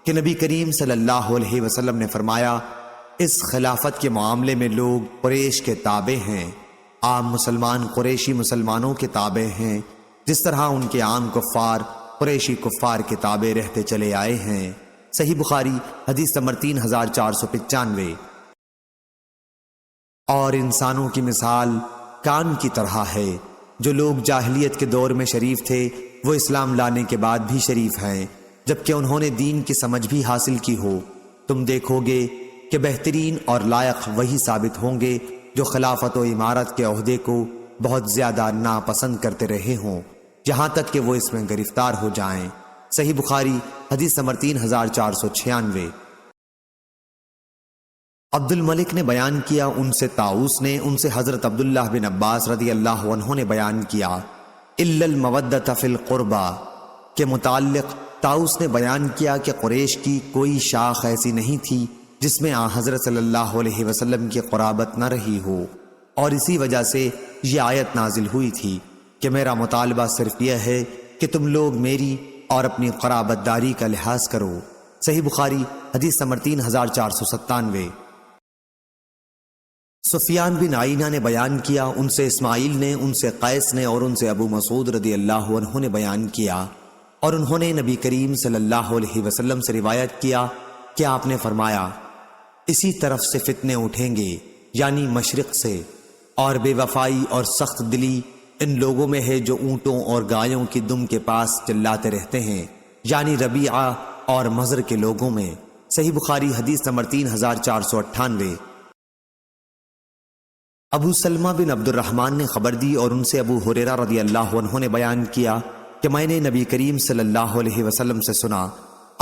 کہ نبی کریم صلی اللہ علیہ وسلم نے فرمایا، اس خلافت کے معاملے میں لوگ قریش کے تابع ہیں، عام مسلمان قریشی مسلمانوں کے تابع ہیں، جس طرح ان کے عام کفار قریشی کفار کے تابع رہتے چلے آئے ہیں۔ صحیح بخاری حدیث نمبر 3495۔ اور انسانوں کی مثال کان کی طرح ہے، جو لوگ جاہلیت کے دور میں شریف تھے وہ اسلام لانے کے بعد بھی شریف ہیں، جبکہ انہوں نے دین کی سمجھ بھی حاصل کی ہو۔ تم دیکھو گے کہ بہترین اور لائق وہی ثابت ہوں گے جو خلافت و امارت کے عہدے کو بہت زیادہ ناپسند کرتے رہے ہوں، یہاں تک کہ وہ اس میں گرفتار ہو جائیں۔ صحیح بخاری حدیث نمبر 3496۔ عبد الملک نے بیان کیا، ان سے طاؤس نے، ان سے حضرت عبداللہ بن عباس رضی اللہ عنہ نے بیان کیا، الا المودۃ فی القربى کے متعلق طاؤس نے بیان کیا کہ قریش کی کوئی شاخ ایسی نہیں تھی جس میں حضرت صلی اللہ علیہ وسلم کی قرابت نہ رہی ہو، اور اسی وجہ سے یہ آیت نازل ہوئی تھی کہ میرا مطالبہ صرف یہ ہے کہ تم لوگ میری اور اپنی قرابت داری کا لحاظ کرو۔ صحیح بخاری حدیث نمبر 3497۔ سفیان بن عینہ نے بیان کیا، ان سے اسماعیل نے، ان سے قیس نے اور ان سے ابو مسعود رضی اللہ عنہ نے بیان کیا، اور انہوں نے نبی کریم صلی اللہ علیہ وسلم سے روایت کیا کہ آپ نے فرمایا، اسی طرف سے فتنے اٹھیں گے، یعنی مشرق سے، اور بے وفائی اور سخت دلی ان لوگوں میں ہے جو اونٹوں اور گایوں کی دم کے پاس چلاتے رہتے ہیں، یعنی ربیعہ اور مضر کے لوگوں میں۔ صحیح بخاری حدیث نمبر 3498۔ ابو سلمہ بن عبد الرحمن نے خبر دی اور ان سے ابو ہریرہ رضی اللہ عنہ نے بیان کیا کہ میں نے نبی کریم صلی اللہ علیہ وسلم سے سنا،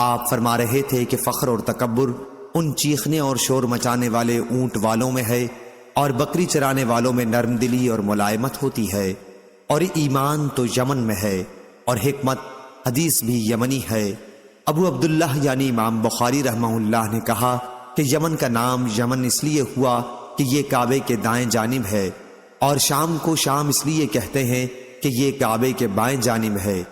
آپ فرما رہے تھے کہ فخر اور تکبر ان چیخنے اور شور مچانے والے اونٹ والوں میں ہے، اور بکری چرانے والوں میں نرم دلی اور ملائمت ہوتی ہے، اور ایمان تو یمن میں ہے، اور حکمت حدیث بھی یمنی ہے۔ ابو عبداللہ یعنی امام بخاری رحمہ اللہ نے کہا کہ یمن کا نام یمن اس لیے ہوا کہ یہ کعبے کے دائیں جانب ہے، اور شام کو شام اس لیے کہتے ہیں کہ یہ کعبے کے بائیں جانب ہے۔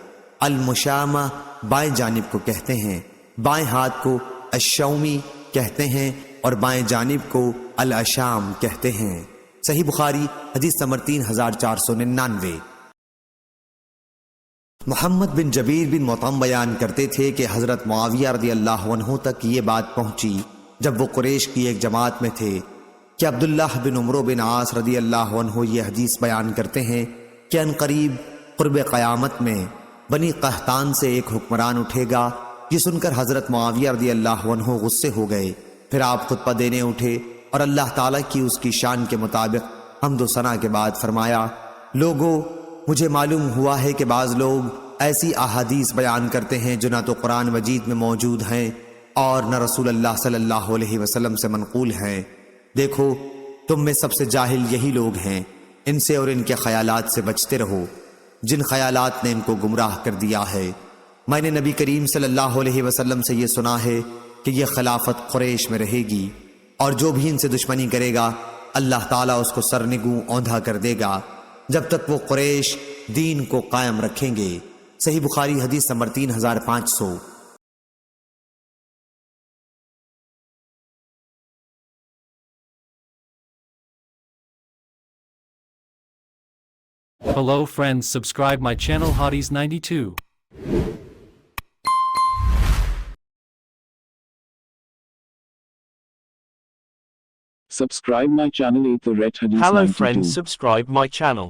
المشامہ بائیں جانب کو کہتے ہیں، بائیں ہاتھ کو الشومی کہتے ہیں، اور بائیں جانب کو الاشام کہتے ہیں۔ صحیح بخاری حدیث نمبر 3499۔ محمد بن جبیر بن مطعم بیان کرتے تھے کہ حضرت معاویہ رضی اللہ عنہ تک یہ بات پہنچی جب وہ قریش کی ایک جماعت میں تھے کہ عبداللہ بن عمرو بن عاص رضی اللہ عنہ یہ حدیث بیان کرتے ہیں کہ ان قریب قرب قیامت میں بنی قحطان سے ایک حکمران اٹھے گا۔ یہ سن کر حضرت معاویہ رضی اللہ عنہ غصے ہو گئے، پھر آپ خطبہ دینے اٹھے اور اللہ تعالیٰ کی اس کی شان کے مطابق حمد و ثنا کے بعد فرمایا، لوگوں مجھے معلوم ہوا ہے کہ بعض لوگ ایسی احادیث بیان کرتے ہیں جو نہ تو قرآن مجید میں موجود ہیں اور نہ رسول اللہ صلی اللہ علیہ وسلم سے منقول ہیں۔ دیکھو تم میں سب سے جاہل یہی لوگ ہیں، ان سے اور ان کے خیالات سے بچتے رہو جن خیالات نے ان کو گمراہ کر دیا ہے۔ میں نے نبی کریم صلی اللہ علیہ وسلم سے یہ سنا ہے کہ یہ خلافت قریش میں رہے گی، اور جو بھی ان سے دشمنی کرے گا اللہ تعالیٰ اس کو سرنگوں اوندھا کر دے گا جب تک وہ قریش دین کو قائم رکھیں گے۔ صحیح بخاری حدیث number 3500۔ Hello friends, subscribe my channel Hotties 92. Subscribe my channel Eat the Red Hadith Hello 92. friends, subscribe my channel.